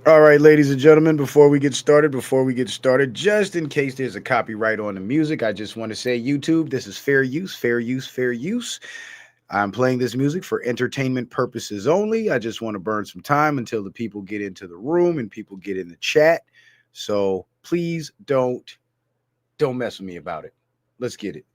All right, ladies and gentlemen, before we get started, just in case there's a copyright on the music, I just want to say, YouTube, this is fair use, fair use, fair use. I'm playing this music for entertainment purposes only. I just want to burn some time until the people get into the room and people get in the chat. So please don't mess with me about it. Let's get it.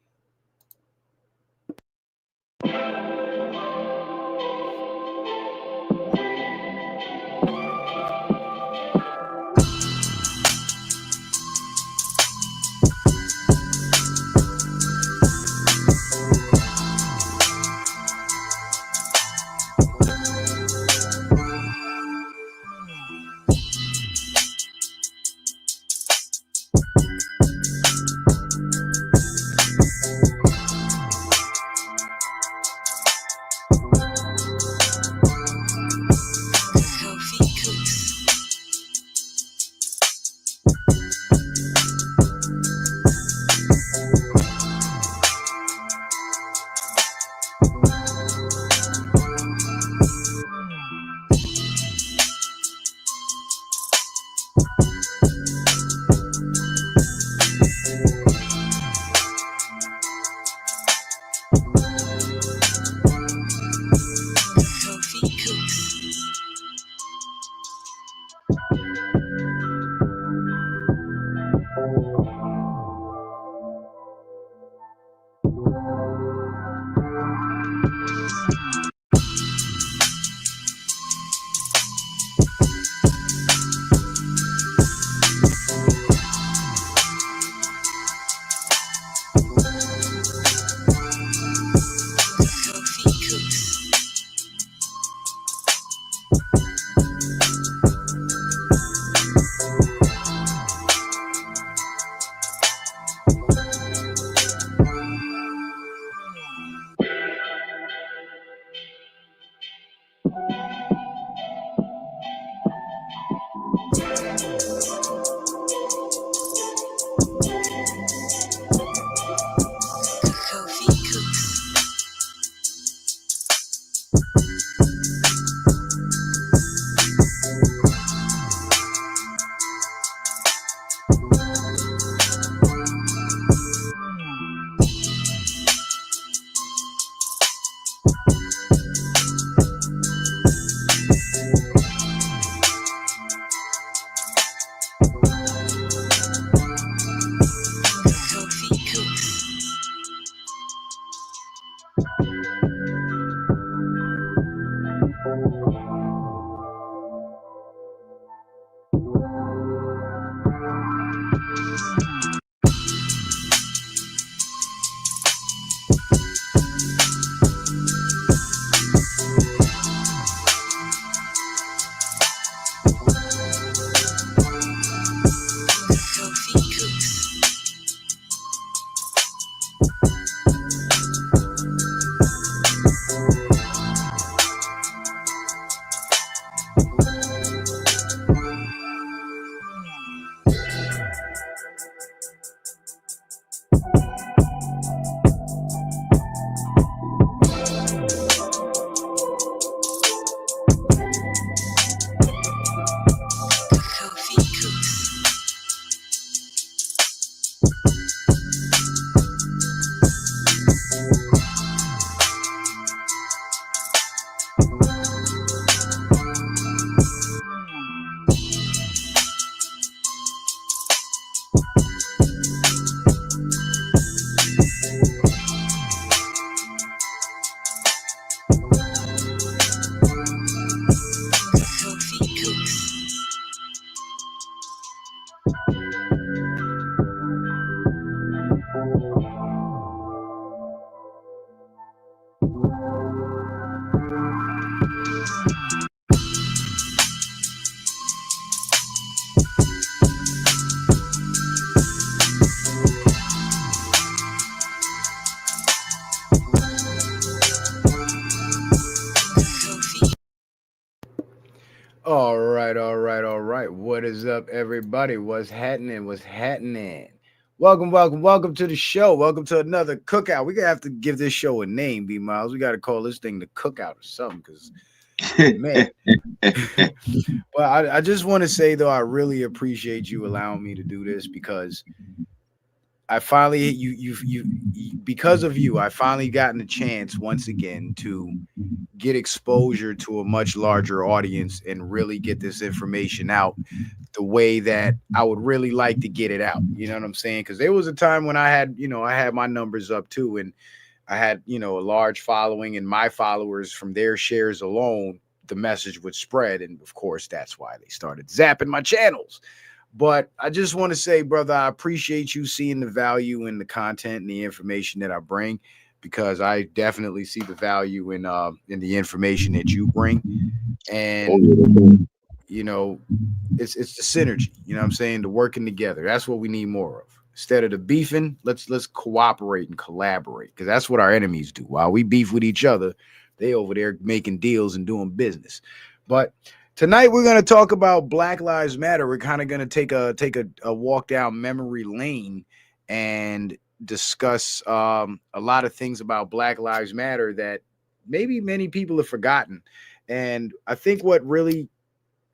All right. What is up, everybody? What's happening? What's happening? Welcome to the show. Welcome to another cookout. We're gonna have to give this show a name, B Miles. We gotta call this thing the cookout or something, because Man. Well, I just want to say though, I really appreciate you allowing me to do this because I finally because of you, I finally gotten a chance once again to get exposure to a much larger audience and really get this information out the way that I would really like to get it out. You know what I'm saying? Because there was a time when I had, I had my numbers up too, and I had, a large following, and my followers from their shares alone, the message would spread. And of course, that's why they started zapping my channels. But I just want to say, brother, I appreciate you seeing the value in the content and the information that I bring, because I definitely see the value in the information that you bring. And it's the synergy, you know what I'm saying? The working together. That's what we need more of. Instead of the beefing, let's cooperate and collaborate, because that's what our enemies do. While we beef with each other, they over there making deals and doing business. But tonight we're going to talk about Black Lives Matter. We're kind of going to take a walk down memory lane and discuss a lot of things about Black Lives Matter that maybe many people have forgotten. And I think what really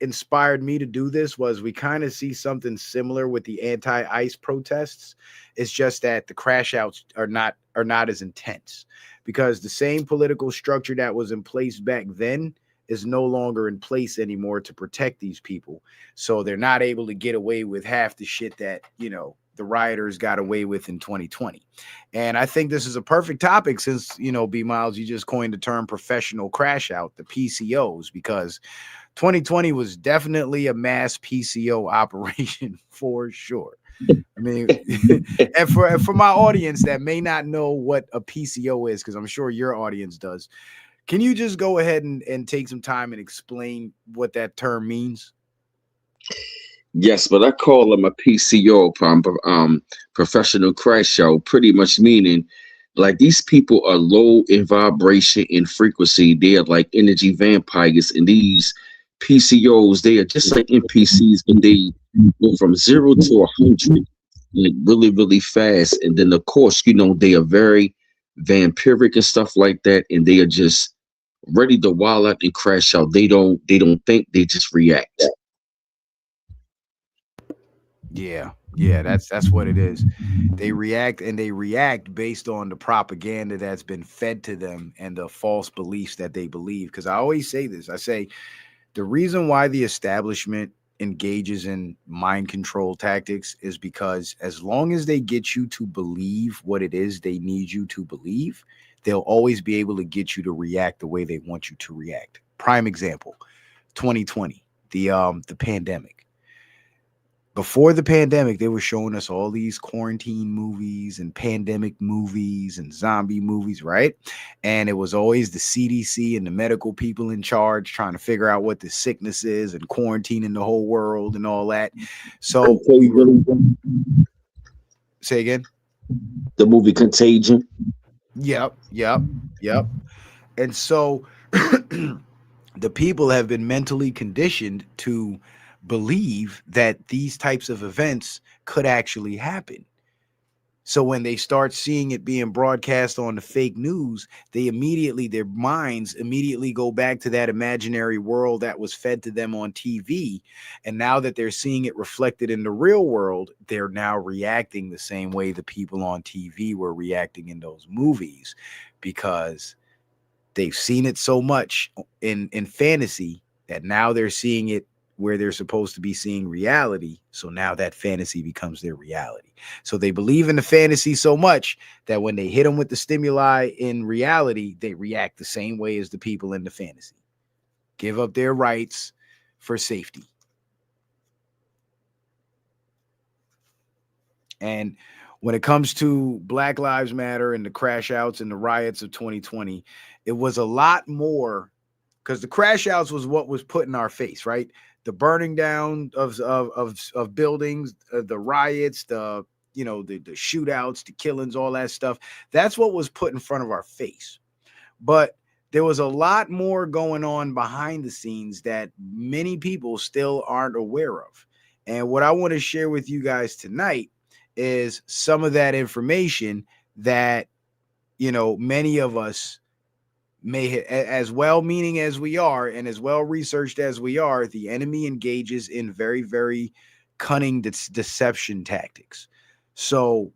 inspired me to do this was we kind of see something similar with the anti-ICE protests. It's just that the crash outs are not as intense, because the same political structure that was in place back then is no longer in place anymore to protect these people. So they're not able to get away with half the shit that, the rioters got away with in 2020. And I think this is a perfect topic since, B Miles, you just coined the term professional crash out, the PCOs, because 2020 was definitely a mass PCO operation for sure. I mean, and for my audience that may not know what a PCO is, because I'm sure your audience does, can you just go ahead and take some time and explain what that term means? Yes, but I call them a PCO, professional crash out, pretty much meaning like these people are low in vibration and frequency. They are like energy vampires, and these PCOs, they are just like NPCs, and they go from 0 to 100 like really, really fast. And then of course, they are very vampiric and stuff like that, and they are just ready to wild out and crash out. They don't think, they just react. Yeah, that's what it is. They react, and they react based on the propaganda that's been fed to them and the false beliefs that they believe. Because I always say this, I say the reason why the establishment engages in mind control tactics is because as long as they get you to believe what it is they need you to believe, they'll always be able to get you to react the way they want you to react. Prime example, 2020, the pandemic. Before the pandemic, they were showing us all these quarantine movies and pandemic movies and zombie movies, right? And it was always the CDC and the medical people in charge trying to figure out what the sickness is and quarantining the whole world and all that. So we were, say again? The movie Contagion. Yep. And so the people have been mentally conditioned to believe that these types of events could actually happen. So when they start seeing it being broadcast on the fake news, their minds immediately go back to that imaginary world that was fed to them on TV. And now that they're seeing it reflected in the real world, they're now reacting the same way the people on TV were reacting in those movies, because they've seen it so much in fantasy that now they're seeing it where they're supposed to be seeing reality. So now that fantasy becomes their reality. So they believe in the fantasy so much that when they hit them with the stimuli in reality, they react the same way as the people in the fantasy. Give up their rights for safety. And when it comes to Black Lives Matter and the crash outs and the riots of 2020, it was a lot more, because the crash outs was what was put in our face, right? The burning down of buildings, the riots, the shootouts, the killings, all that stuff. That's what was put in front of our face. But there was a lot more going on behind the scenes that many people still aren't aware of. And what I want to share with you guys tonight is some of that information that, many of us as well-meaning as we are and as well researched as we are, the enemy engages in very, very cunning deception tactics. So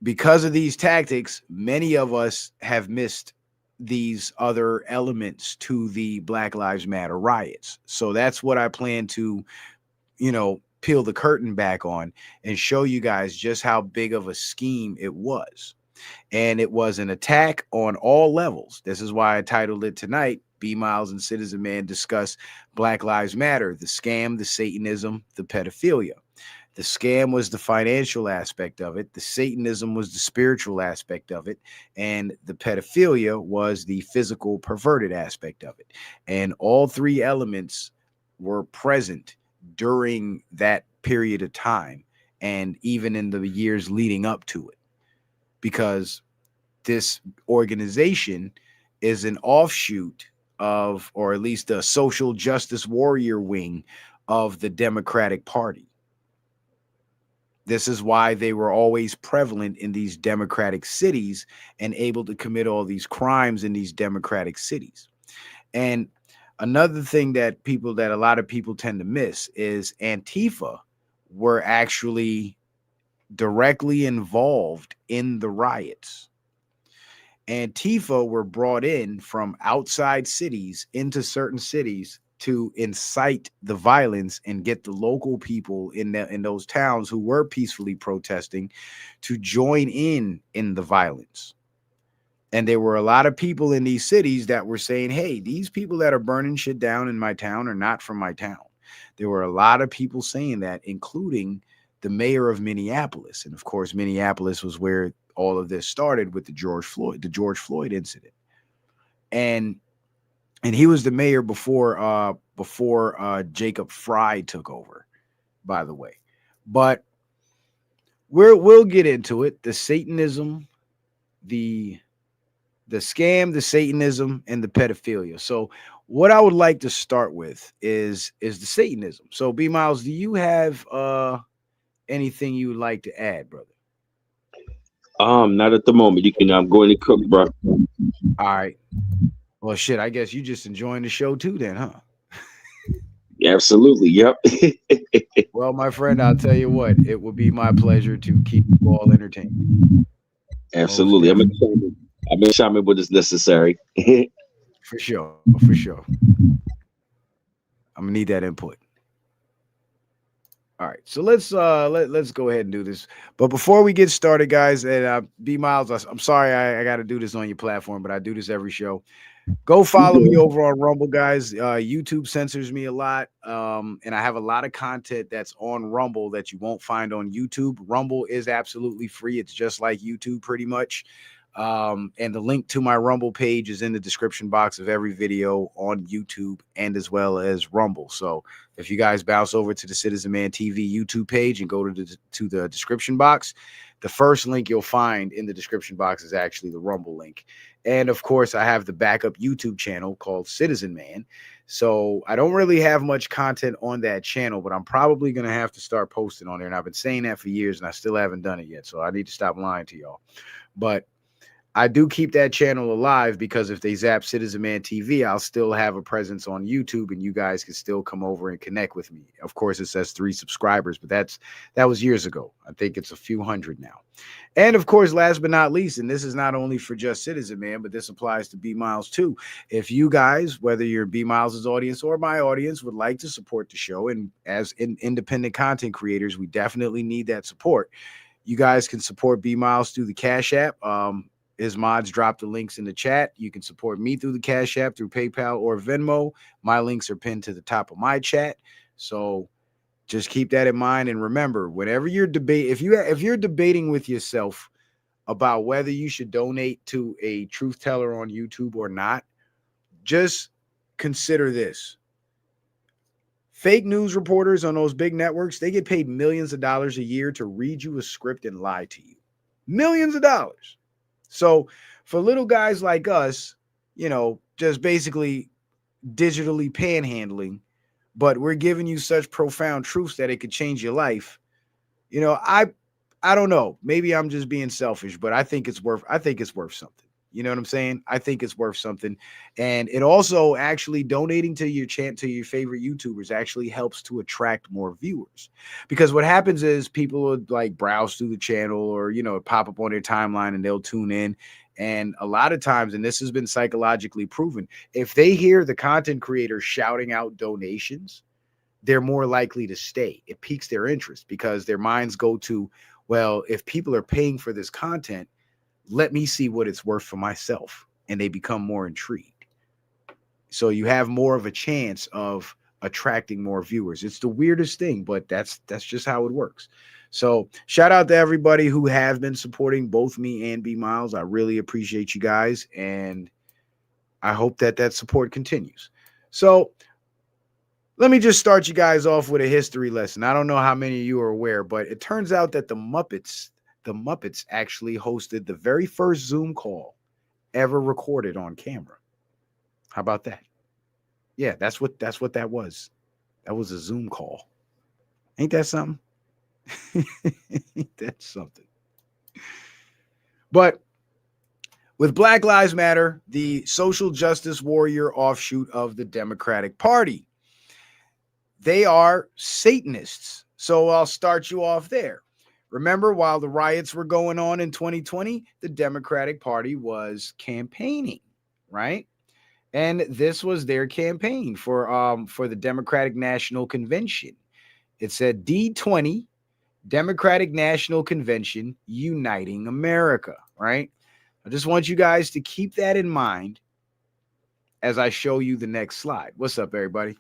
because of these tactics, many of us have missed these other elements to the Black Lives Matter riots. So that's what I plan to, peel the curtain back on and show you guys just how big of a scheme it was. And it was an attack on all levels. This is why I titled it tonight, B Miles and Citizen Man discuss Black Lives Matter, the scam, the Satanism, the pedophilia. The scam was the financial aspect of it. The Satanism was the spiritual aspect of it. And the pedophilia was the physical perverted aspect of it. And all three elements were present during that period of time and even in the years leading up to it. Because this organization is an offshoot of, or at least a social justice warrior wing of the Democratic Party. This is why they were always prevalent in these Democratic cities and able to commit all these crimes in these Democratic cities. And another thing that a lot of people tend to miss is Antifa were actually directly involved in the riots. Antifa were brought in from outside cities into certain cities to incite the violence and get the local people in those towns who were peacefully protesting to join in the violence. And there were a lot of people in these cities that were saying, hey, these people that are burning shit down in my town are not from my town. There were a lot of people saying that, including the mayor of Minneapolis. And of course, Minneapolis was where all of this started with the George Floyd incident. And he was the mayor before Jacob Fry took over, by the way. But we'll get into it. The Satanism, the scam, the Satanism, and the pedophilia. So what I would like to start with is the Satanism. So B Miles, do you have anything you would like to add, brother? Not at the moment. You can go in and cook, bro. All right. Well, shit, I guess you just enjoying the show too then, huh? Absolutely. Yep. Well, my friend, I'll tell you what, it will be my pleasure to keep you all entertained. Absolutely. I'm gonna chime in what is necessary. For sure. For sure. I'm gonna need that input. All right, so let's go ahead and do this. But before we get started, guys, and B Miles, I'm sorry I got to do this on your platform, but I do this every show. Go follow me over on Rumble, guys. YouTube censors me a lot, and I have a lot of content that's on Rumble that you won't find on YouTube. Rumble is absolutely free. It's just like YouTube, pretty much. And the link to my Rumble page is in the description box of every video on YouTube and as well as Rumble. So if you guys bounce over to the Citizen Man TV YouTube page and go to the description box, the first link you'll find in the description box is actually the Rumble link. And of course, I have the backup YouTube channel called Citizen Man. So I don't really have much content on that channel, but I'm probably going to have to start posting on there. And I've been saying that for years and I still haven't done it yet. So I need to stop lying to y'all. But I do keep that channel alive because if they zap Citizen Man TV, I'll still have a presence on YouTube and you guys can still come over and connect with me. Of course, it says 3 subscribers, but that was years ago. I think it's a few hundred now. And of course, last but not least, and this is not only for just Citizen Man, but this applies to B Miles too. If you guys, whether you're B Miles' audience or my audience, would like to support the show, and as independent content creators, we definitely need that support. You guys can support B Miles through the Cash App. His mods drop the links in the chat. You can support me through the Cash App, through PayPal or Venmo. My links are pinned to the top of my chat. So just keep that in mind. And remember, whenever you're if you're debating with yourself about whether you should donate to a truth teller on YouTube or not, just consider this. Fake news reporters on those big networks, they get paid millions of dollars a year to read you a script and lie to you. Millions of dollars. So for little guys like us, just basically digitally panhandling, but we're giving you such profound truths that it could change your life. I don't know. Maybe I'm just being selfish, but I think it's worth something. You know what I'm saying? I think it's worth something. And it also actually donating to your to your favorite YouTubers actually helps to attract more viewers. Because what happens is people would like browse through the channel or, you know, pop up on their timeline and they'll tune in. And a lot of times, and this has been psychologically proven, if they hear the content creator shouting out donations, they're more likely to stay. It piques their interest because their minds go to, well, if people are paying for this content, let me see what it's worth for myself. And they become more intrigued. So you have more of a chance of attracting more viewers. It's the weirdest thing, but that's just how it works. So shout out to everybody who have been supporting both me and B Miles. I really appreciate you guys. And I hope that that support continues. So let me just start you guys off with a history lesson. I don't know how many of you are aware, but it turns out that the Muppets actually hosted the very first Zoom call ever recorded on camera. How about that? Yeah, that's what that was. That was a Zoom call. Ain't that something? Ain't that something? But with Black Lives Matter, the social justice warrior offshoot of the Democratic Party, they are Satanists. So I'll start you off there. Remember, while the riots were going on in 2020, the Democratic Party was campaigning, right? And this was their campaign for the Democratic National Convention. It said D20, Democratic National Convention, Uniting America, right? I just want you guys to keep that in mind as I show you the next slide. What's up, everybody?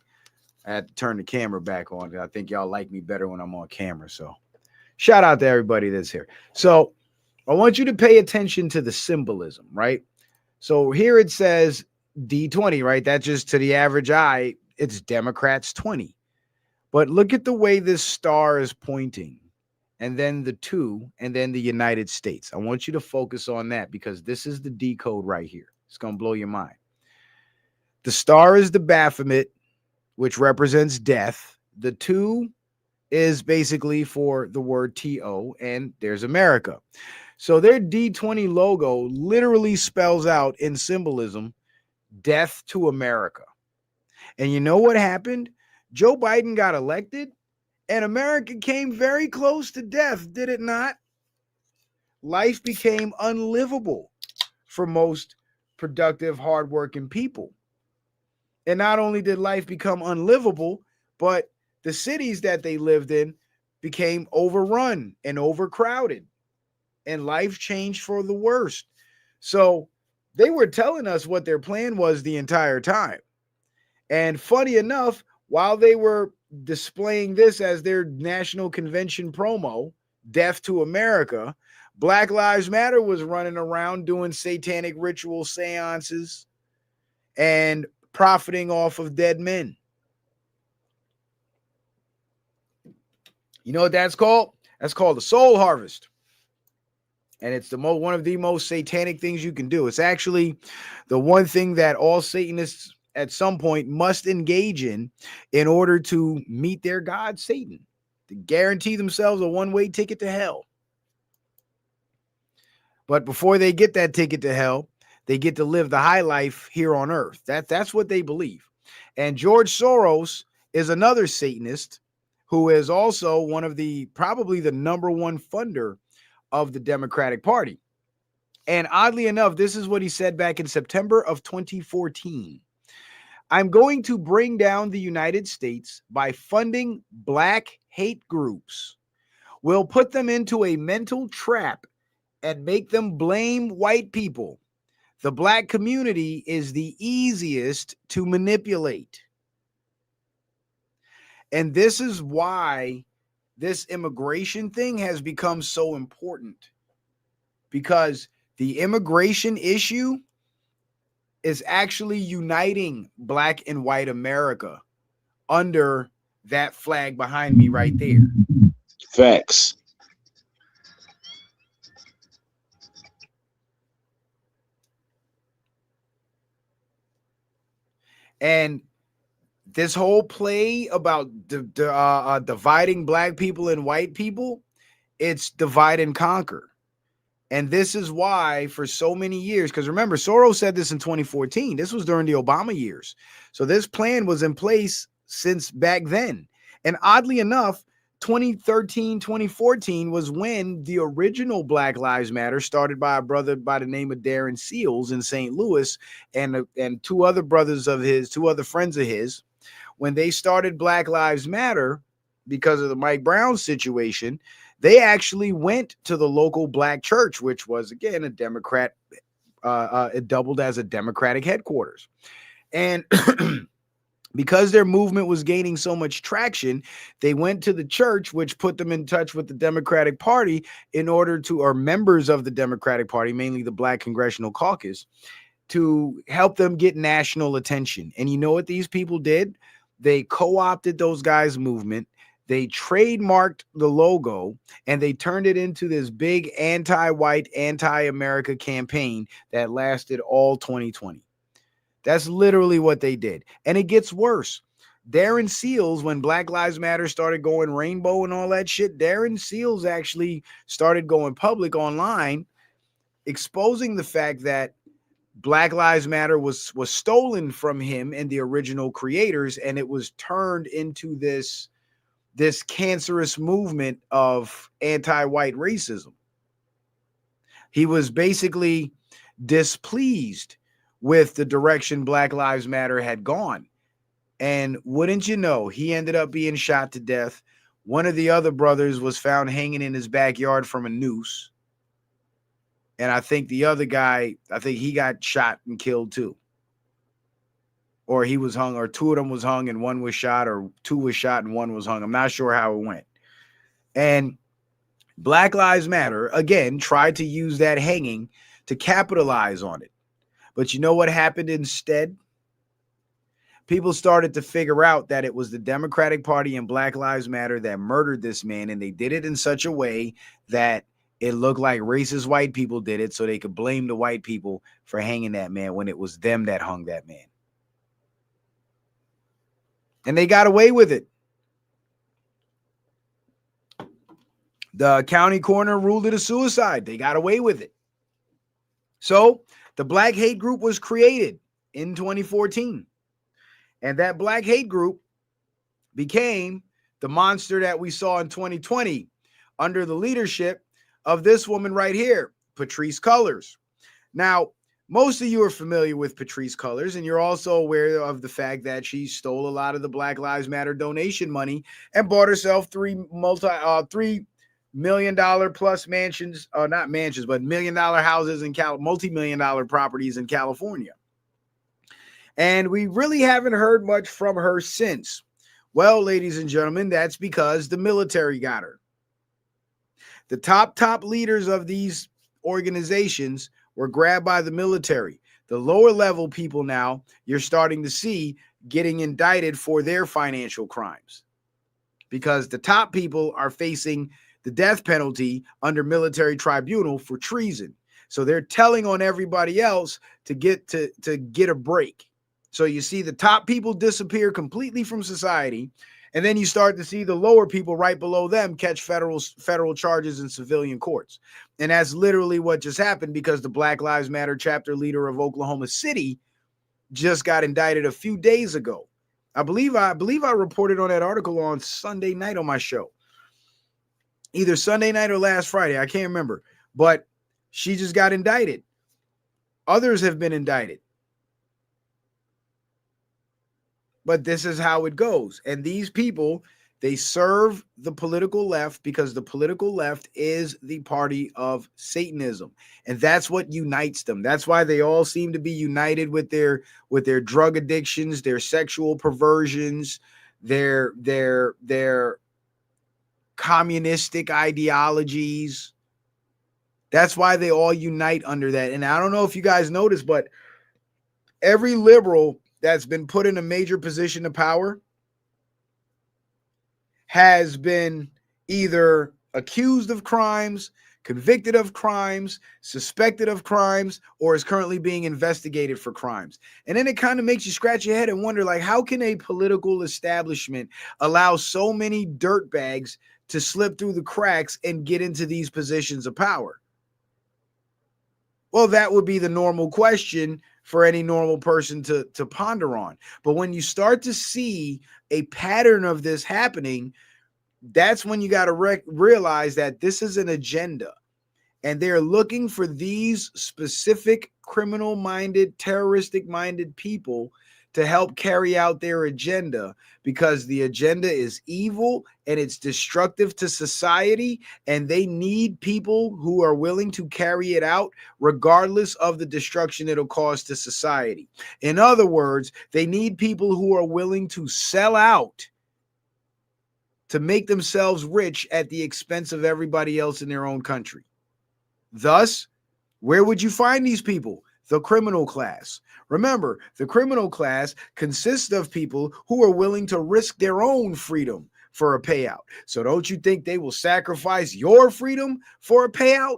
I had to turn the camera back on. I think y'all like me better when I'm on camera, so shout out to everybody that's here. So I want you to pay attention to the symbolism, right? So here it says D20, right? That's just to the average eye, it's Democrats 20. But look at the way this star is pointing, and then the 2, and then the United States. I want you to focus on that because this is the D code right here. It's going to blow your mind. The star is the Baphomet, which represents death. The 2 is basically for the word TO, and there's America. So their D20 logo literally spells out in symbolism, death to America. And you know what happened? Joe Biden got elected, and America came very close to death, did it not? Life became unlivable for most productive, hardworking people. And not only did life become unlivable, but the cities that they lived in became overrun and overcrowded, and life changed for the worst. So they were telling us what their plan was the entire time. And funny enough, while they were displaying this as their national convention promo, Death to America, Black Lives Matter was running around doing satanic ritual seances and profiting off of dead men. You know what that's called? That's called a soul harvest. And it's one of the most satanic things you can do. It's actually the one thing that all Satanists at some point must engage in order to meet their god, Satan, to guarantee themselves a one-way ticket to hell. But before they get that ticket to hell, they get to live the high life here on earth. That's what they believe. And George Soros is another Satanist who is also one of probably the number one funder of the Democratic Party. And oddly enough, this is what he said back in September of 2014. I'm going to bring down the United States by funding black hate groups. We'll put them into a mental trap and make them blame white people. The black community is the easiest to manipulate. And this is why this immigration thing has become so important, because the immigration issue is actually uniting black and white America under that flag behind me right there. Facts. And this whole play about dividing black people and white people, it's divide and conquer. And this is why for so many years, because remember, Soros said this in 2014. This was during the Obama years. So this plan was in place since back then. And oddly enough, 2013, 2014 was when the original Black Lives Matter, started by a brother by the name of Darren Seals in St. Louis, and two other brothers of his, two other friends of his, when they started Black Lives Matter because of the Mike Brown situation, they actually went to the local black church, which was, again, a Democrat. It doubled as a Democratic headquarters. And because their movement was gaining so much traction, they went to the church, which put them in touch with the Democratic Party in order to, or members of the Democratic Party, mainly the Black Congressional Caucus, to help them get national attention. And you know what these people did? They co-opted those guys' movement. They trademarked the logo and they turned it into this big anti-white, anti-America campaign that lasted all 2020. That's literally what they did. And it gets worse. Darren Seals, when Black Lives Matter started going rainbow and all that shit, Darren Seals actually started going public online, exposing the fact that Black Lives Matter was stolen from him and the original creators, and it was turned into this cancerous movement of anti-white racism. He was basically displeased with the direction Black Lives Matter had gone. And wouldn't you know, he ended up being shot to death. One of the other brothers was found hanging in his backyard from a noose. And I think the other guy, I think he got shot and killed too. Or he was hung, or two of them was hung and one was shot, or two was shot and one was hung. I'm not sure how it went. And Black Lives Matter, again, tried to use that hanging to capitalize on it. But you know what happened instead? People started to figure out that it was the Democratic Party and Black Lives Matter that murdered this man, and they did it in such a way that it looked like racist white people did it, so they could blame the white people for hanging that man when it was them that hung that man. And they got away with it. The county coroner ruled it a suicide. They got away with it. So the Black Hate Group was created in 2014. And that Black Hate Group became the monster that we saw in 2020 under the leadership of this woman right here, Patrisse Cullors. Now, most of you are familiar with Patrisse Cullors, and you're also aware of the fact that she stole a lot of the Black Lives Matter donation money and bought herself $3 million plus mansions, not mansions, but $1 million houses in multi-million-dollar properties in California. And we really haven't heard much from her since. Well, ladies and gentlemen, that's because the military got her. The top leaders of these organizations were grabbed by the military. The lower level people now, you're starting to see getting indicted for their financial crimes, because the top people are facing the death penalty under military tribunal for treason. So they're telling on everybody else to get a break. So you see the top people disappear completely from society, and then you start to see the lower people right below them catch federal charges in civilian courts. And that's literally what just happened, because the Black Lives Matter chapter leader of Oklahoma City just got indicted a few days ago. I believe I reported on that article on Sunday night on my show. Either Sunday night or last Friday, I can't remember. But she just got indicted. Others have been indicted. But this is how it goes. And these people, they serve the political left, because the political left is the party of Satanism. And that's what unites them. That's why they all seem to be united with their drug addictions, their sexual perversions, their communistic ideologies. That's why they all unite under that. And I don't know if you guys noticed, but every liberal that's been put in a major position of power has been either accused of crimes, convicted of crimes, suspected of crimes, or is currently being investigated for crimes. And then it kind of makes you scratch your head and wonder, like, how can a political establishment allow so many dirtbags to slip through the cracks and get into these positions of power? Well, that would be the normal question for any normal person to ponder on. But when you start to see a pattern of this happening, that's when you got to realize that this is an agenda. And they're looking for these specific criminal minded, terroristic minded people to help carry out their agenda, because the agenda is evil and it's destructive to society, and they need people who are willing to carry it out regardless of the destruction it'll cause to society. In other words, they need people who are willing to sell out to make themselves rich at the expense of everybody else in their own country. Thus, where would you find these people? The criminal class. Remember, the criminal class consists of people who are willing to risk their own freedom for a payout. So don't you think they will sacrifice your freedom for a payout?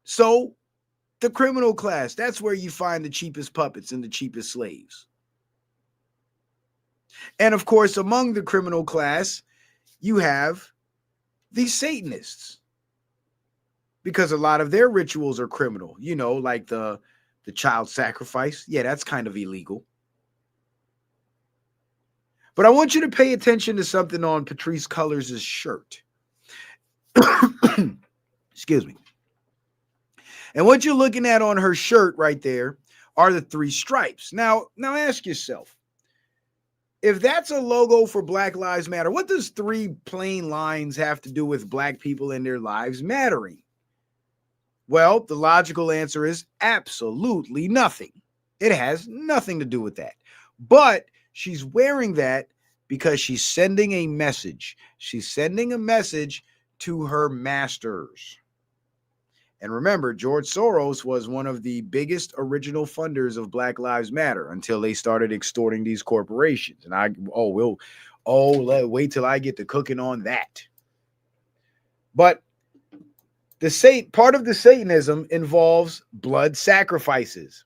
So the criminal class, that's where you find the cheapest puppets and the cheapest slaves. And of course, among the criminal class, you have the Satanists, because a lot of their rituals are criminal, you know, like the child sacrifice. Yeah, that's kind of illegal. But I want you to pay attention to something on Patrisse Cullors' shirt. Excuse me. And what you're looking at on her shirt right there are the 3 stripes. Now ask yourself, if that's a logo for Black Lives Matter, what does 3 plain lines have to do with black people and their lives mattering? Well, the logical answer is absolutely nothing. It has nothing to do with that. But she's wearing that because she's sending a message. She's sending a message to her masters. And remember, George Soros was one of the biggest original funders of Black Lives Matter until they started extorting these corporations. And wait till I get to cooking on that. But part of the Satanism involves blood sacrifices.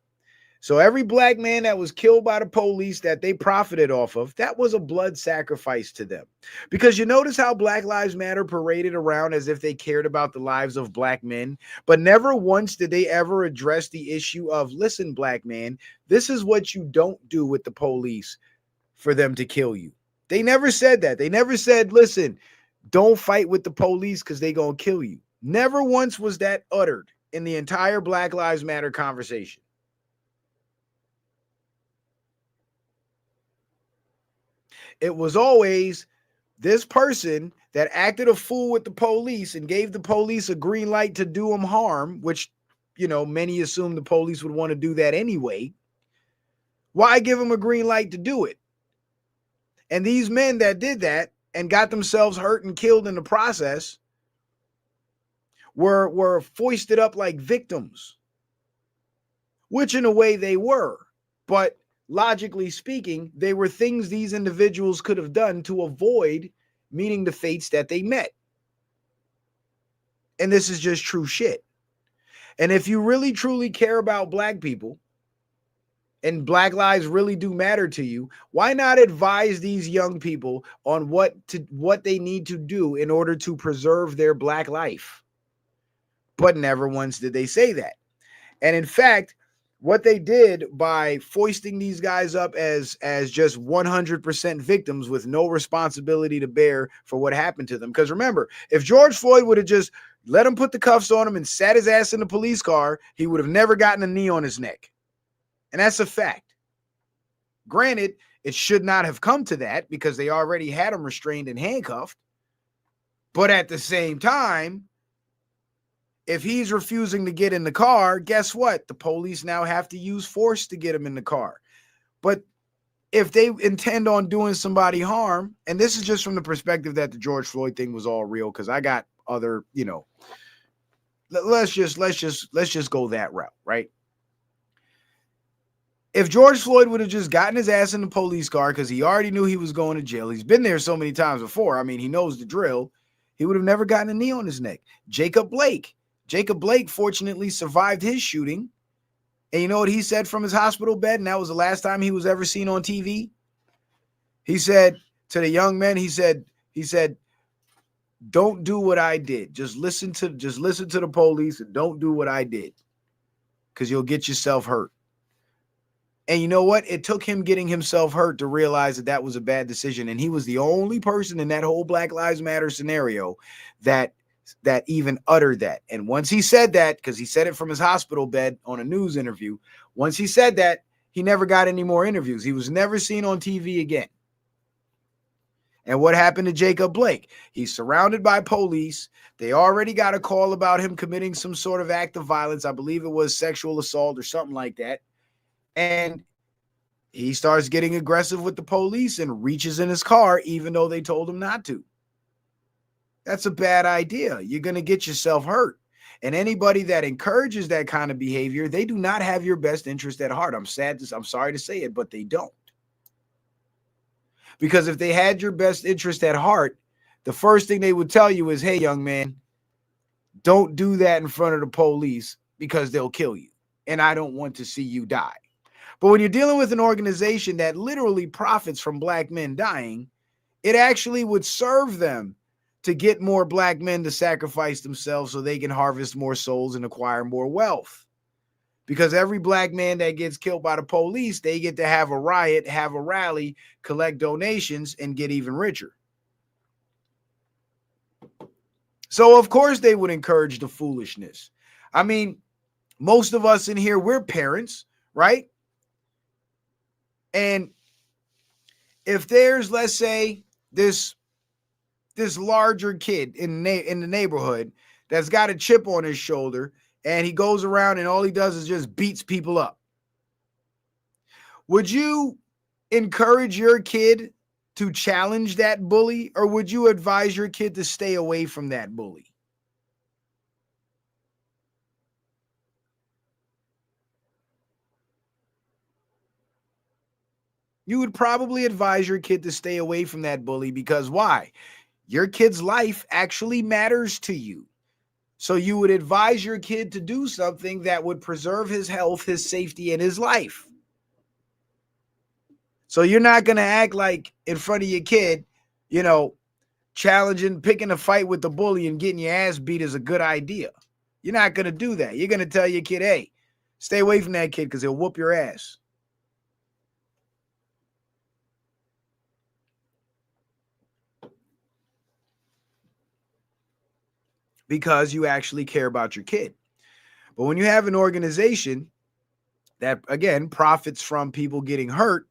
So every black man that was killed by the police that they profited off of, that was a blood sacrifice to them. Because you notice how Black Lives Matter paraded around as if they cared about the lives of black men, but never once did they ever address the issue of, listen, black man, this is what you don't do with the police for them to kill you. They never said that. They never said, listen, don't fight with the police because they're going to kill you. Never once was that uttered in the entire Black Lives Matter conversation. It was always this person that acted a fool with the police and gave the police a green light to do them harm, which, you know, many assume the police would want to do that anyway. Why give them a green light to do it? And these men that did that and got themselves hurt and killed in the process were foisted up like victims, which in a way they were. But logically speaking, they were things these individuals could have done to avoid meeting the fates that they met. And this is just true shit. And if you really truly care about black people and black lives really do matter to you, why not advise these young people on what they need to do in order to preserve their black life? But never once did they say that. And in fact, what they did by foisting these guys up as just 100% victims with no responsibility to bear for what happened to them. Because remember, if George Floyd would have just let him put the cuffs on him and sat his ass in the police car, he would have never gotten a knee on his neck. And that's a fact. Granted, it should not have come to that because they already had him restrained and handcuffed. But at the same time, if he's refusing to get in the car, guess what? The police now have to use force to get him in the car. But if they intend on doing somebody harm, and this is just from the perspective that the George Floyd thing was all real, because I got other, you know, let's just go that route, right? If George Floyd would have just gotten his ass in the police car because he already knew he was going to jail, he's been there so many times before. I mean, he knows the drill. He would have never gotten a knee on his neck. Jacob Blake fortunately survived his shooting. And you know what he said from his hospital bed? And that was the last time he was ever seen on TV. He said to the young men, he said, Don't do what I did. Just listen to the police and don't do what I did, because you'll get yourself hurt. And you know what? It took him getting himself hurt to realize that that was a bad decision. And he was the only person in that whole Black Lives Matter scenario that even uttered that. And once he said that, because he said it from his hospital bed on a news interview, once he said that, he never got any more interviews. He was never seen on TV again. And what happened to Jacob Blake? He's surrounded by police. They already got a call about him committing some sort of act of violence. I believe it was sexual assault or something like that. And he starts getting aggressive with the police and reaches in his car, even though they told him not to. That's a bad idea. You're going to get yourself hurt. And anybody that encourages that kind of behavior, they do not have your best interest at heart. I'm sorry to say it, but they don't. Because if they had your best interest at heart, the first thing they would tell you is, hey, young man, don't do that in front of the police because they'll kill you. And I don't want to see you die. But when you're dealing with an organization that literally profits from Black men dying, it actually would serve them to get more Black men to sacrifice themselves so they can harvest more souls and acquire more wealth. Because every Black man that gets killed by the police, they get to have a riot, have a rally, collect donations, and get even richer. So, of course, they would encourage the foolishness. I mean, most of us in here, we're parents, right? And if there's, let's say, this larger kid in the neighborhood that's got a chip on his shoulder, and he goes around and all he does is just beats people up, would you encourage your kid to challenge that bully, or would you advise your kid to stay away from that bully? You would probably advise your kid to stay away from that bully, because why? Your kid's life actually matters to you. So you would advise your kid to do something that would preserve his health, his safety, and his life. So you're not going to act like in front of your kid, challenging, picking a fight with the bully and getting your ass beat is a good idea. You're not going to do that. You're going to tell your kid, hey, stay away from that kid because he'll whoop your ass. Because you actually care about your kid. But when you have an organization that, again, profits from people getting hurt,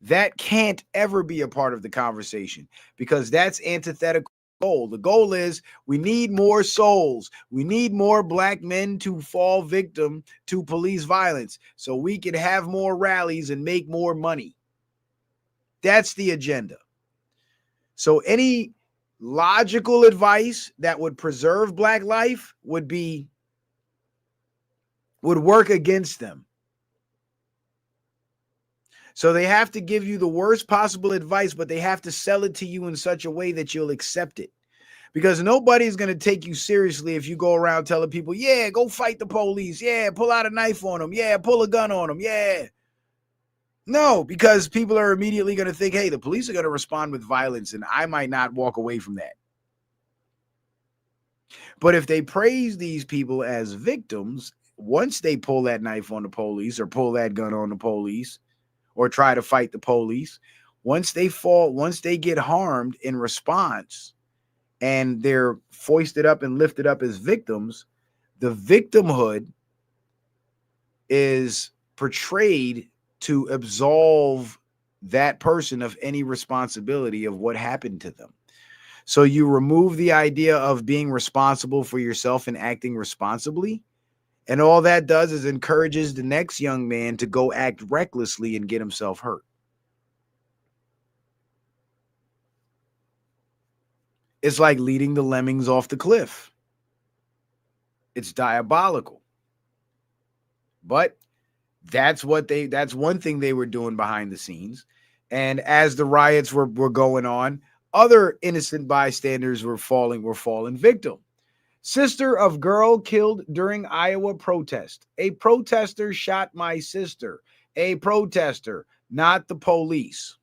that can't ever be a part of the conversation, because that's antithetical goal. The goal is we need more souls. We need more Black men to fall victim to police violence so we can have more rallies and make more money. That's the agenda. So any logical advice that would preserve Black life would work against them. So they have to give you the worst possible advice, but they have to sell it to you in such a way that you'll accept it. Because nobody's going to take you seriously if you go around telling people, yeah, go fight the police. Yeah, pull out a knife on them. Yeah, pull a gun on them. Yeah. No, because people are immediately going to think, hey, the police are going to respond with violence, and I might not walk away from that. But if they praise these people as victims, once they pull that knife on the police or pull that gun on the police or try to fight the police, once they get harmed in response and they're foisted up and lifted up as victims, the victimhood is portrayed to absolve that person of any responsibility of what happened to them. So you remove the idea of being responsible for yourself and acting responsibly. And all that does is encourages the next young man to go act recklessly and get himself hurt. It's like leading the lemmings off the cliff. It's diabolical. But that's one thing they were doing behind the scenes. And as the riots were going on, other innocent bystanders were falling victim. Sister of girl killed during Iowa protest. A protester shot my sister. A protester, not the police.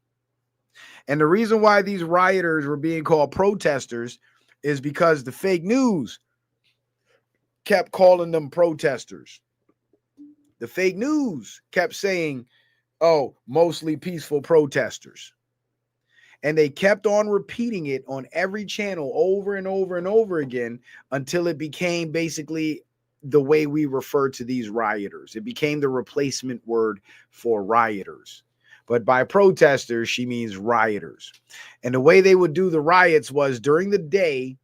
And the reason why these rioters were being called protesters is because the fake news kept calling them protesters. The fake news kept saying, oh, mostly peaceful protesters. And they kept on repeating it on every channel over and over and over again until it became basically the way we refer to these rioters. It became the replacement word for rioters. But by protesters, she means rioters. And the way they would do the riots was during the day,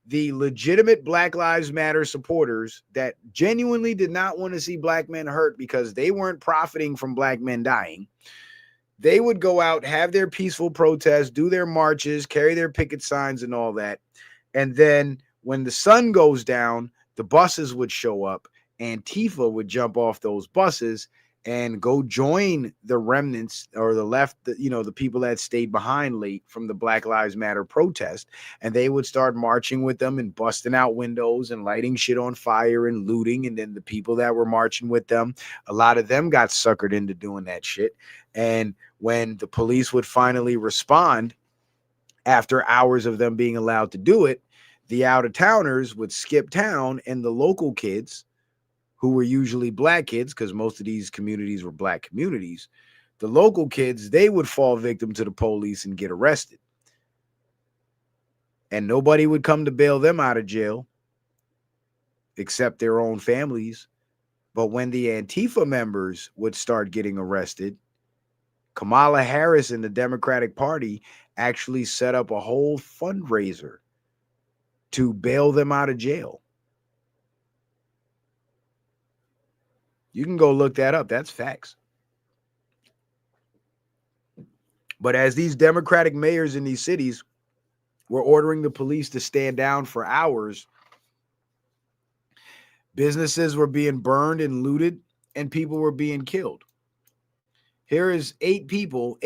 the legitimate Black Lives Matter supporters that genuinely did not want to see black men hurt because they weren't profiting from black men dying, they would go out, have their peaceful protests, do their marches, carry their picket signs and all that. And then when the sun goes down, the buses would show up. Antifa would jump off those buses and go join the remnants or the left, the people that stayed behind late from the Black Lives Matter protest. And they would start marching with them and busting out windows and lighting shit on fire and looting. And then the people that were marching with them, a lot of them got suckered into doing that shit. And when the police would finally respond after hours of them being allowed to do it, the out-of-towners would skip town, and the local kids, who were usually black kids, because most of these communities were black communities, the local kids, they would fall victim to the police and get arrested. And nobody would come to bail them out of jail except their own families. But when the Antifa members would start getting arrested, Kamala Harris and the Democratic Party actually set up a whole fundraiser to bail them out of jail. You can go look that up. That's facts. But as these Democratic mayors in these cities were ordering the police to stand down for hours, businesses were being burned and looted, and people were being killed. Here is eight people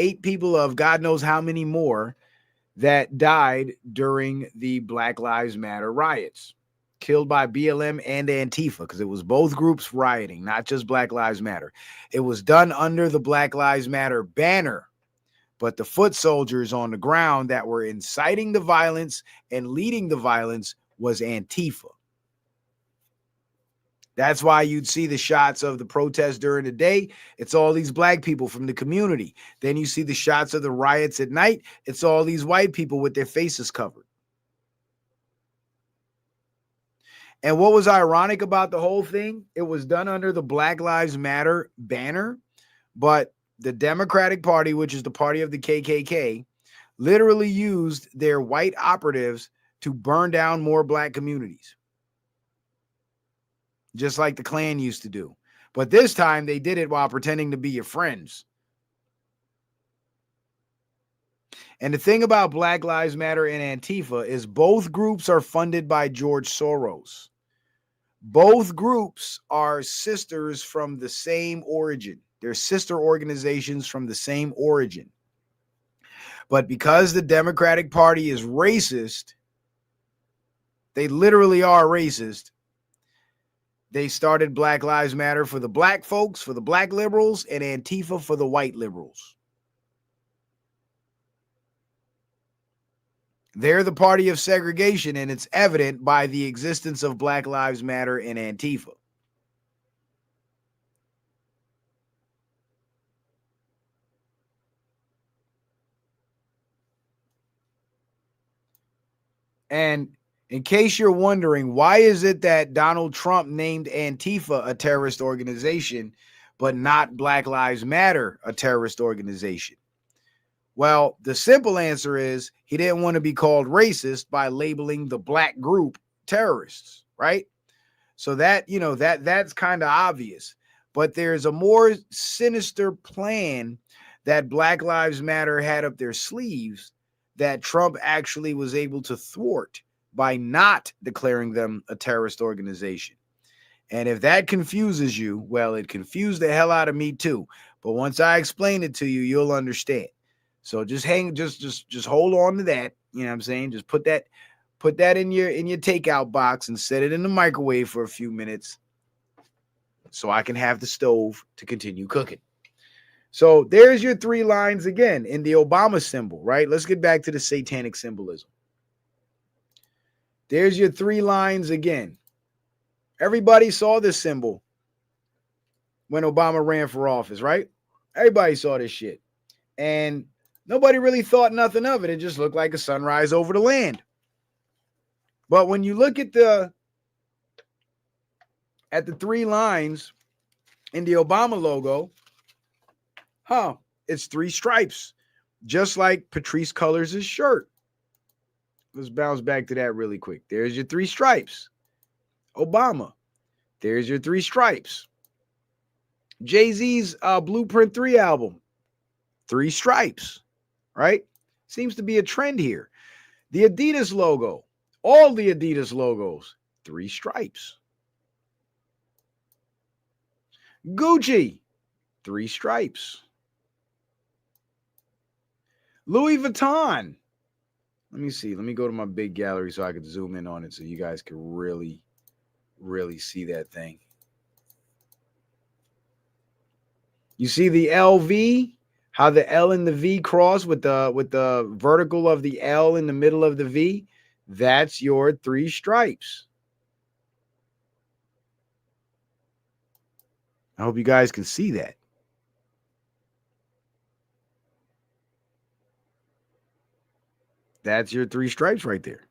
of God knows how many more that died during the Black Lives Matter riots, killed by BLM and Antifa, because it was both groups rioting, not just Black Lives Matter. It was done under the Black Lives Matter banner, but the foot soldiers on the ground that were inciting the violence and leading the violence was Antifa. That's why you'd see the shots of the protests during the day. It's all these black people from the community. Then you see the shots of the riots at night. It's all these white people with their faces covered. And what was ironic about the whole thing? It was done under the Black Lives Matter banner, but the Democratic Party, which is the party of the KKK, literally used their white operatives to burn down more black communities, just like the Klan used to do. But this time they did it while pretending to be your friends. And the thing about Black Lives Matter and Antifa is both groups are funded by George Soros. Both groups are sisters from the same origin. They're sister organizations from the same origin. But because the Democratic Party is racist, they literally are racist. They started Black Lives Matter for the black folks, for the black liberals, and Antifa for the white liberals. They're the party of segregation, and it's evident by the existence of Black Lives Matter and Antifa. And in case you're wondering, why is it that Donald Trump named Antifa a terrorist organization, but not Black Lives Matter a terrorist organization? Well, the simple answer is he didn't want to be called racist by labeling the black group terrorists, right? So that, that's kind of obvious. But there's a more sinister plan that Black Lives Matter had up their sleeves that Trump actually was able to thwart by not declaring them a terrorist organization. And if that confuses you, well, it confused the hell out of me too. But once I explain it to you, you'll understand. So just hold on to that. You know what I'm saying? Just put that in your takeout box and set it in the microwave for a few minutes so I can have the stove to continue cooking. So there's your three lines again in the Obama symbol, right? Let's get back to the satanic symbolism. There's your 3 lines again. Everybody saw this symbol when Obama ran for office, right? Everybody saw this shit. And nobody really thought nothing of it. It just looked like a sunrise over the land. But when you look at the 3 lines in the Obama logo, it's 3 stripes, just like Patrice Cullors' shirt. Let's bounce back to that really quick. There's your 3 stripes. Obama. There's your 3 stripes. Jay-Z's Blueprint 3 album. 3 stripes, right? Seems to be a trend here. The Adidas logo. All the Adidas logos. 3 stripes. Gucci. 3 stripes. Louis Vuitton. Let me see. Let me go to my big gallery so I can zoom in on it so you guys can really, really see that thing. You see the LV, how the L and the V cross with the vertical of the L in the middle of the V? That's your 3 stripes. I hope you guys can see that. That's your 3 stripes right there.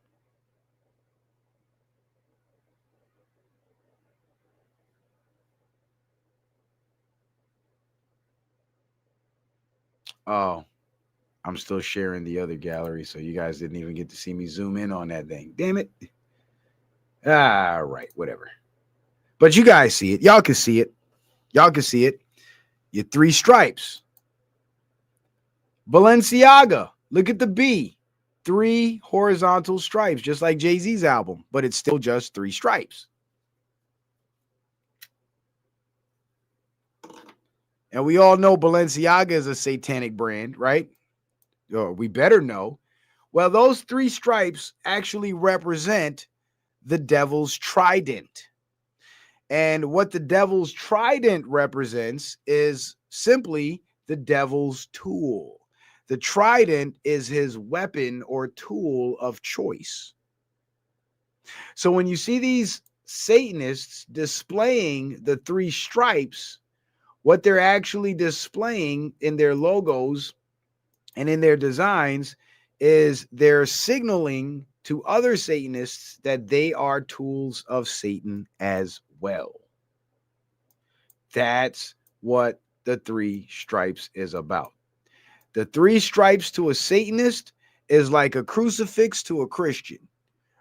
Oh, I'm still sharing the other gallery, so you guys didn't even get to see me zoom in on that thing. Damn it. All right, whatever. But you guys see it. Y'all can see it. Y'all can see it. Your 3 stripes. Balenciaga. Look at the B. 3 horizontal stripes, just like Jay-Z's album, but it's still just 3 stripes. And we all know Balenciaga is a satanic brand, right? Or we better know. Well, those 3 stripes actually represent the devil's trident. And what the devil's trident represents is simply the devil's tool. The trident is his weapon or tool of choice. So when you see these Satanists displaying the 3 stripes, what they're actually displaying in their logos and in their designs is they're signaling to other Satanists that they are tools of Satan as well. That's what the 3 stripes is about. The 3 stripes to a Satanist is like a crucifix to a Christian,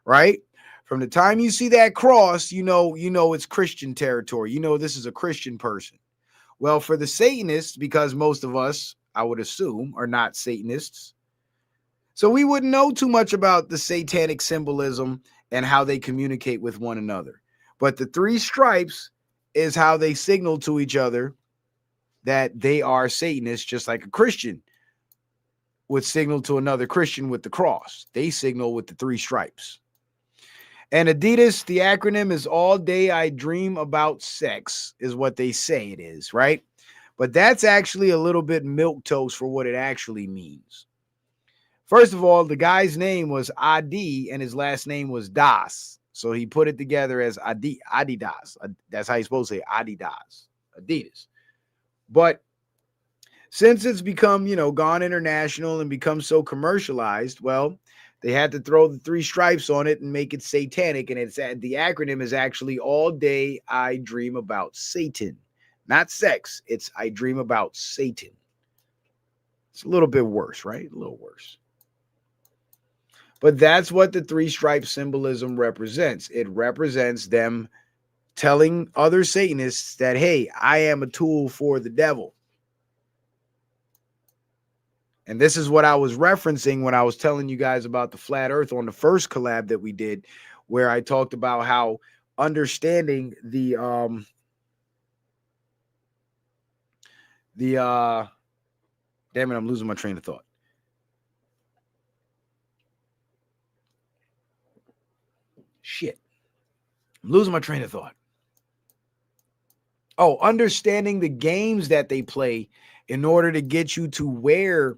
right? From the time you see that cross, you know it's Christian territory. You know this is a Christian person. Well, for the Satanists, because most of us, I would assume, are not Satanists, so we wouldn't know too much about the satanic symbolism and how they communicate with one another. But the 3 stripes is how they signal to each other that they are Satanists, just like a Christian would signal to another Christian with the cross. They signal with the 3 stripes. And Adidas, the acronym is All Day I Dream About Sex, is what they say it is, right? But that's actually a little bit milquetoast for what it actually means. First of all, the guy's name was Adi and his last name was Das. So he put it together as Adidas. That's how you're supposed to say Adidas. But since it's become, gone international and become so commercialized, well, they had to throw the 3 stripes on it and make it satanic. And the acronym is actually All Day I Dream About Satan. Not sex. It's I dream about Satan. It's a little bit worse, right? A little worse. But that's what the 3 stripe symbolism represents. It represents them telling other Satanists that, hey, I am a tool for the devil. And this is what I was referencing when I was telling you guys about the flat earth on the first collab that we did, where I talked about how understanding the damn it, I'm losing my train of thought. Shit. I'm losing my train of thought. Oh, understanding the games that they play in order to get you to wear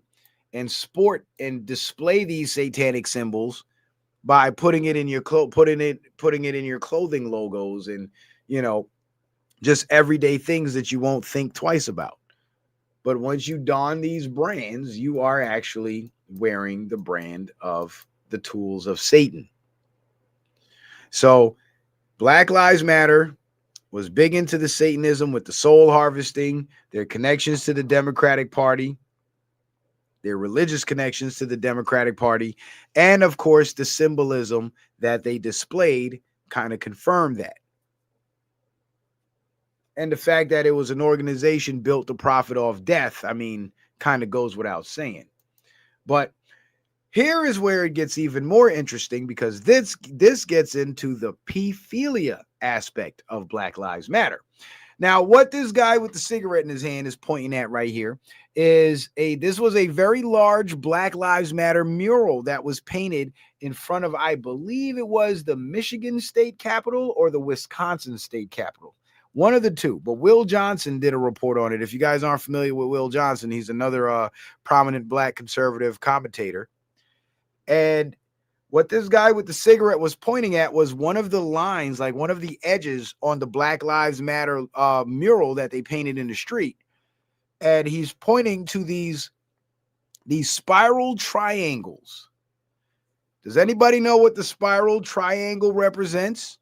and sport and display these satanic symbols by putting it in your putting it in your clothing logos, and just everyday things that you won't think twice about. But once you don these brands, you are actually wearing the brand of the tools of Satan. So Black Lives Matter was big into the Satanism with the soul harvesting, their connections to the Democratic Party, their religious connections to the Democratic Party, and of course, the symbolism that they displayed kind of confirmed that. And the fact that it was an organization built to profit off death, I mean, kind of goes without saying. But here is where it gets even more interesting, because this gets into the p-phelia aspect of Black Lives Matter. Now, what this guy with the cigarette in his hand is pointing at right here is this was a very large Black Lives Matter mural that was painted in front of, I believe it was the Michigan State Capitol or the Wisconsin State Capitol. One of the two. But Will Johnson did a report on it. If you guys aren't familiar with Will Johnson, he's another prominent Black conservative commentator. And what this guy with the cigarette was pointing at was one of the lines, like one of the edges on the Black Lives Matter mural that they painted in the street. And he's pointing to these spiral triangles. Does anybody know what the spiral triangle represents?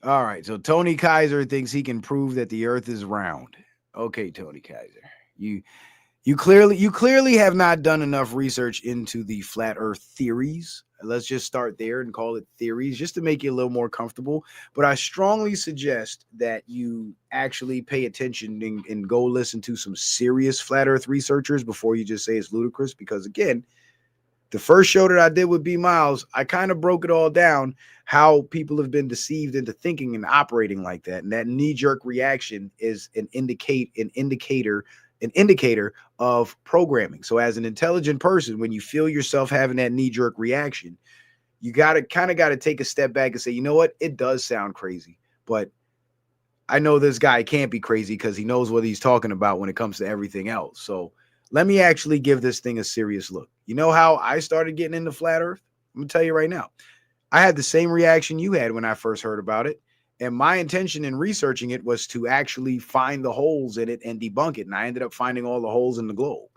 All right, so Tony Kaiser thinks he can prove that the earth is round. Okay, Tony Kaiser. You clearly have not done enough research into the flat earth theories. Let's just start there and call it theories, just to make you a little more comfortable. But I strongly suggest that you actually pay attention and go listen to some serious flat earth researchers before you just say it's ludicrous. Because again, the first show that I did with B Miles, I kind of broke it all down, how people have been deceived into thinking and operating like that. And that knee-jerk reaction is an indicator of programming. So as an intelligent person, when you feel yourself having that knee-jerk reaction, you got to take a step back and say, you know what? It does sound crazy, but I know this guy can't be crazy because he knows what he's talking about when it comes to everything else. So let me actually give this thing a serious look. You know how I started getting into flat earth? I'm going to tell you right now. I had the same reaction you had when I first heard about it. And my intention in researching it was to actually find the holes in it and debunk it. And I ended up finding all the holes in the globe.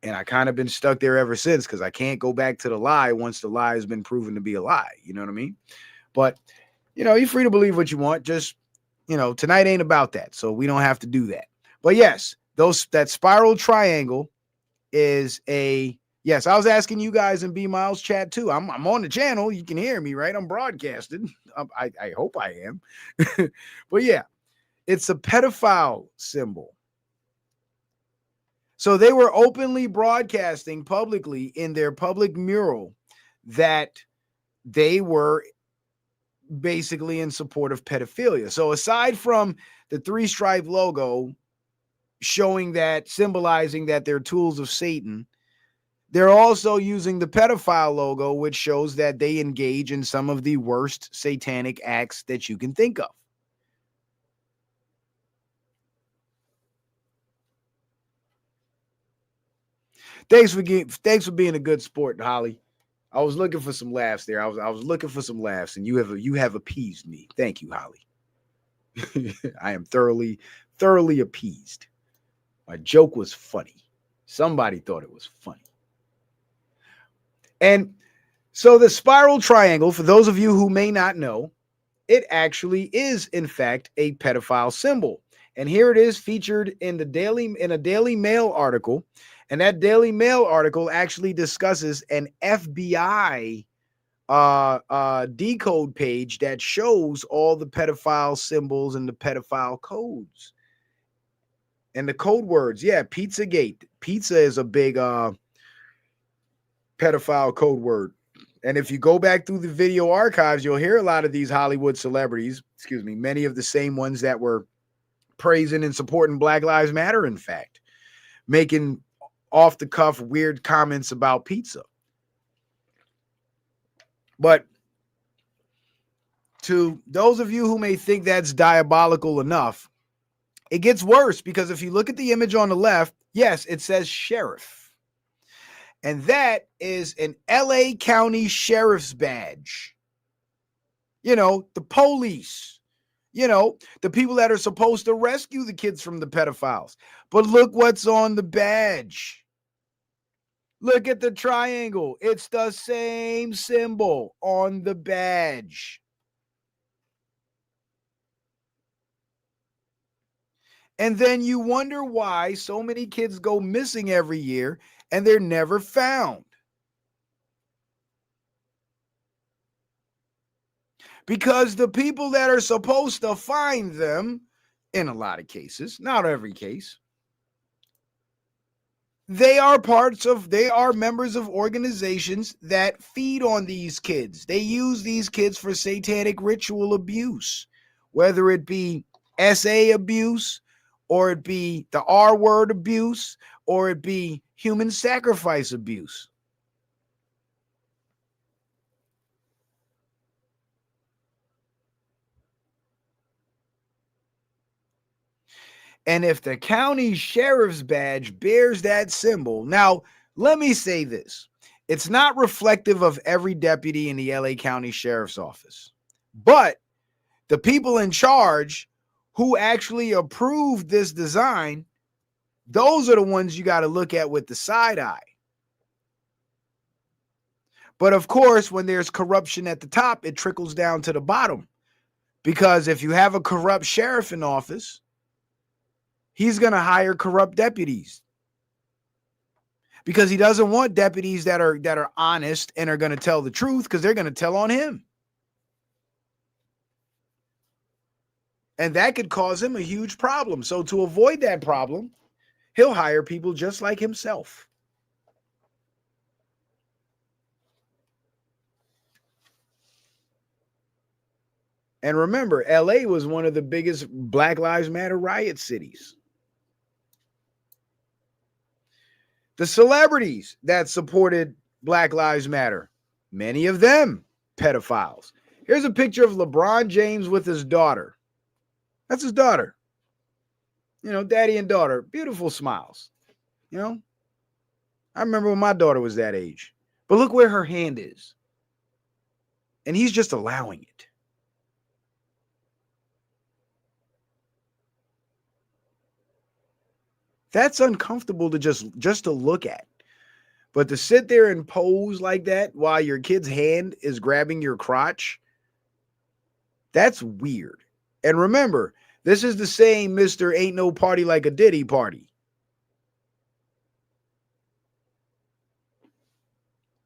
And I kind of been stuck there ever since, because I can't go back to the lie once the lie has been proven to be a lie. You know what I mean? But, you're free to believe what you want. Just, tonight ain't about that. So we don't have to do that. But yes, that spiral triangle is yes, I was asking you guys in B Miles chat too. I'm on the channel. You can hear me, right? I'm broadcasting. I hope I am. But yeah, it's a pedophile symbol. So they were openly broadcasting publicly in their public mural that they were basically in support of pedophilia. So aside from the 3-stripe logo showing that, symbolizing that they're tools of Satan, they're also using the pedophile logo, which shows that they engage in some of the worst satanic acts that you can think of. Thanks for being a good sport, Holly. I was looking for some laughs there. I was looking for some laughs, and you have appeased me. Thank you, Holly. I am thoroughly appeased. My joke was funny. Somebody thought it was funny. And so the spiral triangle, for those of you who may not know, it actually is, in fact, a pedophile symbol. And here it is featured in a Daily Mail article. And that Daily Mail article actually discusses an FBI decode page that shows all the pedophile symbols and the pedophile codes. And the code words, yeah, Pizzagate. Pizza is a big pedophile code word. And if you go back through the video archives, you'll hear a lot of these Hollywood celebrities, many of the same ones that were praising and supporting Black Lives Matter, in fact, making off the cuff weird comments about pizza. But to those of you who may think that's diabolical enough, it gets worse, because if you look at the image on the left, yes, it says sheriff. And that is an LA County Sheriff's badge. You know, the police, you know, the people that are supposed to rescue the kids from the pedophiles. But look what's on the badge. Look at the triangle. It's the same symbol on the badge. And then you wonder why so many kids go missing every year and they're never found. Because the people that are supposed to find them, in a lot of cases, not every case, they are members of organizations that feed on these kids. They use these kids for satanic ritual abuse, whether it be SA abuse, or it be the R word abuse, or it be human sacrifice abuse. And if the county sheriff's badge bears that symbol, now let me say this. It's not reflective of every deputy in the LA County Sheriff's Office, but the people in charge who actually approved this design, those are the ones you got to look at with the side eye. But of course, when there's corruption at the top, it trickles down to the bottom. Because if you have a corrupt sheriff in office, he's going to hire corrupt deputies. Because he doesn't want deputies that are honest and are going to tell the truth, because they're going to tell on him. And that could cause him a huge problem. So to avoid that problem, he'll hire people just like himself. And remember, LA was one of the biggest Black Lives Matter riot cities. The celebrities that supported Black Lives Matter, many of them pedophiles. Here's a picture of LeBron James with his daughter. That's his daughter. You know, daddy and daughter, beautiful smiles. You know, I remember when my daughter was that age. But look where her hand is. And he's just allowing it. That's uncomfortable to just to look at. But to sit there and pose like that while your kid's hand is grabbing your crotch, that's weird. And remember, this is the same Mr. Ain't No Party Like a Diddy party.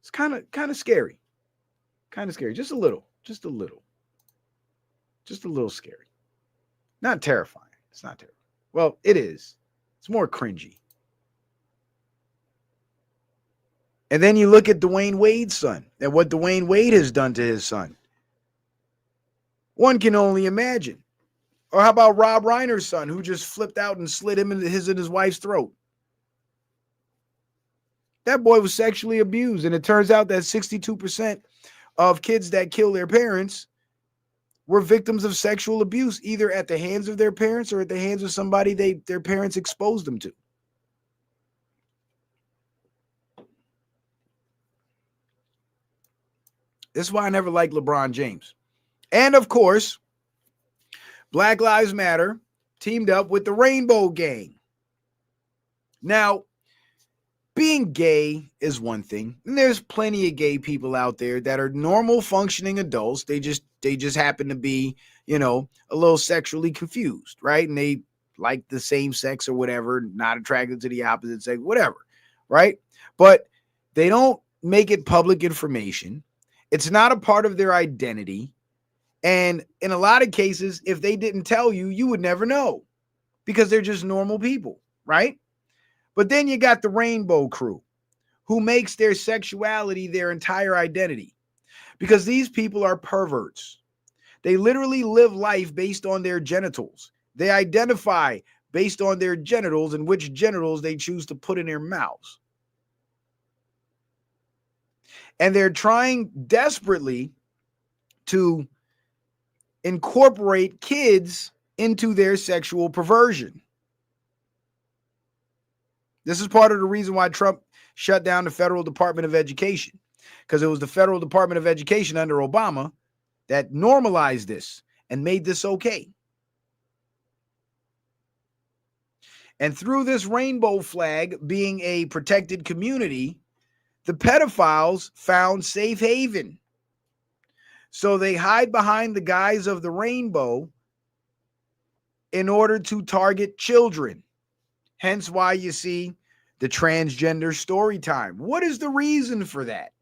It's kind of scary. Kind of scary. Just a little scary. Not terrifying. It's not terrifying. Well, it is. It's more cringy. And then you look at Dwayne Wade's son and what Dwayne Wade has done to his son. One can only imagine. Or how about Rob Reiner's son, who just flipped out and slit him in his wife's throat? That boy was sexually abused. And it turns out that 62% of kids that kill their parents were victims of sexual abuse, either at the hands of their parents or at the hands of somebody their parents exposed them to. This is why I never liked LeBron James. And of course, Black Lives Matter teamed up with the Rainbow Gang. Now, being gay is one thing, and there's plenty of gay people out there that are normal functioning adults. They just happen to be, you know, a little sexually confused, right? And they like the same sex or whatever, not attracted to the opposite sex, whatever, right? But they don't make it public information. It's not a part of their identity. And in a lot of cases, if they didn't tell you, you would never know, because they're just normal people, right? But then you got the Rainbow Crew, who makes their sexuality their entire identity, because these people are perverts. They literally live life based on their genitals. They identify based on their genitals and which genitals they choose to put in their mouths. And they're trying desperately to incorporate kids into their sexual perversion. This is part of the reason why Trump shut down the Federal Department of Education, because it was the Federal Department of Education under Obama that normalized this and made this okay. And through this rainbow flag being a protected community, the pedophiles found safe haven. So they hide behind the guise of the rainbow in order to target children. Hence why you see the transgender story time. What is the reason for that?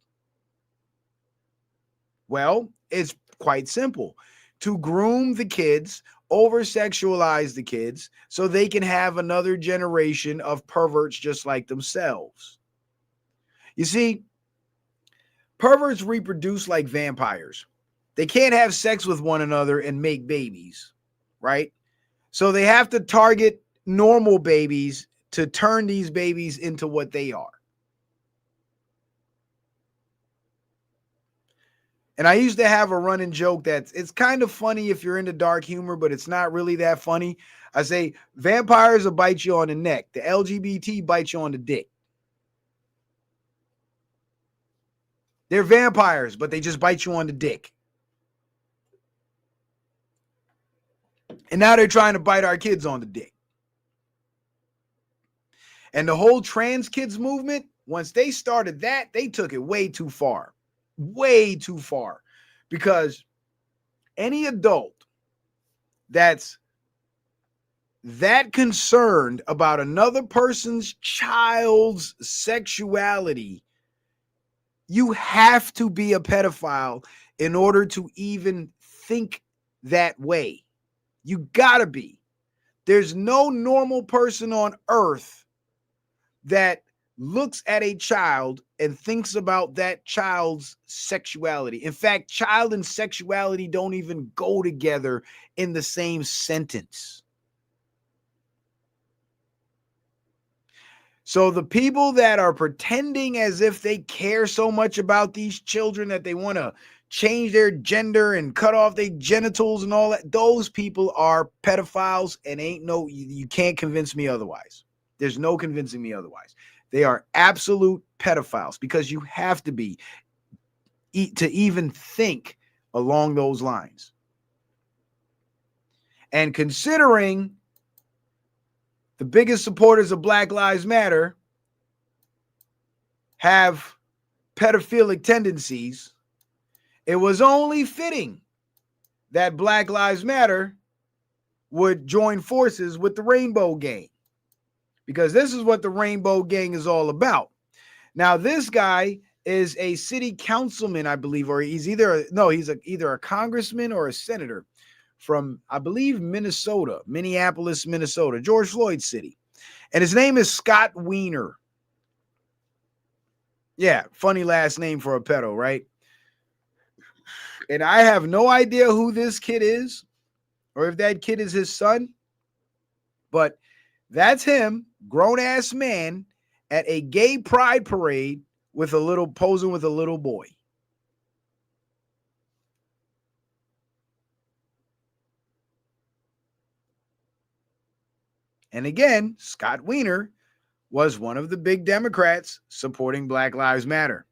Well, it's quite simple. To groom the kids, over-sexualize the kids, so they can have another generation of perverts just like themselves. You see, perverts reproduce like vampires. They can't have sex with one another and make babies, right? So they have to target normal babies to turn these babies into what they are. And I used to have a running joke that it's kind of funny if you're into dark humor, but it's not really that funny. I say vampires will bite you on the neck. The LGBT bite you on the dick. They're vampires, but they just bite you on the dick. And now they're trying to bite our kids on the dick. And the whole trans kids movement, once they started that, they took it way too far. Way too far. Because any adult that's that concerned about another person's child's sexuality, you have to be a pedophile in order to even think that way. You gotta be. There's no normal person on earth that looks at a child and thinks about that child's sexuality. In fact, child and sexuality don't even go together in the same sentence. So the people that are pretending as if they care so much about these children that they want to change their gender and cut off their genitals and all that, those people are pedophiles, and you can't convince me otherwise. There's no convincing me otherwise. They are absolute pedophiles, because you have to be to even think along those lines. And considering the biggest supporters of Black Lives Matter have pedophilic tendencies, it was only fitting that Black Lives Matter would join forces with the Rainbow Gang, because this is what the Rainbow Gang is all about. Now, this guy is a city councilman, I believe, or he's either a congressman or a senator from, I believe, Minneapolis, Minnesota, George Floyd city. And his name is Scott Wiener. Yeah, funny last name for a pedo, right? And I have no idea who this kid is or if that kid is his son, but that's him, grown-ass man, at a gay pride parade with posing with a little boy. And again, Scott Wiener was one of the big Democrats supporting Black Lives Matter.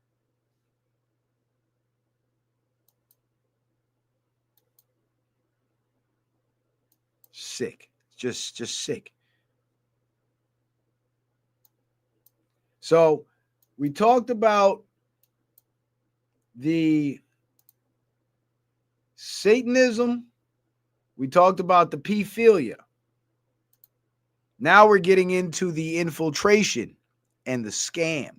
Sick. Just sick. So we talked about the Satanism. We talked about the p-phelia. Now we're getting into the infiltration and the scam.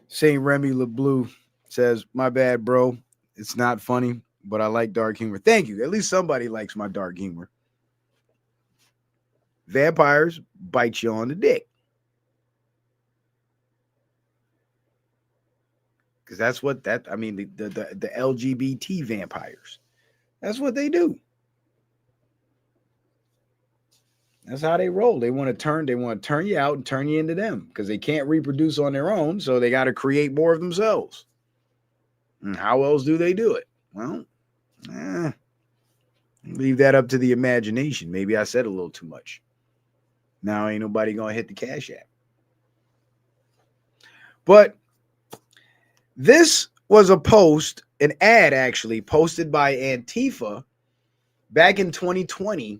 Saint Remy LeBlue says, "My bad, bro. It's not funny, but I like dark humor." Thank you. At least somebody likes my dark humor. Vampires bite you on the dick, because that's what the LGBT vampires. That's what they do. That's how they roll. They want to turn you out and turn you into them because they can't reproduce on their own, so they got to create more of themselves. And how else do they do it? Well, leave that up to the imagination. Maybe I said a little too much. Now ain't nobody gonna hit the Cash App. But this was a post, an ad actually, posted by Antifa back in 2020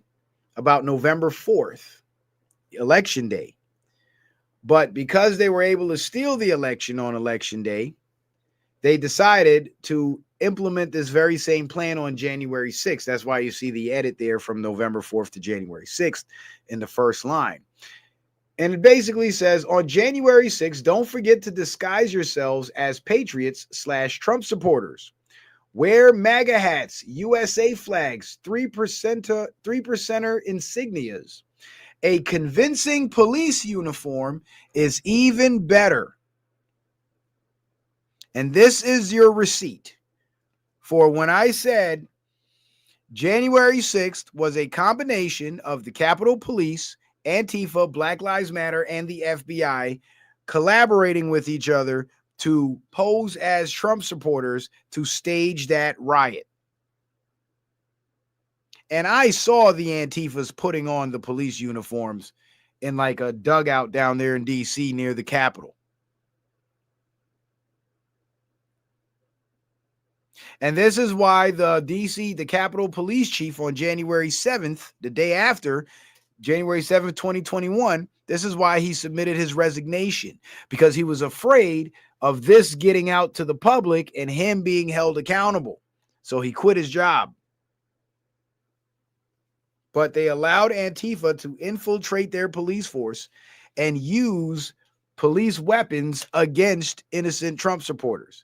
about November 4th, election day. But because they were able to steal the election on election day, they decided to implement this very same plan on January 6th. That's why you see the edit there from November 4th to January 6th in the first line. And it basically says, on January 6th, don't forget to disguise yourselves as patriots / Trump supporters. Wear MAGA hats, USA flags, 3%er insignias. A convincing police uniform is even better. And this is your receipt for when I said January 6th was a combination of the Capitol Police, Antifa, Black Lives Matter, and the FBI collaborating with each other to pose as Trump supporters to stage that riot. And I saw the Antifas putting on the police uniforms in like a dugout down there in D.C. near the Capitol. And this is why the Capitol Police Chief on January 7th, the day after, January 7th, 2021, this is why he submitted his resignation, because he was afraid of this getting out to the public and him being held accountable. So he quit his job. But they allowed Antifa to infiltrate their police force and use police weapons against innocent Trump supporters.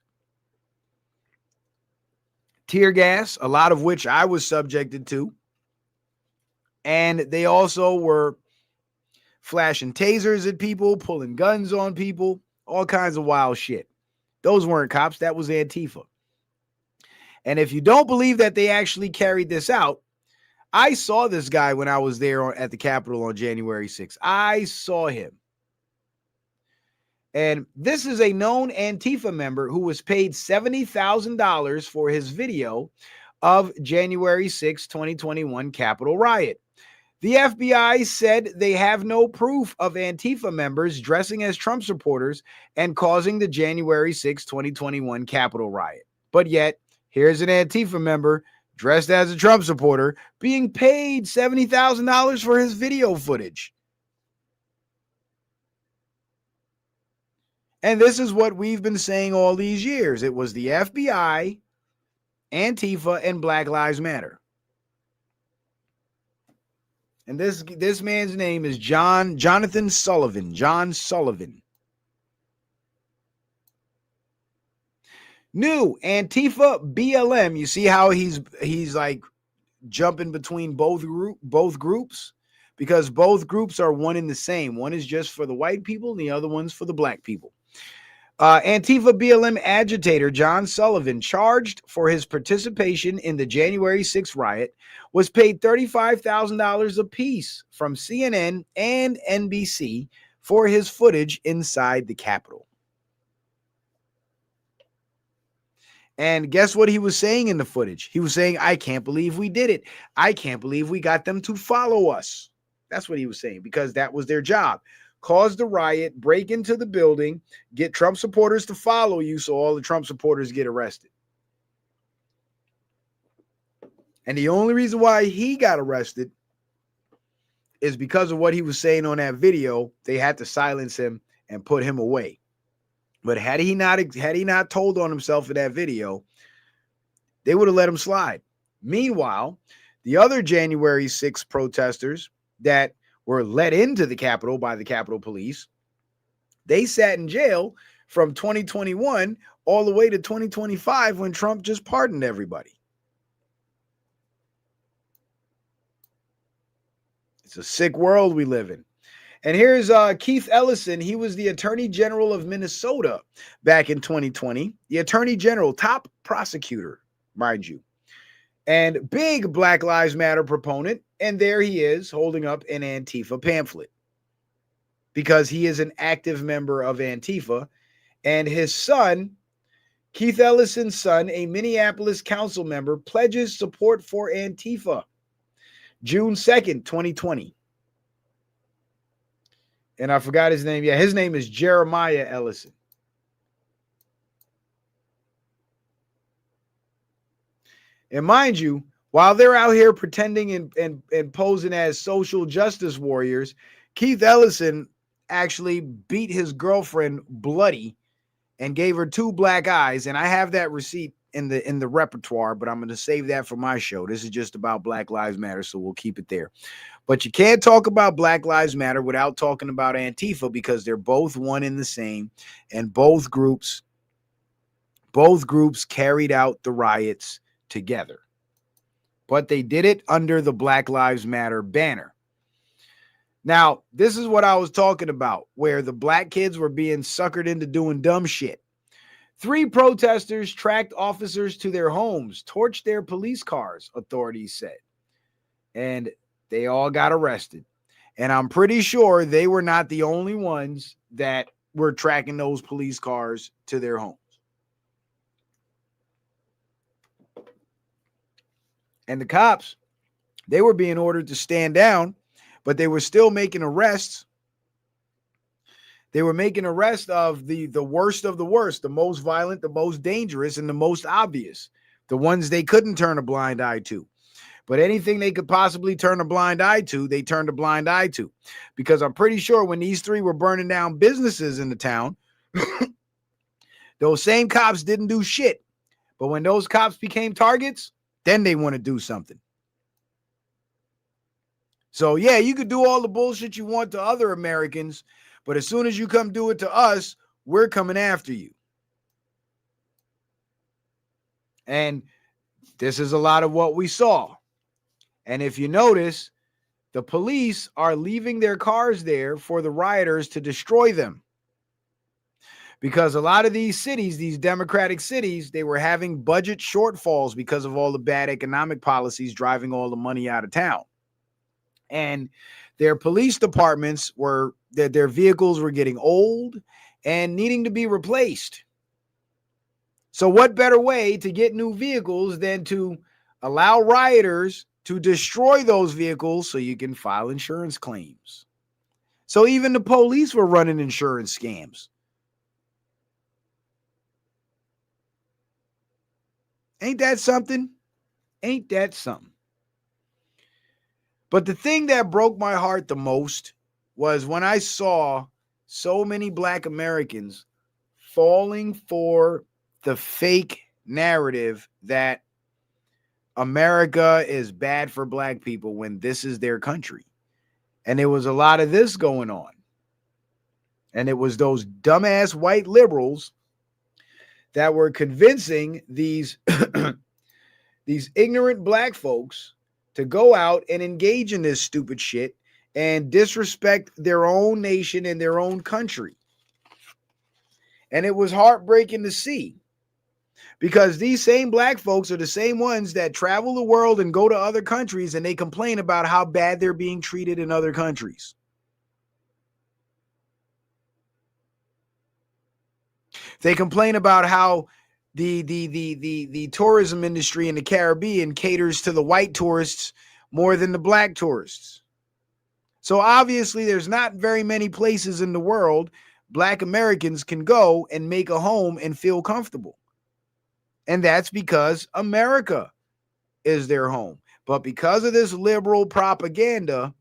Tear gas, a lot of which I was subjected to. And they also were flashing tasers at people, pulling guns on people, all kinds of wild shit. Those weren't cops. That was Antifa. And if you don't believe that they actually carried this out, I saw this guy when I was there at the Capitol on January 6th. I saw him. And this is a known Antifa member who was paid $70,000 for his video of January 6, 2021 Capitol riot. The FBI said they have no proof of Antifa members dressing as Trump supporters and causing the January 6, 2021 Capitol riot. But yet, here's an Antifa member dressed as a Trump supporter being paid $70,000 for his video footage. And this is what we've been saying all these years. It was the FBI, Antifa, and Black Lives Matter. And this man's name is Jonathan Sullivan. John Sullivan. New Antifa BLM. You see how he's like jumping between both groups? Because both groups are one and the same. One is just for the white people and the other one's for the black people. Antifa BLM agitator John Sullivan, charged for his participation in the January 6th riot, was paid $35,000 apiece from CNN and NBC for his footage inside the Capitol. And guess what he was saying in the footage? He was saying, I can't believe we did it. I can't believe we got them to follow us. That's what he was saying, because that was their job. Cause the riot, break into the building, get Trump supporters to follow you so all the Trump supporters get arrested. And the only reason why he got arrested is because of what he was saying on that video. They had to silence him and put him away. But had he not told on himself in that video, they would have let him slide. Meanwhile, the other January 6th protesters that were let into the Capitol by the Capitol Police, they sat in jail from 2021 all the way to 2025 when Trump just pardoned everybody. It's a sick world we live in. And here's Keith Ellison. He was the Attorney General of Minnesota back in 2020. The Attorney General, top prosecutor, mind you. And big Black Lives Matter proponent And there he is holding up an Antifa pamphlet because he is an active member of Antifa. And his son, Keith Ellison's son, a Minneapolis council member, pledges support for Antifa. June 2nd, 2020. And I forgot his name. Yeah, his name is Jeremiah Ellison. And mind you, while they're out here pretending and posing as social justice warriors, Keith Ellison actually beat his girlfriend bloody and gave her 2 black eyes. And I have that receipt in the repertoire, but I'm going to save that for my show. This is just about Black Lives Matter, so we'll keep it there. But you can't talk about Black Lives Matter without talking about Antifa, because they're both one and the same, and both groups carried out the riots together. But they did it under the Black Lives Matter banner. Now, this is what I was talking about, where the black kids were being suckered into doing dumb shit. 3 protesters tracked officers to their homes, torched their police cars, authorities said. And they all got arrested. And I'm pretty sure they were not the only ones that were tracking those police cars to their homes. And the cops, they were being ordered to stand down, but they were still making arrests. They were making arrests of the worst of the worst, the most violent, the most dangerous, and the most obvious, the ones they couldn't turn a blind eye to. But anything they could possibly turn a blind eye to, they turned a blind eye to. Because I'm pretty sure when these 3 were burning down businesses in the town, those same cops didn't do shit. But when those cops became targets, then they want to do something. So, yeah, you could do all the bullshit you want to other Americans, but as soon as you come do it to us, we're coming after you. And this is a lot of what we saw. And if you notice, the police are leaving their cars there for the rioters to destroy them. Because a lot of these cities, these democratic cities, they were having budget shortfalls because of all the bad economic policies driving all the money out of town. And their police departments were, their vehicles were getting old and needing to be replaced. So what better way to get new vehicles than to allow rioters to destroy those vehicles so you can file insurance claims? So even the police were running insurance scams. Ain't that something? Ain't that something? But the thing that broke my heart the most was when I saw so many Black Americans falling for the fake narrative that America is bad for Black people when this is their country. And there was a lot of this going on. And it was those dumbass white liberals that were convincing these, these ignorant Black folks to go out and engage in this stupid shit and disrespect their own nation and their own country. And it was heartbreaking to see, because these same Black folks are the same ones that travel the world and go to other countries and they complain about how bad they're being treated in other countries. They complain about how the tourism industry in the Caribbean caters to the white tourists more than the Black tourists. So obviously there's not very many places in the world Black Americans can go and make a home and feel comfortable. And that's because America is their home. But because of this liberal propaganda,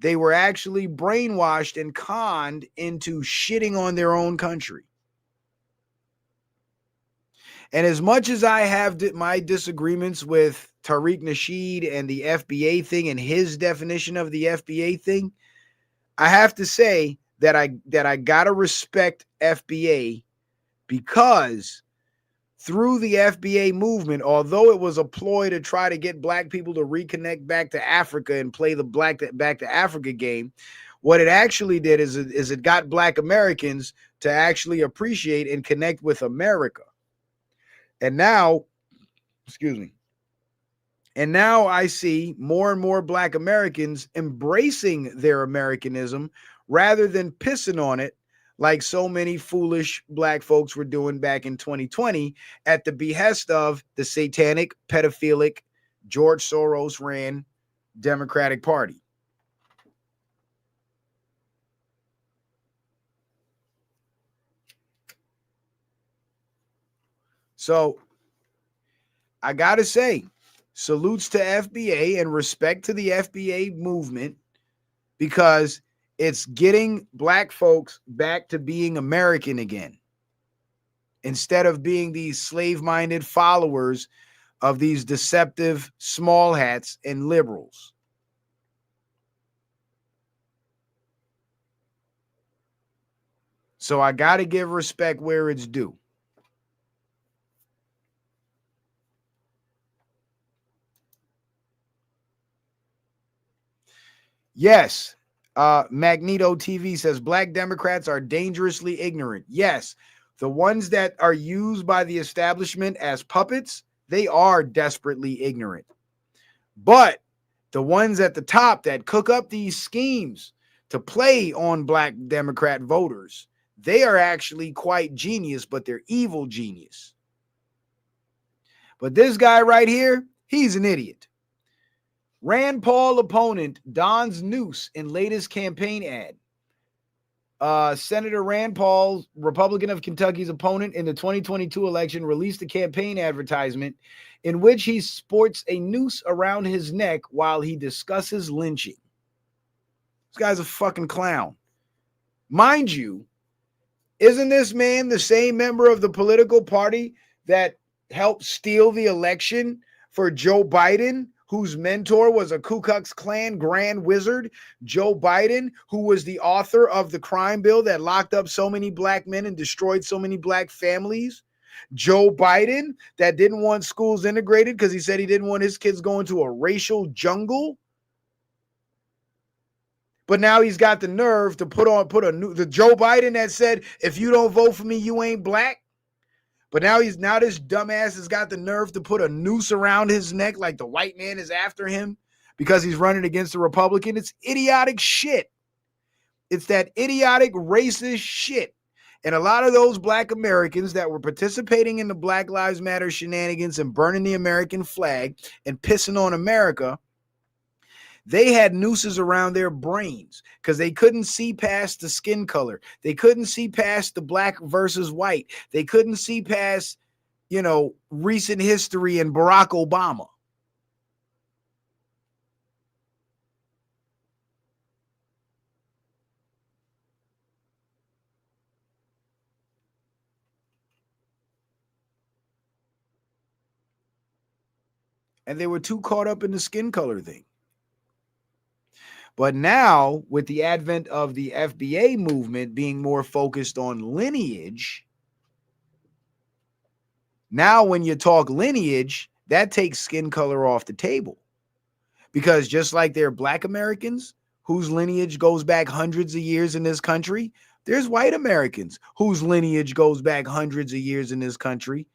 they were actually brainwashed and conned into shitting on their own country. And as much as I have my disagreements with Tariq Nasheed and the FBA thing and his definition of the FBA thing, I have to say that I gotta respect FBA, because through the FBA movement, although it was a ploy to try to get Black people to reconnect back to Africa and play the back to Africa game, what it actually did is it got Black Americans to actually appreciate and connect with America. And now, excuse me, And now I see more and more Black Americans embracing their Americanism rather than pissing on it like so many foolish Black folks were doing back in 2020 at the behest of the satanic, pedophilic, George Soros ran Democratic Party. So I got to say, salutes to FBA and respect to the FBA movement, because it's getting Black folks back to being American again, instead of being these slave-minded followers of these deceptive small hats and liberals. So I got to give respect where it's due. Yes. Magneto TV says Black Democrats are dangerously ignorant. Yes. The ones that are used by the establishment as puppets, they are desperately ignorant. But the ones at the top that cook up these schemes to play on Black Democrat voters, they are actually quite genius, but they're evil genius. But this guy right here, he's an idiot. Rand Paul opponent dons noose in latest campaign ad. Senator Rand Paul, Republican of Kentucky's opponent in the 2022 election, released a campaign advertisement in which he sports a noose around his neck while he discusses lynching. This guy's a fucking clown. Mind you, isn't this man the same member of the political party that helped steal the election for Joe Biden, whose mentor was a Ku Klux Klan grand wizard? Joe Biden, who was the author of the crime bill that locked up so many Black men and destroyed so many Black families. Joe Biden, that didn't want schools integrated because he said he didn't want his kids going to a racial jungle. But now he's got the nerve to the Joe Biden that said, if you don't vote for me, you ain't Black. But now this dumbass has got the nerve to put a noose around his neck like the white man is after him because he's running against a Republican. It's idiotic shit. It's that idiotic racist shit. And a lot of those Black Americans that were participating in the Black Lives Matter shenanigans and burning the American flag and pissing on America, they had nooses around their brains because they couldn't see past the skin color. They couldn't see past the Black versus white. They couldn't see past, recent history and Barack Obama. And they were too caught up in the skin color thing. But now, with the advent of the FBA movement being more focused on lineage, now when you talk lineage, that takes skin color off the table. Because just like there are Black Americans whose lineage goes back hundreds of years in this country, there's white Americans whose lineage goes back hundreds of years in this country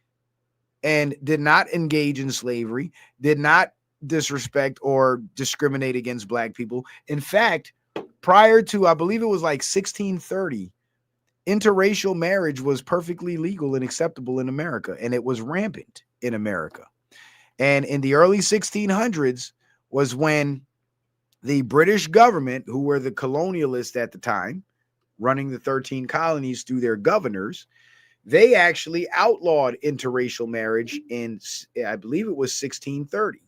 and did not engage in slavery, did not disrespect or discriminate against Black people. In fact, prior to, I believe it was like 1630, interracial marriage was perfectly legal and acceptable in America, and it was rampant in America. And in the early 1600s was when the British government, who were the colonialists at the time, running the 13 colonies through their governors, they actually outlawed interracial marriage in, I believe it was 1630.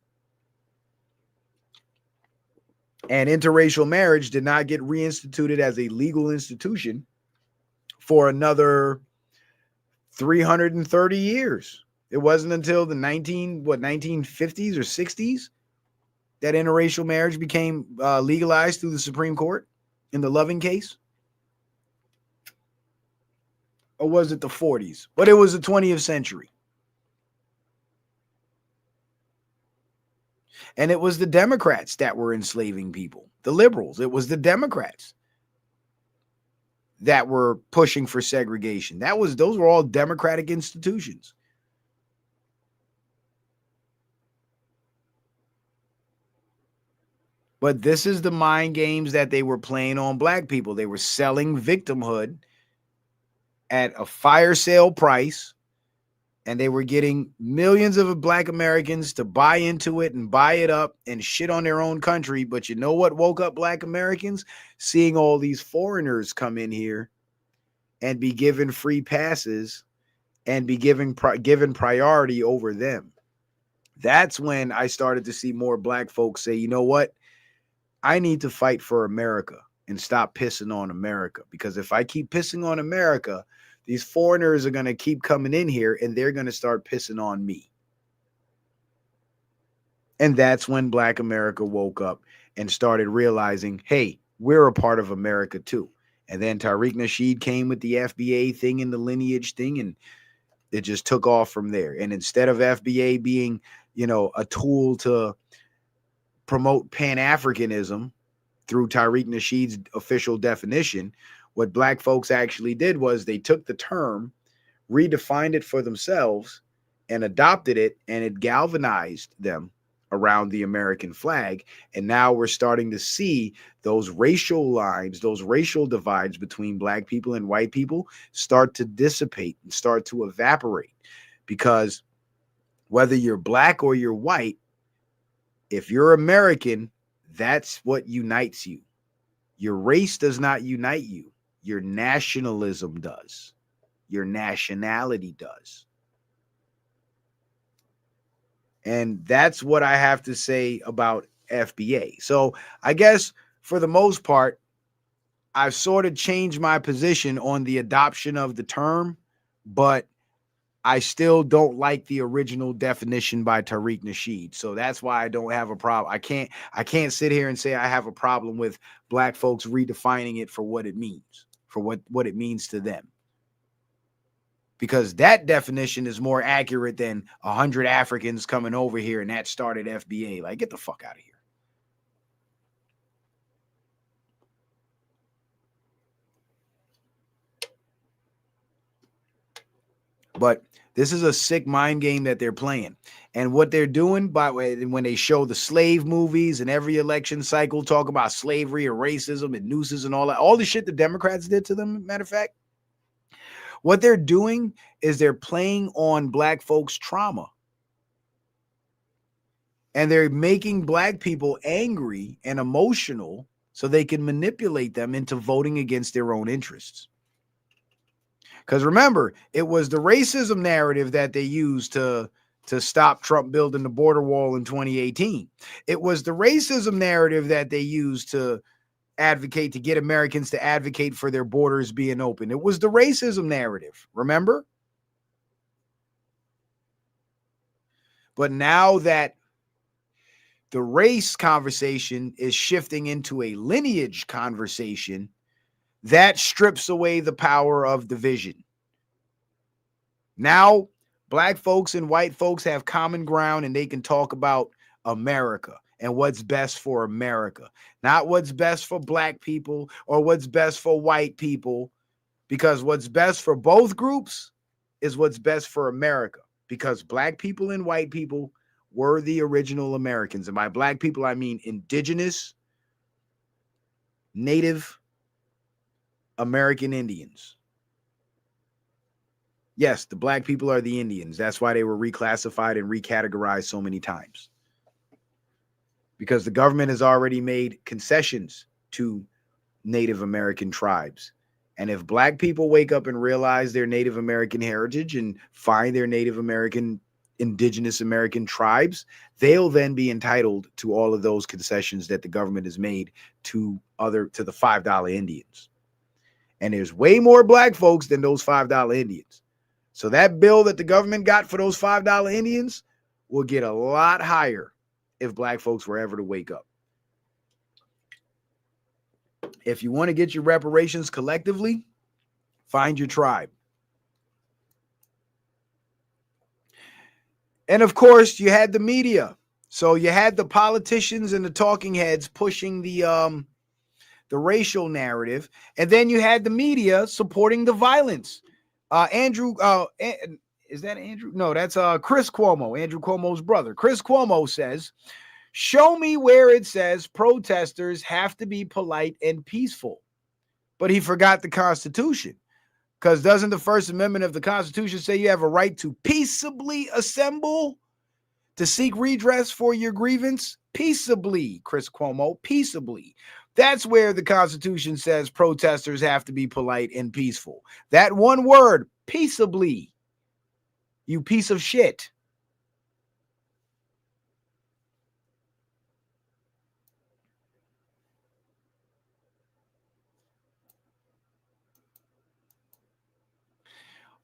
And interracial marriage did not get reinstituted as a legal institution for another 330 years. It wasn't until the 1950s or 60s that interracial marriage became legalized through the Supreme Court in the Loving case. Or was it the 40s? But it was the 20th century. And it was the Democrats that were enslaving people, the liberals. It was the Democrats that were pushing for segregation. Those were all Democratic institutions. But this is the mind games that they were playing on black people. They were selling victimhood at a fire sale price, and they were getting millions of black Americans to buy into it and buy it up and shit on their own country. But you know what woke up black Americans? Seeing all these foreigners come in here and be given free passes and be given priority over them. That's when I started to see more black folks say, you know what? I need to fight for America and stop pissing on America. Because if I keep pissing on America, these foreigners are going to keep coming in here and they're going to start pissing on me. And that's when black America woke up and started realizing, hey, we're a part of America too. And then Tariq Nasheed came with the FBA thing and the lineage thing, and it just took off from there. And instead of FBA being, a tool to promote Pan-Africanism through Tariq Nasheed's official definition, what black folks actually did was they took the term, redefined it for themselves, and adopted it, and it galvanized them around the American flag. And now we're starting to see those racial lines, those racial divides between black people and white people start to dissipate and start to evaporate. Because whether you're black or you're white, if you're American, that's what unites you. Your race does not unite you. Your nationalism does. Your nationality does. And that's what I have to say about FBA. So I guess for the most part, I've sort of changed my position on the adoption of the term, but I still don't like the original definition by Tariq Nasheed. So that's why I don't have a problem. I can't sit here and say I have a problem with black folks redefining it for what it means, for what it means to them. Because that definition is more accurate than 100 Africans coming over here and that started FBA. Like, get the fuck out of here. But this is a sick mind game that they're playing. And what they're doing when they show the slave movies and every election cycle talk about slavery and racism and nooses and all the shit the Democrats did to them, matter of fact, what they're doing is they're playing on black folks' trauma. And they're making black people angry and emotional so they can manipulate them into voting against their own interests. Because remember, it was the racism narrative that they used to stop Trump building the border wall in 2018. It was the racism narrative that they used to advocate, to get Americans to advocate for their borders being open. It was the racism narrative, remember? But now that the race conversation is shifting into a lineage conversation, that strips away the power of division. Now, black folks and white folks have common ground and they can talk about America and what's best for America, not what's best for black people or what's best for white people, because what's best for both groups is what's best for America, because black people and white people were the original Americans. And by black people, I mean indigenous, Native American Indians. Yes, the black people are the Indians. That's why they were reclassified and recategorized so many times. Because the government has already made concessions to Native American tribes. And if black people wake up and realize their Native American heritage and find their Native American, indigenous American tribes, they'll then be entitled to all of those concessions that the government has made to the $5 Indians. And there's way more black folks than those $5 Indians. So that bill that the government got for those $5 Indians will get a lot higher if black folks were ever to wake up. If you want to get your reparations collectively, find your tribe. And of course, you had the media. So you had the politicians and the talking heads pushing the racial narrative, and then you had the media supporting the violence. Is that Andrew? No, that's Chris Cuomo, Andrew Cuomo's brother. Chris Cuomo says Show me where it says protesters have to be polite and peaceful. But he forgot the Constitution. Because doesn't the First Amendment of the Constitution say you have a right to peaceably assemble to seek redress for your grievance? Peaceably, Chris Cuomo, peaceably. That's where the Constitution says protesters have to be polite and peaceful. That one word, peaceably. You piece of shit.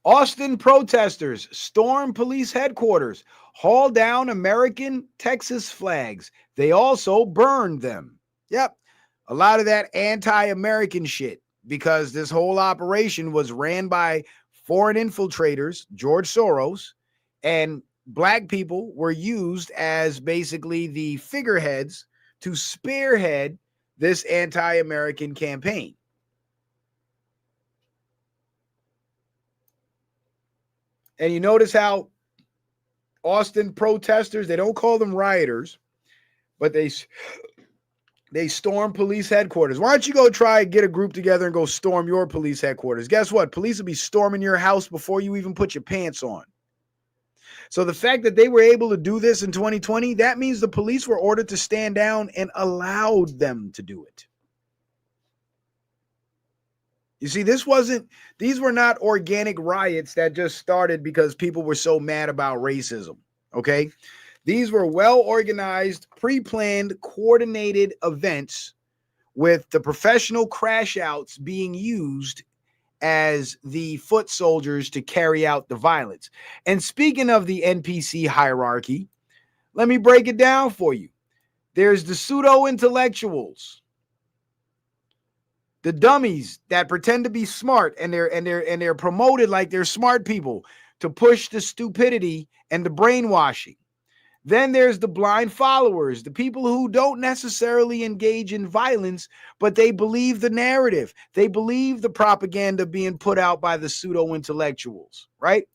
Austin protesters storm police headquarters, haul down American Texas flags. They also burned them. Yep. A lot of that anti-American shit, because this whole operation was ran by foreign infiltrators, George Soros, and black people were used as basically the figureheads to spearhead this anti-American campaign. And you notice how Austin protesters, they don't call them rioters, but they storm police headquarters. Why don't you go try and get a group together and go storm your police headquarters? Guess what? Police will be storming your house before you even put your pants on. So the fact that they were able to do this in 2020, that means the police were ordered to stand down and allowed them to do it. You see, these were not organic riots that just started because people were so mad about racism, okay? These were well-organized, pre-planned, coordinated events with the professional crash outs being used as the foot soldiers to carry out the violence. And speaking of the NPC hierarchy, let me break it down for you. There's the pseudo-intellectuals, the dummies that pretend to be smart, and they're promoted like they're smart people to push the stupidity and the brainwashing. Then there's the blind followers, the people who don't necessarily engage in violence, but they believe the narrative. They believe the propaganda being put out by the pseudo-intellectuals, right?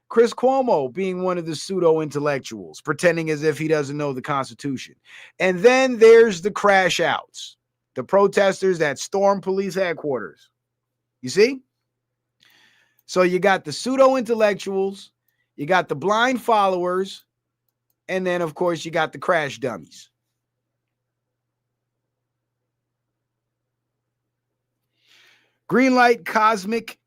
Chris Cuomo being one of the pseudo-intellectuals, pretending as if he doesn't know the Constitution. And then there's the crash outs, the protesters that storm police headquarters. You see? So you got the pseudo-intellectuals, you got the blind followers, and then, of course, you got the crash dummies. Green Light Cosmic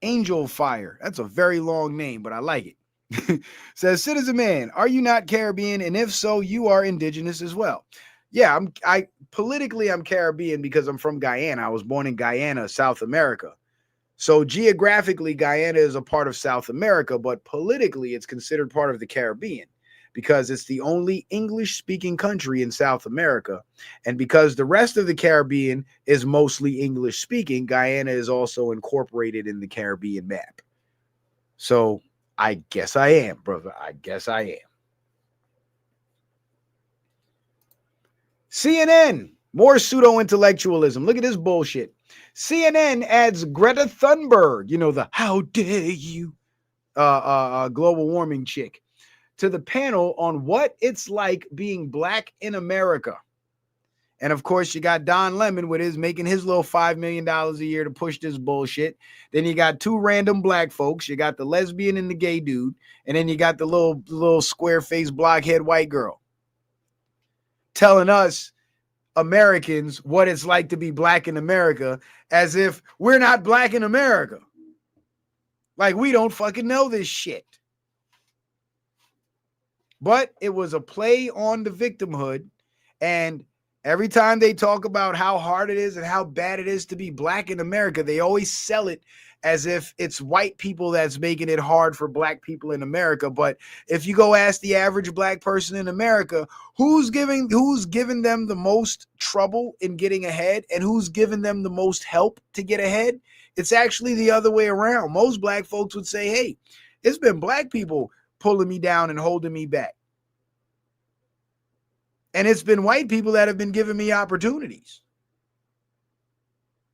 Angel Fire. That's a very long name, but I like it. Says, Citizen Man, are you not Caribbean? And if so, you are indigenous as well. Yeah, politically I'm Caribbean because I'm from Guyana. I was born in Guyana, South America. So geographically, Guyana is a part of South America, but politically it's considered part of the Caribbean, because it's the only English-speaking country in South America. And because the rest of the Caribbean is mostly English-speaking, Guyana is also incorporated in the Caribbean map. So I guess I am, brother. I guess I am. CNN, more pseudo-intellectualism. Look at this bullshit. CNN adds Greta Thunberg, the how dare you global warming chick, to the panel on what it's like being black in America. And of course, you got Don Lemon with his making his little $5 million a year to push this bullshit. Then you got two random black folks. You got the lesbian and the gay dude. And then you got the little square-faced blockhead white girl telling us Americans what it's like to be black in America, as if we're not black in America. Like we don't fucking know this shit. But it was a play on the victimhood. And every time they talk about how hard it is and how bad it is to be black in America, they always sell it as if it's white people that's making it hard for black people in America. But if you go ask the average black person in America, who's giving them the most trouble in getting ahead and who's giving them the most help to get ahead, it's actually the other way around. Most black folks would say, hey, it's been black people pulling me down and holding me back. And it's been white people that have been giving me opportunities.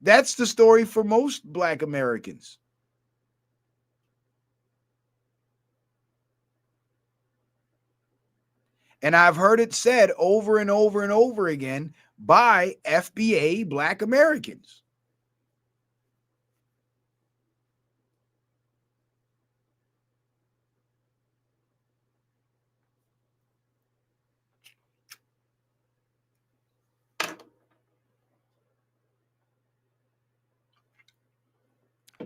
That's the story for most black Americans. And I've heard it said over and over and over again by FBA Black Americans.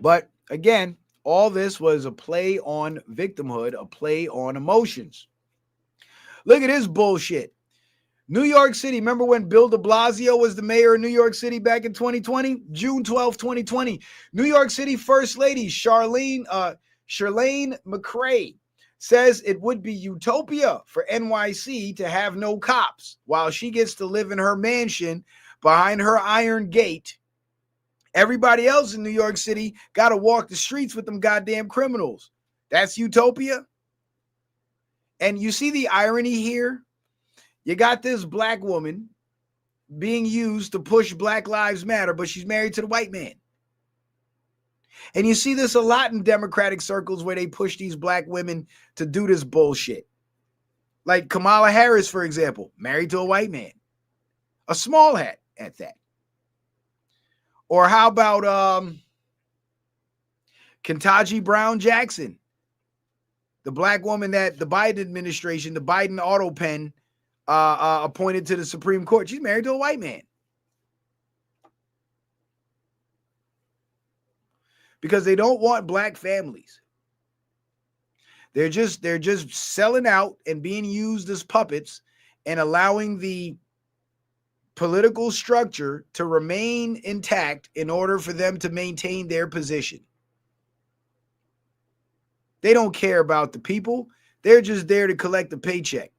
But again, all this was a play on victimhood, a play on emotions. Look at this bullshit. New York City, remember when Bill de Blasio was the mayor of New York City back in 2020? June 12, 2020. New York City First Lady Charlene McRae says it would be utopia for NYC to have no cops while she gets to live in her mansion behind her iron gate. Everybody else in New York City got to walk the streets with them goddamn criminals. That's utopia. And you see the irony here? You got this black woman being used to push Black Lives Matter, but she's married to the white man. And you see this a lot in Democratic circles where they push these black women to do this bullshit. Like Kamala Harris, for example, married to a white man. A small hat at that. Or how about Ketanji Brown Jackson, the black woman that the Biden administration, the Biden auto pen, appointed to the Supreme Court. She's married to a white man. Because they don't want black families. They're just selling out and being used as puppets and allowing the political structure to remain intact in order for them to maintain their position. They don't care about the people. They're just there to collect a paycheck.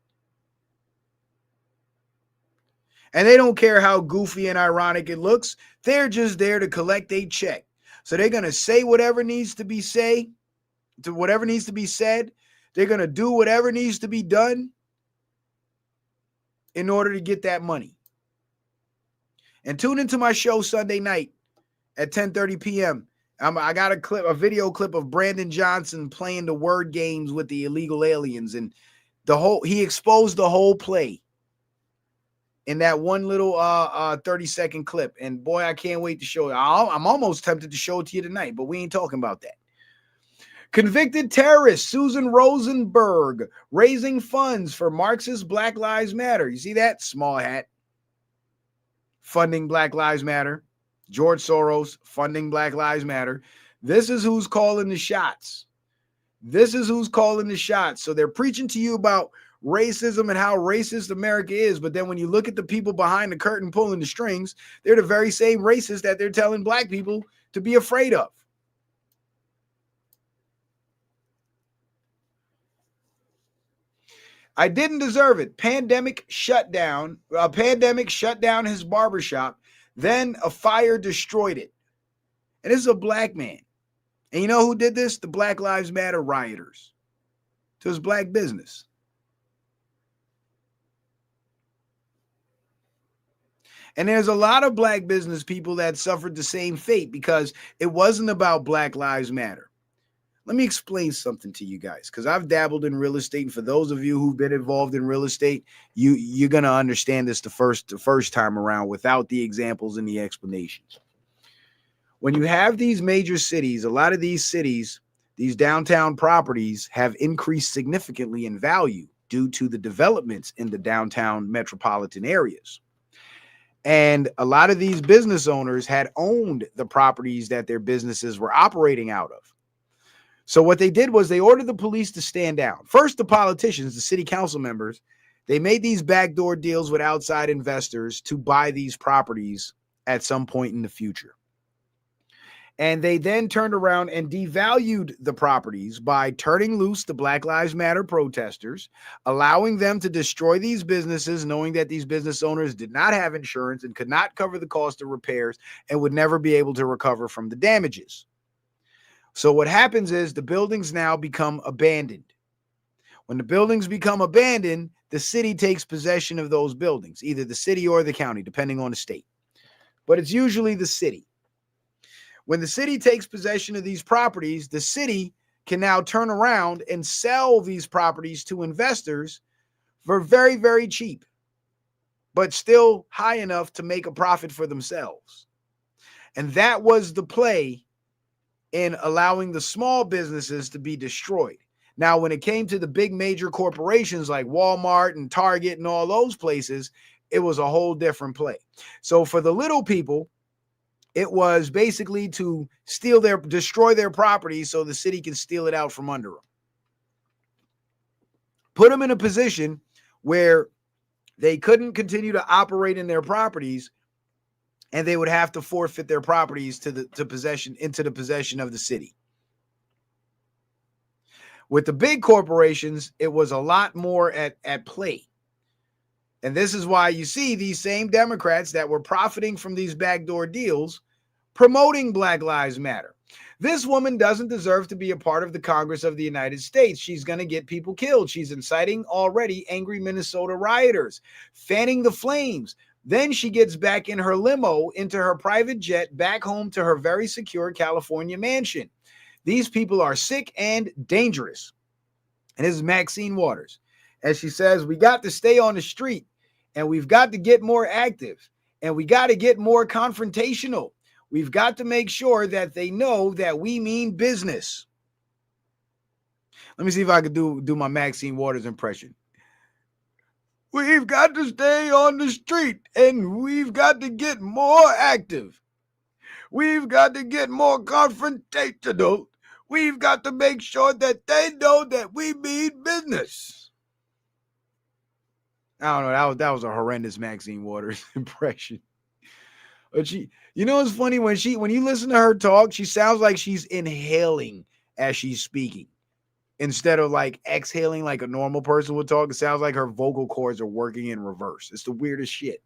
And they don't care how goofy and ironic it looks. They're just there to collect a check. So they're going to say whatever needs to be said. They're going to do whatever needs to be done in order to get that money. And tune into my show Sunday night at 10:30 p.m. I got a video clip of Brandon Johnson playing the word games with the illegal aliens, and he exposed the whole play in that one little 30-second clip. And boy, I can't wait to show it. I'm almost tempted to show it to you tonight, but we ain't talking about that. Convicted terrorist Susan Rosenberg raising funds for Marxist Black Lives Matter. You see that? Small hat. Funding Black Lives Matter. George Soros funding Black Lives Matter. This is who's calling the shots. So they're preaching to you about racism and how racist America is. But then when you look at the people behind the curtain pulling the strings, they're the very same racists that they're telling black people to be afraid of. I didn't deserve it. Pandemic shut down his barbershop. Then a fire destroyed it. And this is a black man. And you know who did this? The Black Lives Matter rioters. So it's black business. And there's a lot of black business people that suffered the same fate because it wasn't about Black Lives Matter. Let me explain something to you guys, because I've dabbled in real estate. And for those of you who've been involved in real estate, you're going to understand this the first time around without the examples and the explanations. When you have these major cities, a lot of these cities, these downtown properties have increased significantly in value due to the developments in the downtown metropolitan areas. And a lot of these business owners had owned the properties that their businesses were operating out of. So what they did was they ordered the police to stand down. First, the politicians, the city council members, they made these backdoor deals with outside investors to buy these properties at some point in the future. And they then turned around and devalued the properties by turning loose the Black Lives Matter protesters, allowing them to destroy these businesses, knowing that these business owners did not have insurance and could not cover the cost of repairs and would never be able to recover from the damages. So what happens is the buildings now become abandoned. When the buildings become abandoned, the city takes possession of those buildings, either the city or the county, depending on the state. But it's usually the city. When the city takes possession of these properties, the city can now turn around and sell these properties to investors for very, very cheap, but still high enough to make a profit for themselves. And that was the play in allowing the small businesses to be destroyed. Now, when it came to the big major corporations like Walmart and Target and all those places, it was a whole different play. So for the little people, it was basically to destroy their property so the city can steal it out from under them. Put them in a position where they couldn't continue to operate in their properties, and they would have to forfeit their properties into the possession of the city. With the big corporations, it was a lot more at play. And this is why you see these same Democrats that were profiting from these backdoor deals promoting Black Lives Matter. This woman doesn't deserve to be a part of the Congress of the United States. She's going to get people killed. She's inciting already angry Minnesota rioters, fanning the flames. Then she gets back in her limo into her private jet back home to her very secure California mansion. These people are sick and dangerous. And this is Maxine Waters. As she says, we got to stay on the street, and we've got to get more active, and we got to get more confrontational. We've got to make sure that they know that we mean business. Let me see if I could do my Maxine Waters impression. We've got to stay on the street, and we've got to get more active. We've got to get more confrontational. We've got to make sure that they know that we mean business. I don't know. That was a horrendous Maxine Waters impression. But it's funny when you listen to her talk, she sounds like she's inhaling as she's speaking instead of like exhaling like a normal person would talk. It sounds like her vocal cords are working in reverse. It's the weirdest shit.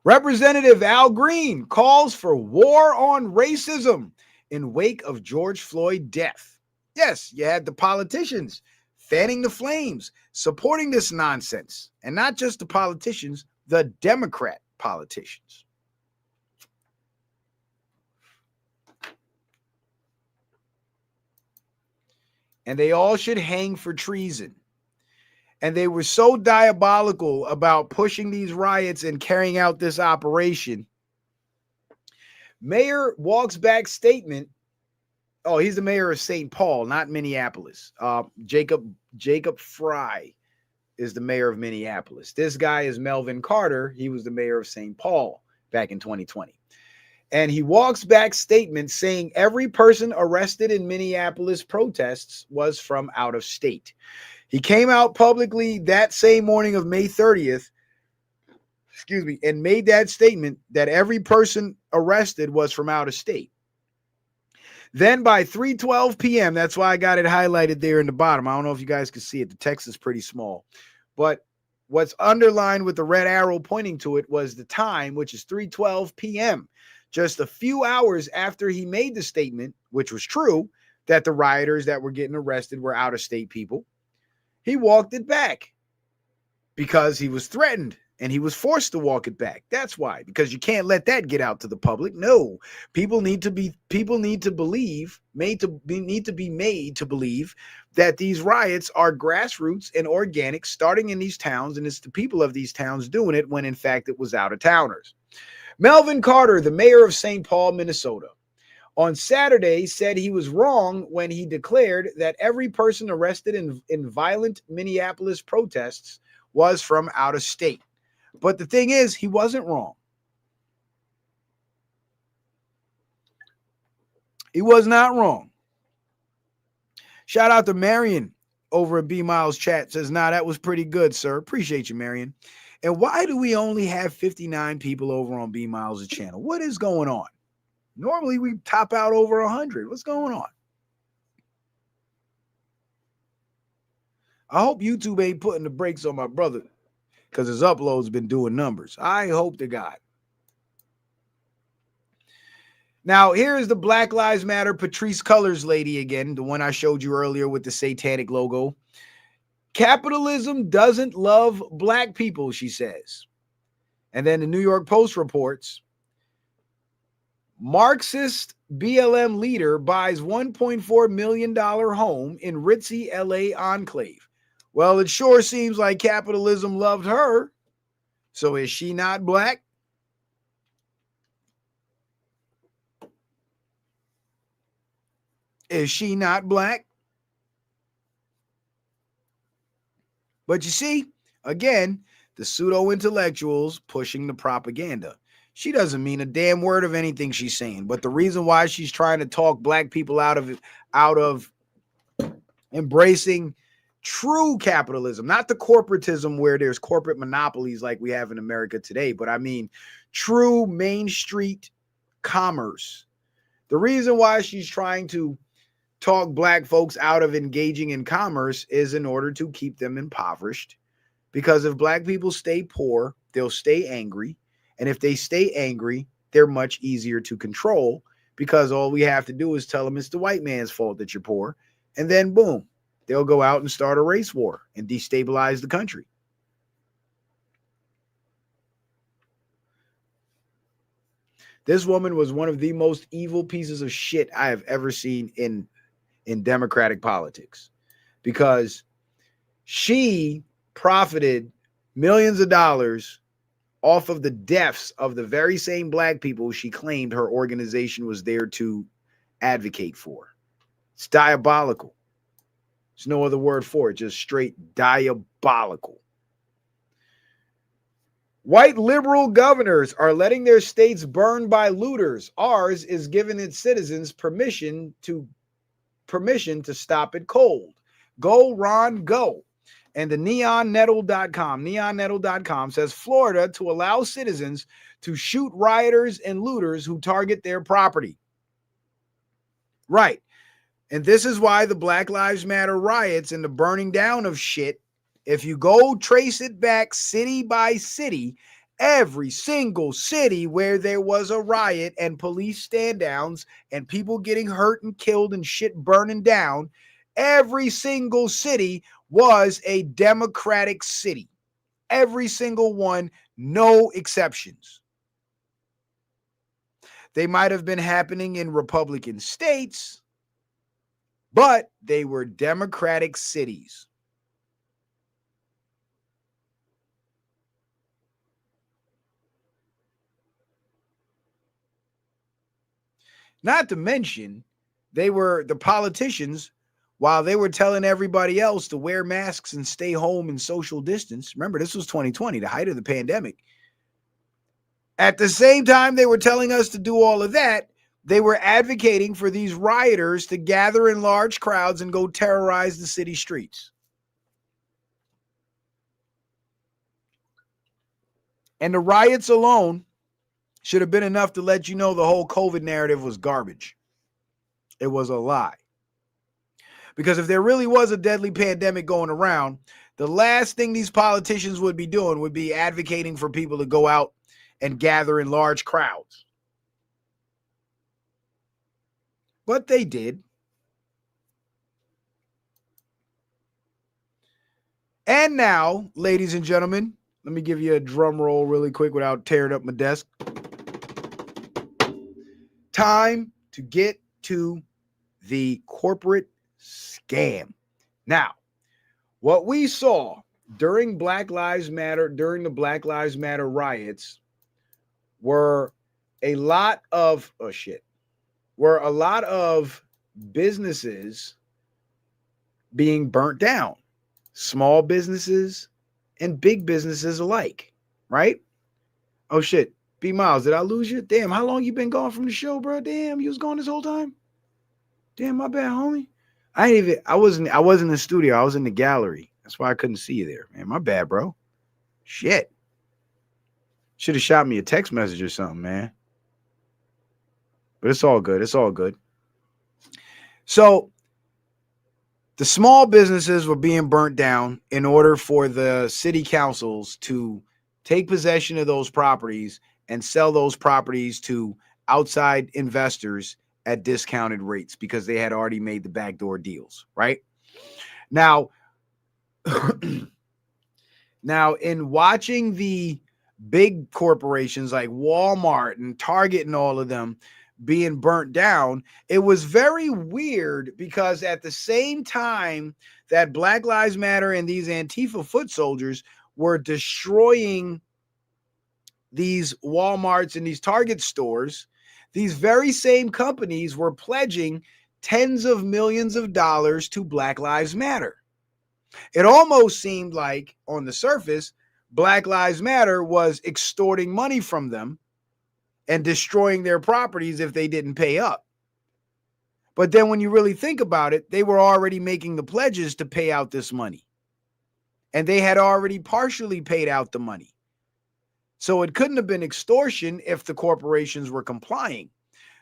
Representative Al Green calls for war on racism in wake of George Floyd death. Yes, you had the politicians fanning the flames, supporting this nonsense. And not just the politicians, the Democrat politicians. And they all should hang for treason. And they were so diabolical about pushing these riots and carrying out this operation. Mayor walks back statement. Oh, he's the mayor of St. Paul, not Minneapolis. Jacob Fry is the mayor of Minneapolis. This guy is Melvin Carter. He was the mayor of St. Paul back in 2020. And he walks back statement saying every person arrested in Minneapolis protests was from out of state. He came out publicly that same morning of May 30th, and made that statement that every person arrested was from out of state. Then by 3:12 p.m., that's why I got it highlighted there in the bottom. I don't know if you guys can see it. The text is pretty small. But what's underlined with the red arrow pointing to it was the time, which is 3:12 p.m., just a few hours after he made the statement, which was true, that the rioters that were getting arrested were out-of-state people. He walked it back because he was threatened and he was forced to walk it back. That's why, because you can't let that get out to the public. No, people need to be made to believe that these riots are grassroots and organic, starting in these towns, and it's the people of these towns doing it when in fact it was out-of-towners. Melvin Carter, the mayor of St. Paul, Minnesota, on Saturday said he was wrong when he declared that every person arrested in violent Minneapolis protests was from out of state. But the thing is, he wasn't wrong. He was not wrong. Shout out to Marion over at B Miles chat. Says, nah, that was pretty good, sir. Appreciate you, Marion. And why do we only have 59 people over on B Miles' channel? What is going on? Normally we top out over 100. What's going on? I hope YouTube ain't putting the brakes on my brother because his upload's been doing numbers. I hope to God. Now, here is the Black Lives Matter Patrice Cullors lady again, the one I showed you earlier with the satanic logo. Capitalism doesn't love black people, she says. And then the New York Post reports, Marxist BLM leader buys $1.4 million home in ritzy LA enclave. Well, it sure seems like capitalism loved her. So is she not black? Is she not black? But you see, again, the pseudo-intellectuals pushing the propaganda. She doesn't mean a damn word of anything she's saying. But the reason why she's trying to talk black people out of embracing true capitalism, not the corporatism where there's corporate monopolies like we have in America today, but I mean true Main Street commerce. The reason why she's trying to talk black folks out of engaging in commerce is in order to keep them impoverished. Because if black people stay poor, they'll stay angry. And if they stay angry, they're much easier to control because all we have to do is tell them it's the white man's fault that you're poor. And then boom, they'll go out and start a race war and destabilize the country. This woman was one of the most evil pieces of shit I have ever seen in Democratic politics, because she profited millions of dollars off of the deaths of the very same black people she claimed her organization was there to advocate for. It's diabolical. There's no other word for it, just straight diabolical. White liberal governors are letting their states burn by looters. Ours is giving its citizens permission to stop it cold. Go, Ron, go. And the neonnettle.com says Florida to allow citizens to shoot rioters and looters who target their property. Right. And this is why the Black Lives Matter riots and the burning down of shit, if you go trace it back city by city, every single city where there was a riot and police stand downs and people getting hurt and killed and shit burning down, every single city was a Democratic city. Every single one, no exceptions. They might have been happening in Republican states, but they were Democratic cities. Not to mention, the politicians, while they were telling everybody else to wear masks and stay home and social distance. Remember, this was 2020, the height of the pandemic. At the same time they were telling us to do all of that, they were advocating for these rioters to gather in large crowds and go terrorize the city streets. And the riots alone should have been enough to let you know the whole COVID narrative was garbage. It was a lie. Because if there really was a deadly pandemic going around, the last thing these politicians would be doing would be advocating for people to go out and gather in large crowds. But they did. And now, ladies and gentlemen, let me give you a drum roll really quick without tearing up my desk. Time to get to the corporate scam. Now, what we saw during the Black Lives Matter riots were a lot of businesses being burnt down, small businesses and big businesses alike, right? Oh shit, B Miles, did I lose you? Damn, how long you been gone from the show, bro? Damn, you was gone this whole time? Damn, my bad, homie. I wasn't in the studio, I was in the gallery. That's why I couldn't see you there, man. My bad, bro. Shit. Should have shot me a text message or something, man. But it's all good. It's all good. So the small businesses were being burnt down in order for the city councils to take possession of those properties and sell those properties to outside investors at discounted rates because they had already made the backdoor deals, right? Now, in watching the big corporations like Walmart and Target and all of them being burnt down, it was very weird because at the same time that Black Lives Matter and these Antifa foot soldiers were destroying these Walmarts and these Target stores, these very same companies were pledging tens of millions of dollars to Black Lives Matter. It almost seemed like, on the surface, Black Lives Matter was extorting money from them and destroying their properties if they didn't pay up. But then when you really think about it, they were already making the pledges to pay out this money. And they had already partially paid out the money. So it couldn't have been extortion if the corporations were complying.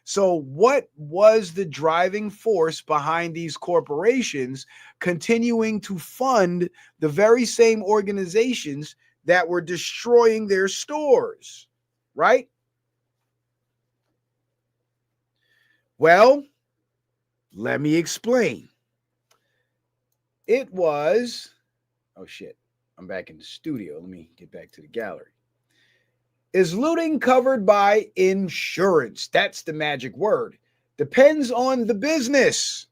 So what was the driving force behind these corporations continuing to fund the very same organizations that were destroying their stores, right? Well, let me explain. It was, oh shit, I'm back in the studio. Let me get back to the gallery. Is looting covered by insurance? That's the magic word. Depends on the business.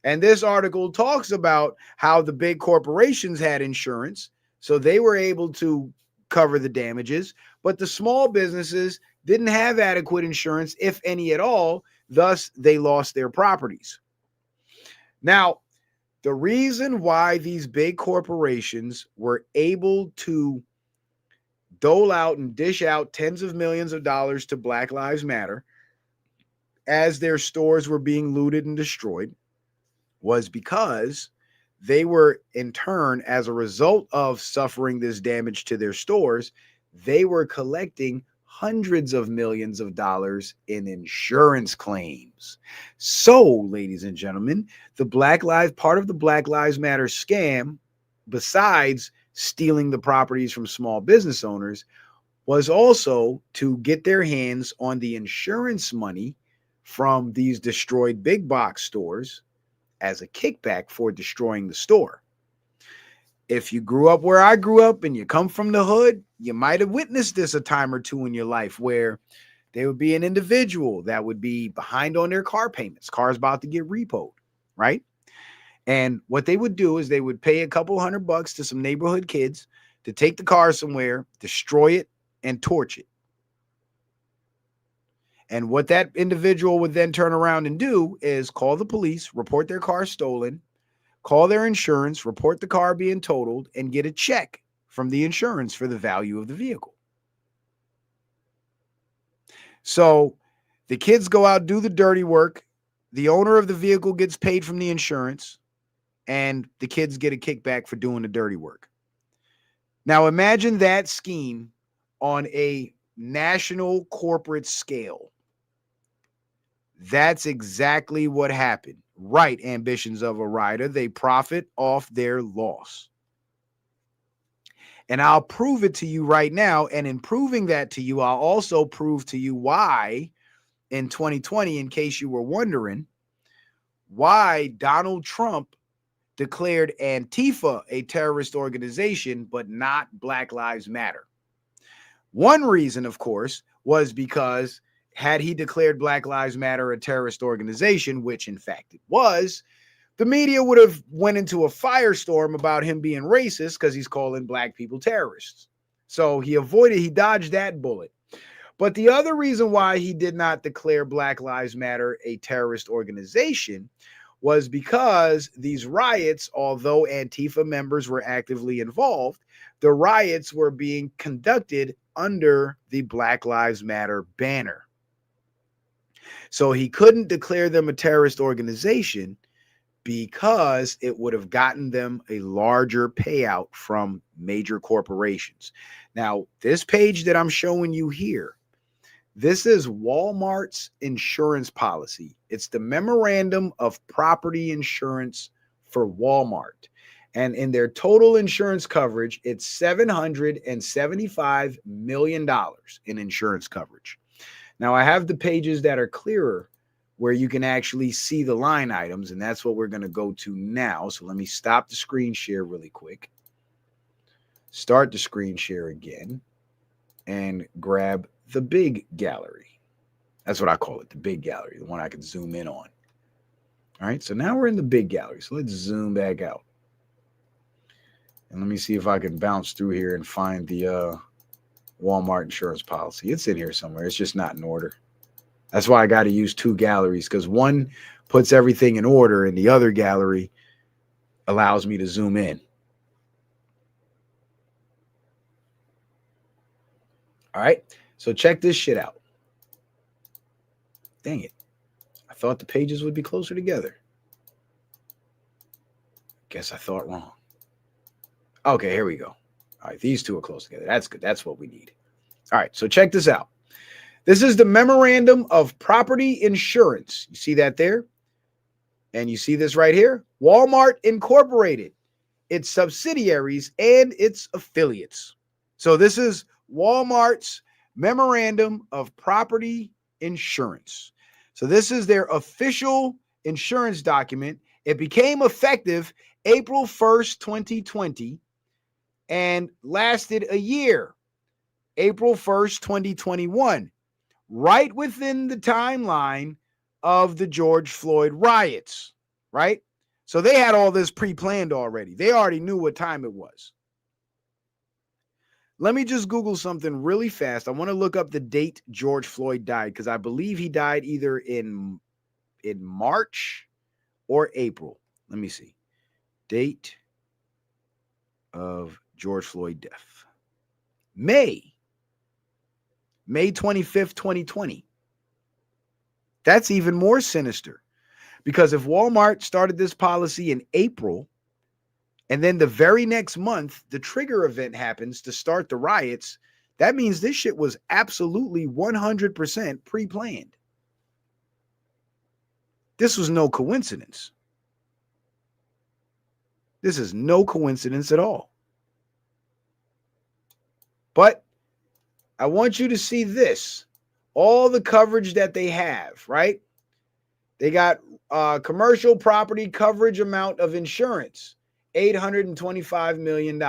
And this article talks about how the big corporations had insurance, so they were able to cover the damages, but the small businesses didn't have adequate insurance, if any at all. Thus, they lost their properties. Now, the reason why these big corporations were able to dole out and dish out tens of millions of dollars to Black Lives Matter as their stores were being looted and destroyed was because they were, in turn, as a result of suffering this damage to their stores, they were collecting hundreds of millions of dollars in insurance claims. So, ladies and gentlemen, part of the Black Lives Matter scam, besides stealing the properties from small business owners, was also to get their hands on the insurance money from these destroyed big box stores as a kickback for destroying the store. If you grew up where I grew up and you come from the hood, you might have witnessed this a time or two in your life where there would be an individual that would be behind on their car payments. Car's about to get repoed, right? And what they would do is they would pay a couple $100 to some neighborhood kids to take the car somewhere, destroy it, and torch it. And what that individual would then turn around and do is call the police, report their car stolen, call their insurance, report the car being totaled, and get a check from the insurance for the value of the vehicle. So the kids go out, do the dirty work. The owner of the vehicle gets paid from the insurance, and the kids get a kickback for doing the dirty work. Now imagine that scheme on a national corporate scale. That's exactly what happened. Right, ambitions of a rider. They profit off their loss. And I'll prove it to you right now. And in proving that to you, I'll also prove to you why in 2020, in case you were wondering, why Donald Trump declared Antifa a terrorist organization, but not Black Lives Matter. One reason, of course, was because had he declared Black Lives Matter a terrorist organization, which in fact it was, the media would have went into a firestorm about him being racist because he's calling black people terrorists. So he dodged that bullet. But the other reason why he did not declare Black Lives Matter a terrorist organization was because these riots, although Antifa members were actively involved, the riots were being conducted under the Black Lives Matter banner. So he couldn't declare them a terrorist organization because it would have gotten them a larger payout from major corporations. Now, this page that I'm showing you here, this is Walmart's insurance policy. It's the Memorandum of Property Insurance for Walmart. And in their total insurance coverage, it's $775 million in insurance coverage. Now, I have the pages that are clearer where you can actually see the line items, and that's what we're going to go to now. So let me stop the screen share really quick. Start the screen share again and grab the big gallery. That's what I call it, the big gallery, the one I can zoom in on. All right, so now we're in the big gallery. So let's zoom back out. And let me see if I can bounce through here and find the Walmart insurance policy. It's in here somewhere. It's just not in order. That's why I got to use two galleries, because one puts everything in order and the other gallery allows me to zoom in. All right, so check this shit out. Dang it. I thought the pages would be closer together. Guess I thought wrong. Okay, here we go. All right, these two are close together. That's good. That's what we need. All right, so check this out. This is the Memorandum of Property Insurance. You see that there? And you see this right here? Walmart Incorporated, its subsidiaries, and its affiliates. So this is Walmart's Memorandum of Property Insurance. So this is their official insurance document. It became effective April 1st, 2020, and lasted a year, April 1st, 2021, right within the timeline of the George Floyd riots, right? So they had all this pre-planned already. They already knew what time it was. Let me just Google something really fast. I want to look up the date George Floyd died, because I believe he died either in March or April. Let me see. Date of George Floyd death. May 25th, 2020. That's even more sinister, because if Walmart started this policy in April, and then the very next month, the trigger event happens to start the riots, that means this shit was absolutely 100% pre-planned. This was no coincidence. This is no coincidence at all. But I want you to see this. All the coverage that they have, right? They got commercial property coverage amount of insurance, $825 million.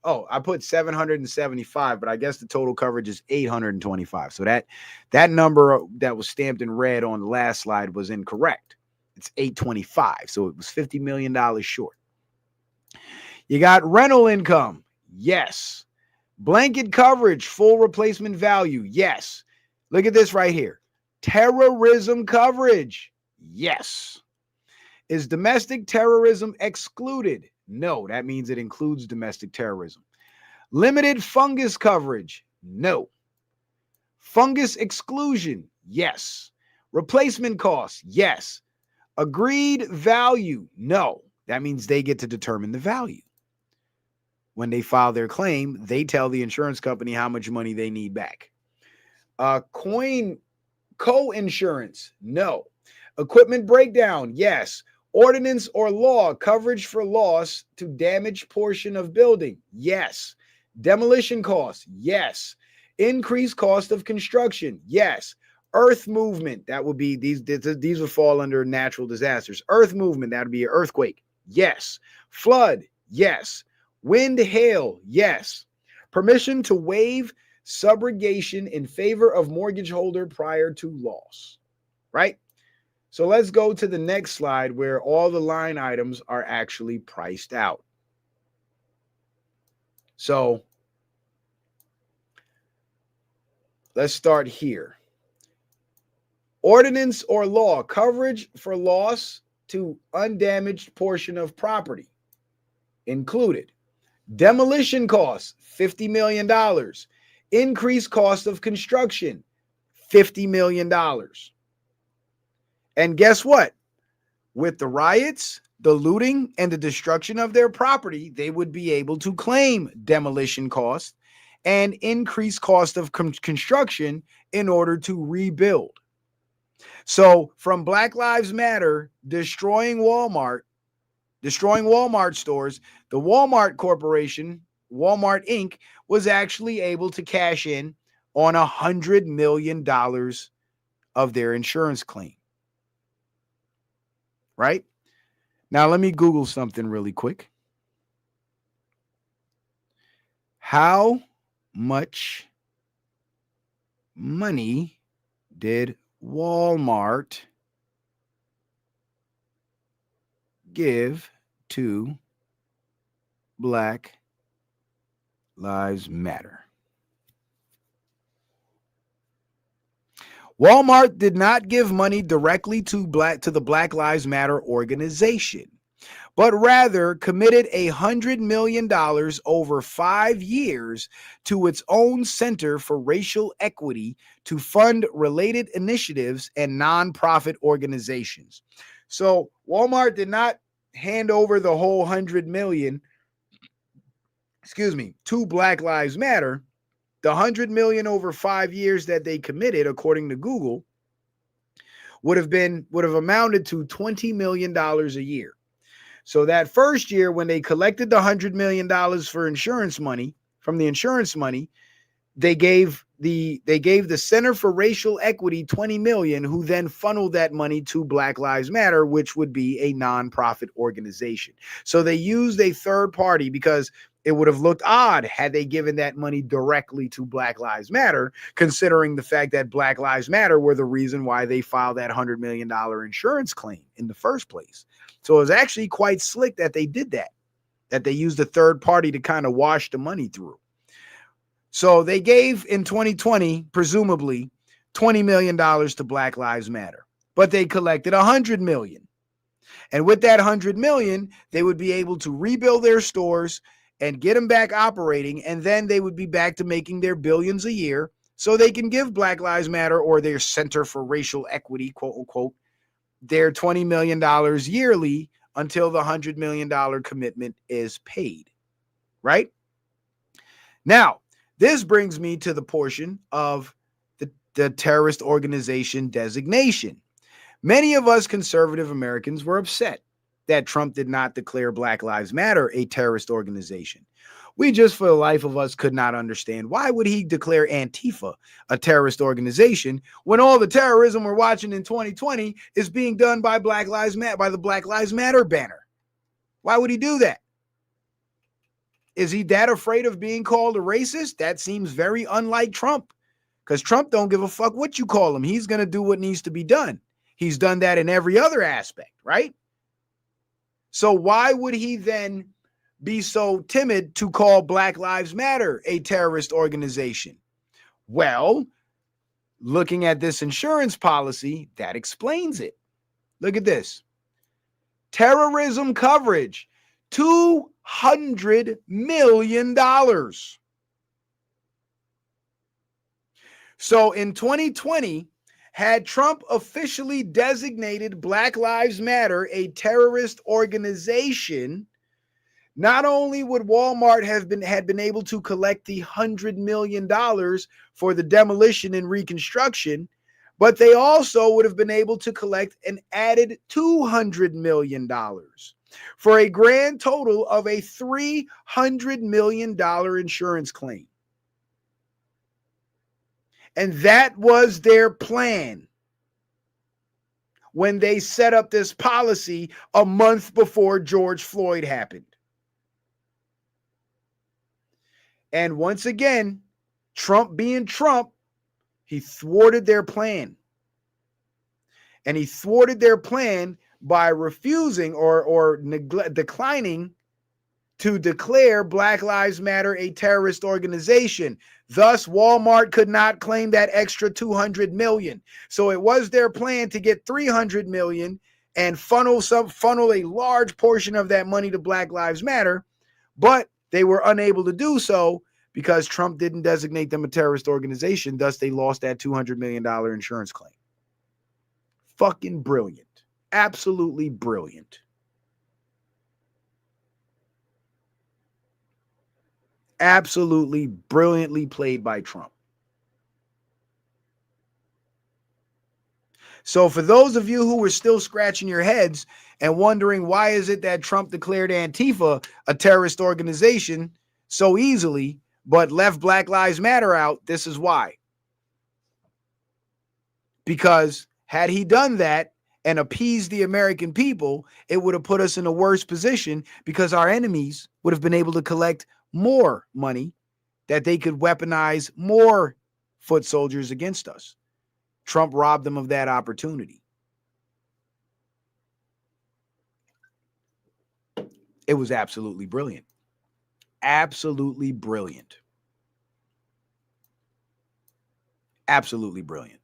Oh, I put 775, but I guess the total coverage is 825. So that number that was stamped in red on the last slide was incorrect. It's 825. So it was $50 million short. You got rental income. Yes. Blanket coverage, full replacement value. Yes. Look at this right here. Terrorism coverage. Yes. Is domestic terrorism excluded? No, that means it includes domestic terrorism. Limited fungus coverage? No. Fungus exclusion? Yes. Replacement costs? Yes. Agreed value? No. That means they get to determine the value. When they file their claim, they tell the insurance company how much money they need back. Co-insurance? No. Equipment breakdown? Yes. Ordinance or law, coverage for loss to damaged portion of building? Yes. Demolition costs? Yes. Increased cost of construction? Yes. Earth movement, that would be, these would fall under natural disasters. Earth movement, that would be an earthquake? Yes. Flood? Yes. Wind, hail? Yes. Permission to waive subrogation in favor of mortgage holder prior to loss, right? So let's go to the next slide where all the line items are actually priced out. So let's start here. Ordinance or law, coverage for loss to undamaged portion of property included. Demolition costs, $50 million. Increased cost of construction, $50 million. And guess what? With the riots, the looting, and the destruction of their property, they would be able to claim demolition costs and increased cost of construction in order to rebuild. So from Black Lives Matter destroying Walmart stores, the Walmart Corporation, Walmart Inc., was actually able to cash in on $100 million of their insurance claim. Right? Now, let me Google something really quick. How much money did Walmart give to Black Lives Matter? Walmart did not give money directly to the Black Lives Matter organization, but rather committed $100 million over 5 years to its own Center for Racial Equity to fund related initiatives and nonprofit organizations. So Walmart did not hand over the whole 100 million, to Black Lives Matter. The 100 million over 5 years that they committed, according to Google, would have amounted to $20 million a year. So that first year, when they collected the $100 million for insurance money from the insurance money, they gave the Center for Racial Equity 20 million, who then funneled that money to Black Lives Matter, which would be a nonprofit organization. So they used a third party because it would have looked odd had they given that money directly to Black Lives Matter, considering the fact that Black Lives Matter were the reason why they filed that $100 million insurance claim in the first place. So it was actually quite slick that they did that they used a third party to kind of wash the money through. So they gave in 2020, presumably, $20 million to Black Lives Matter, but they collected $100 million. And with that $100 million, they would be able to rebuild their stores and get them back operating, and then they would be back to making their billions a year so they can give Black Lives Matter, or their Center for Racial Equity, quote unquote, their $20 million yearly until the $100 million commitment is paid, right? Now, this brings me to the portion of the terrorist organization designation. Many of us conservative Americans were upset that Trump did not declare Black Lives Matter a terrorist organization. We just, for the life of us, could not understand why would he declare Antifa a terrorist organization when all the terrorism we're watching in 2020 is being done by Black Lives Matter, by the Black Lives Matter banner. Why would he do that? Is he that afraid of being called a racist? That seems very unlike Trump, because Trump don't give a fuck what you call him. He's going to do what needs to be done. He's done that in every other aspect, right? So why would he then be so timid to call Black Lives Matter a terrorist organization? Well, looking at this insurance policy, that explains it. Look at this. Terrorism coverage, $200 million. So in 2020, had Trump officially designated Black Lives Matter a terrorist organization, not only would Walmart had been able to collect the $100 million for the demolition and reconstruction, but they also would have been able to collect an added $200 million for a grand total of a $300 million insurance claim. And that was their plan when they set up this policy a month before George Floyd happened. And once again, Trump being Trump, he thwarted their plan. And he thwarted their plan by refusing or declining to declare Black Lives Matter a terrorist organization. Thus, Walmart could not claim that extra $200 million. So it was their plan to get $300 million and funnel a large portion of that money to Black Lives Matter, but they were unable to do so because Trump didn't designate them a terrorist organization. Thus, they lost that $200 million insurance claim. Fucking brilliant. Absolutely brilliant. Absolutely brilliantly played by Trump. So for those of you who were still scratching your heads and wondering why is it that Trump declared Antifa a terrorist organization so easily, but left Black Lives Matter out, this is why. Because had he done that and appeased the American people, it would have put us in a worse position because our enemies would have been able to collect more money that they could weaponize more foot soldiers against us. Trump robbed them of that opportunity. It was absolutely brilliant. Absolutely brilliant. Absolutely brilliant.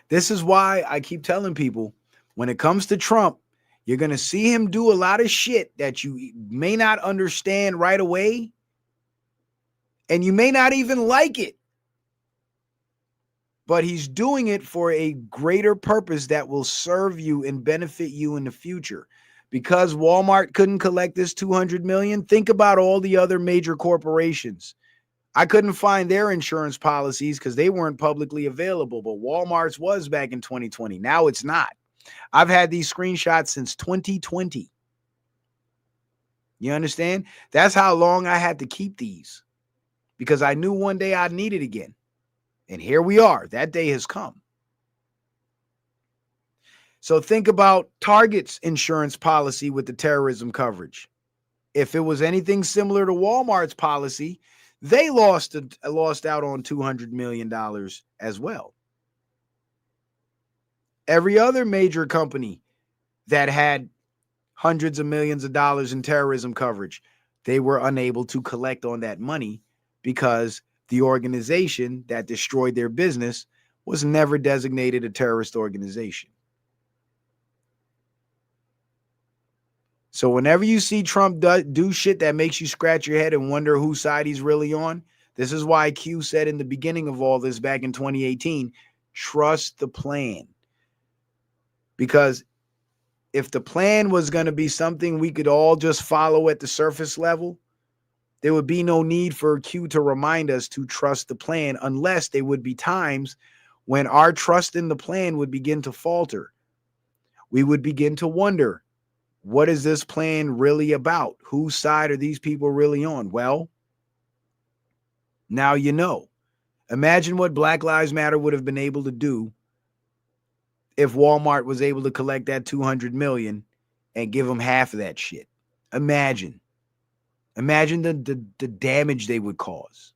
This is why I keep telling people, when it comes to Trump, you're going to see him do a lot of shit that you may not understand right away, and you may not even like it. But he's doing it for a greater purpose that will serve you and benefit you in the future. Because Walmart couldn't collect this 200 million, think about all the other major corporations. I couldn't find their insurance policies because they weren't publicly available, but Walmart's was back in 2020. Now it's not. I've had these screenshots since 2020. You understand? That's how long I had to keep these, because I knew one day I'd need it again. And here we are. That day has come. So think about Target's insurance policy with the terrorism coverage. If it was anything similar to Walmart's policy, they lost out on $200 million as well. Every other major company that had hundreds of millions of dollars in terrorism coverage, they were unable to collect on that money because the organization that destroyed their business was never designated a terrorist organization. So whenever you see Trump do shit that makes you scratch your head and wonder whose side he's really on, this is why Q said in the beginning of all this back in 2018, trust the plan. Because if the plan was going to be something we could all just follow at the surface level, there would be no need for Q to remind us to trust the plan, unless there would be times when our trust in the plan would begin to falter. We would begin to wonder, what is this plan really about? Whose side are these people really on? Well, now you know. Imagine what Black Lives Matter would have been able to do if Walmart was able to collect that 200 million and give them half of that shit. Imagine the damage they would cause.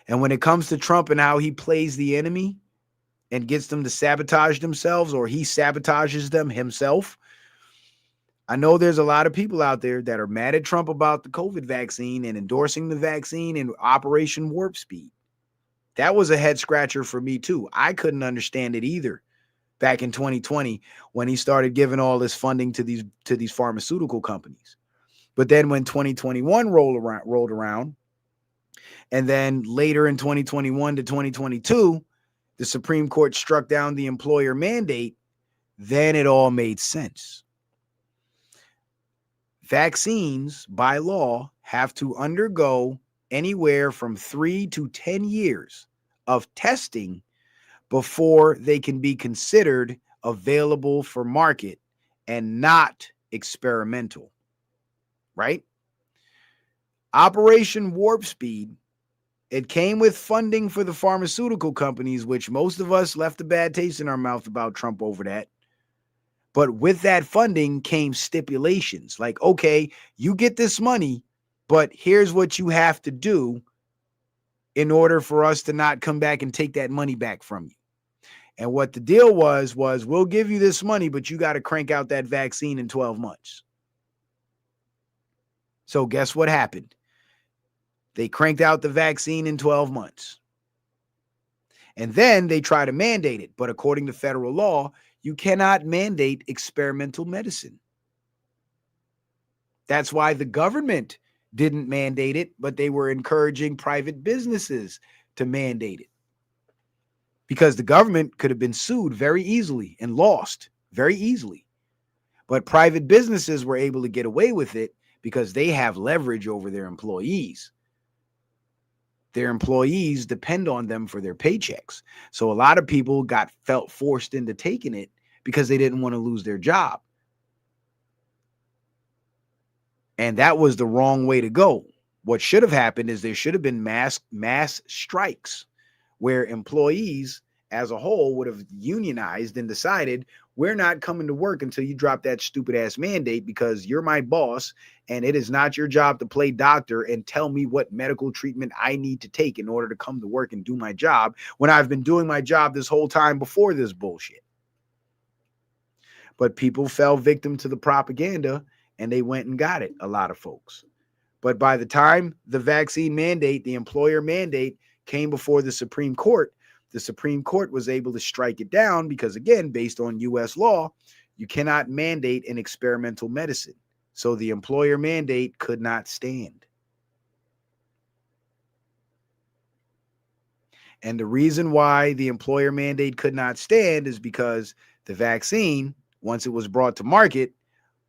And when it comes to Trump and how he plays the enemy and gets them to sabotage themselves, or he sabotages them himself, I know there's a lot of people out there that are mad at Trump about the COVID vaccine and endorsing the vaccine and Operation Warp Speed. That was a head scratcher for me too. I couldn't understand it either back in 2020 when he started giving all this funding to these pharmaceutical companies. But then when 2021 rolled around, and then later in 2021 to 2022, the Supreme Court struck down the employer mandate, then it all made sense. Vaccines, by law, have to undergo anywhere from 3 to 10 years of testing before they can be considered available for market and not experimental, right? Operation Warp Speed, it came with funding for the pharmaceutical companies, which most of us left a bad taste in our mouth about Trump over that. But with that funding came stipulations like, okay, you get this money, but here's what you have to do in order for us to not come back and take that money back from you. And what the deal was we'll give you this money, but you got to crank out that vaccine in 12 months. So guess what happened? They cranked out the vaccine in 12 months. And then they try to mandate it. But according to federal law, you cannot mandate experimental medicine. That's why the government didn't mandate it, but they were encouraging private businesses to mandate it. Because the government could have been sued very easily and lost very easily. But private businesses were able to get away with it because they have leverage over their employees. Their employees depend on them for their paychecks. So a lot of people felt forced into taking it because they didn't want to lose their job. And that was the wrong way to go. What should have happened is there should have been mass strikes where employees as a whole would have unionized and decided we're not coming to work until you drop that stupid ass mandate, because you're my boss and it is not your job to play doctor and tell me what medical treatment I need to take in order to come to work and do my job, when I've been doing my job this whole time before this bullshit. But people fell victim to the propaganda and they went and got it, a lot of folks. But by the time the vaccine mandate, the employer mandate, came before the Supreme Court was able to strike it down because, again, based on U.S. law, you cannot mandate an experimental medicine. So the employer mandate could not stand. And the reason why the employer mandate could not stand is because the vaccine, once it was brought to market,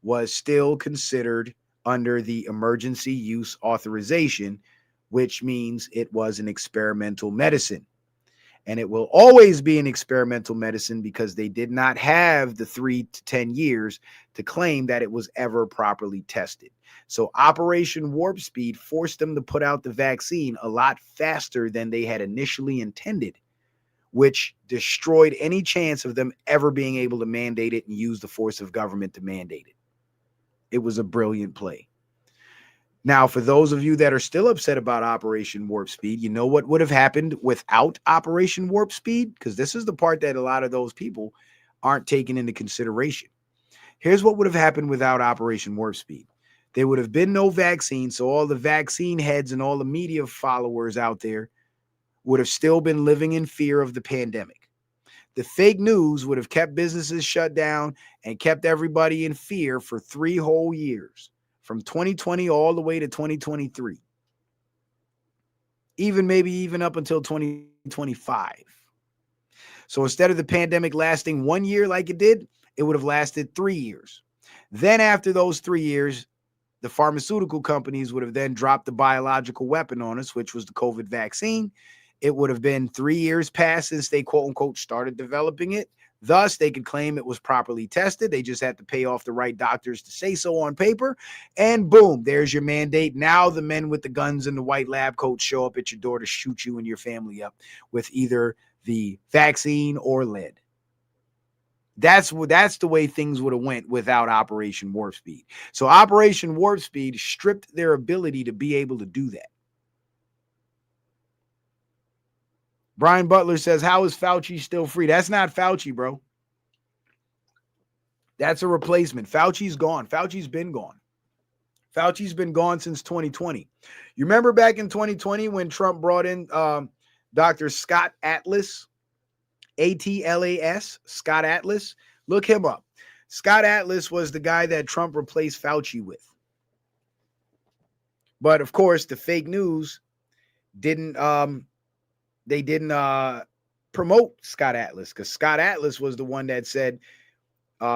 was still considered under the emergency use authorization, which means it was an experimental medicine. And it will always be an experimental medicine because they did not have the 3 to 10 years to claim that it was ever properly tested. So Operation Warp Speed forced them to put out the vaccine a lot faster than they had initially intended, which destroyed any chance of them ever being able to mandate it and use the force of government to mandate it. It was a brilliant play. Now, for those of you that are still upset about Operation Warp Speed, you know what would have happened without Operation Warp Speed? Because this is the part that a lot of those people aren't taking into consideration. Here's what would have happened without Operation Warp Speed. There would have been no vaccine, so all the vaccine heads and all the media followers out there would have still been living in fear of the pandemic. The fake news would have kept businesses shut down and kept everybody in fear for 3 whole years, from 2020 all the way to 2023. Maybe even up until 2025. So instead of the pandemic lasting 1 year like it did, it would have lasted 3 years. Then after those 3 years, the pharmaceutical companies would have then dropped the biological weapon on us, which was the COVID vaccine. It would have been 3 years past since they quote unquote started developing it. Thus, they could claim it was properly tested. They just had to pay off the right doctors to say so on paper. And boom, there's your mandate. Now the men with the guns and the white lab coats show up at your door to shoot you and your family up with either the vaccine or lead. That's the way things would have went without Operation Warp Speed. So Operation Warp Speed stripped their ability to be able to do that. Brian Butler says, how is Fauci still free? That's not Fauci, bro. That's a replacement. Fauci's gone. Fauci's been gone. Fauci's been gone since 2020. You remember back in 2020 when Trump brought in Dr. Scott Atlas, A-T-L-A-S, Scott Atlas? Look him up. Scott Atlas was the guy that Trump replaced Fauci with. But of course, the fake news didn't promote Scott Atlas, because Scott Atlas was the one that said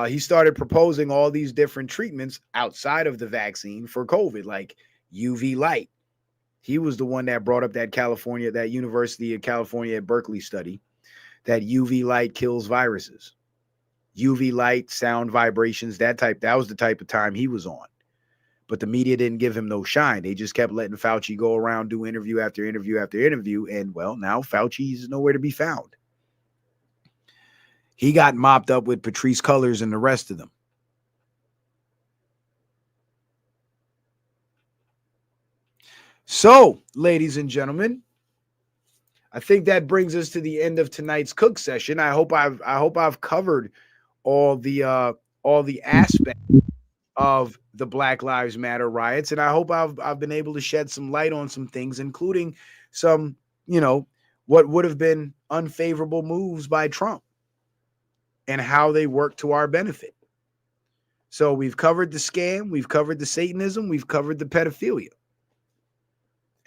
he started proposing all these different treatments outside of the vaccine for COVID, like UV light. He was the one that brought up that University of California at Berkeley study that UV light kills viruses. UV light, sound vibrations, that was the type of time he was on. But the media didn't give him no shine. They just kept letting Fauci go around, do interview after interview after interview. And well, now Fauci's nowhere to be found. He got mopped up with Patrice Cullors and the rest of them. So, ladies and gentlemen, I think that brings us to the end of tonight's cook session. I hope I've covered all the aspects of the Black Lives Matter riots, and I hope I've been able to shed some light on some things, including some, what would have been unfavorable moves by Trump and how they work to our benefit. So we've covered the scam, we've covered the Satanism, we've covered the pedophilia.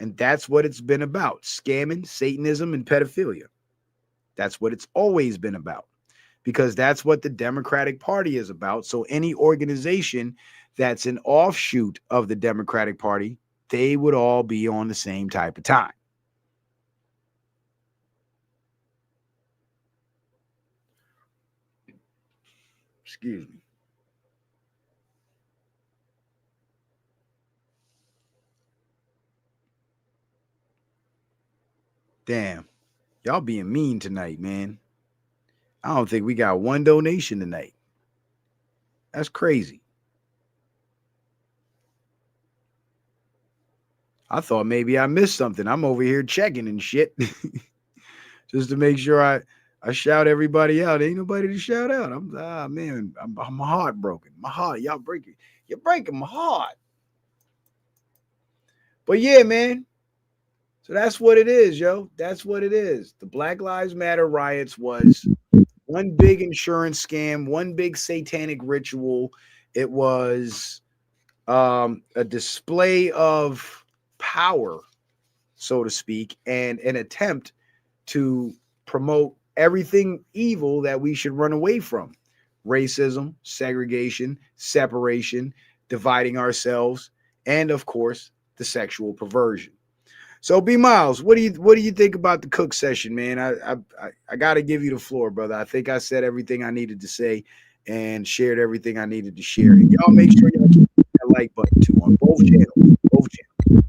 And that's what it's been about: scamming, Satanism, and pedophilia. That's what it's always been about, because that's what the Democratic Party is about. So any organization that's an offshoot of the Democratic Party, they would all be on the same type of time. Excuse me. Damn. Y'all being mean tonight, man. I don't think we got one donation tonight. That's crazy. I thought maybe I missed something. I'm over here checking and shit just to make sure I shout everybody out. Ain't nobody to shout out. Man, I'm heartbroken. My heart, you're breaking my heart. But yeah, man. So that's what it is, yo. That's what it is. The Black Lives Matter riots was one big insurance scam, one big satanic ritual. It was a display of power, so to speak, and an attempt to promote everything evil that we should run away from: racism, segregation, separation, dividing ourselves, and of course, the sexual perversion. So, B Miles, what do you think about the cook session, man? I got to give you the floor, brother. I think I said everything I needed to say and shared everything I needed to share. And y'all make sure y'all keep that like button too on both channels. Both channels.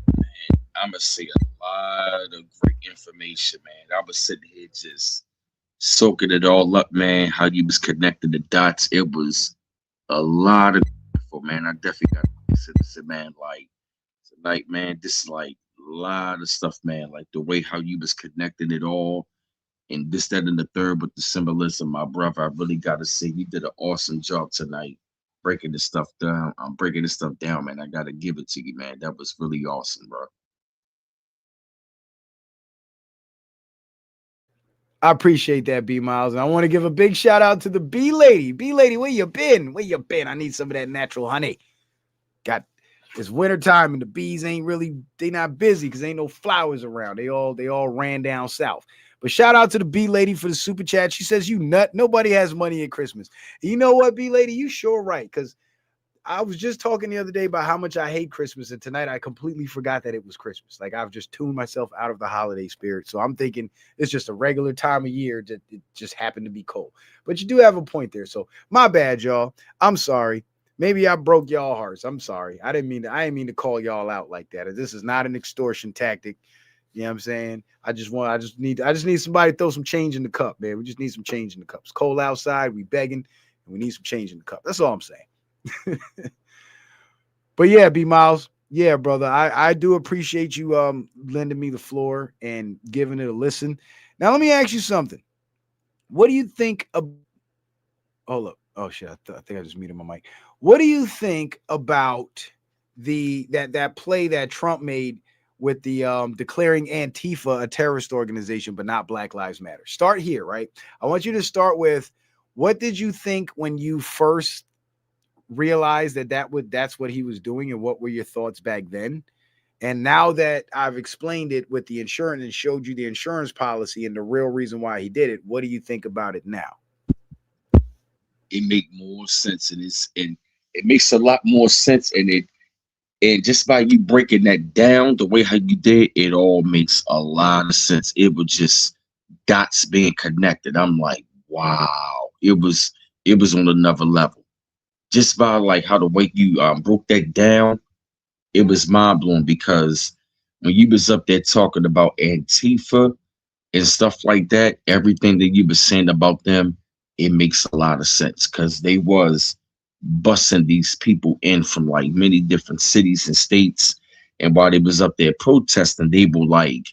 I'm gonna say a lot of great information, man. I was sitting here just soaking it all up, man. How you was connecting the dots. It was a lot of info, man. I definitely got to listen to it, man. Like tonight, man, this is like a lot of stuff, man. Like the way how you was connecting it all and this, that, and the third with the symbolism, my brother. I really gotta say you did an awesome job tonight breaking this stuff down. I'm breaking this stuff down, man. I gotta give it to you, man. That was really awesome, bro. I appreciate that, B Miles. And I want to give a big shout out to the B Lady. B Lady, where you been? Where you been? I need some of that natural honey. Got it's winter time and the bees they not busy because ain't no flowers around. They all ran down south. But shout out to the B Lady for the super chat. She says, "You nut. Nobody has money at Christmas." You know what, B Lady? You sure right. Because I was just talking the other day about how much I hate Christmas, and tonight I completely forgot that it was Christmas. Like I've just tuned myself out of the holiday spirit. So I'm thinking it's just a regular time of year that it just happened to be cold. But you do have a point there. So my bad, y'all. I'm sorry. Maybe I broke y'all hearts. I'm sorry. I didn't mean to call y'all out like that. This is not an extortion tactic. You know what I'm saying? I just need somebody to throw some change in the cup, man. We just need some change in the cup. It's cold outside. We begging, and we need some change in the cup. That's all I'm saying. But yeah, B Miles, yeah, brother, I do appreciate you lending me the floor and giving it a listen. Now let me ask you something. What do you think of hold up. Oh shit, I think I just muted my mic. What do you think about that play that Trump made with the declaring Antifa a terrorist organization but not Black Lives Matter? Start here, right? I want you to start with what did you think when you first realized that's what he was doing, and what were your thoughts back then? And now that I've explained it with the insurance and showed you the insurance policy and the real reason why he did it, what do you think about it now? It make more sense and it makes a lot more sense and just by you breaking that down the way how you did, it all makes a lot of sense. It was just dots being connected. I'm like, wow, it was on another level. Just by like how the way you broke that down, it was mind blowing because when you was up there talking about Antifa and stuff like that, everything that you were saying about them, it makes a lot of sense because they was busing these people in from like many different cities and states. And while they was up there protesting, they will like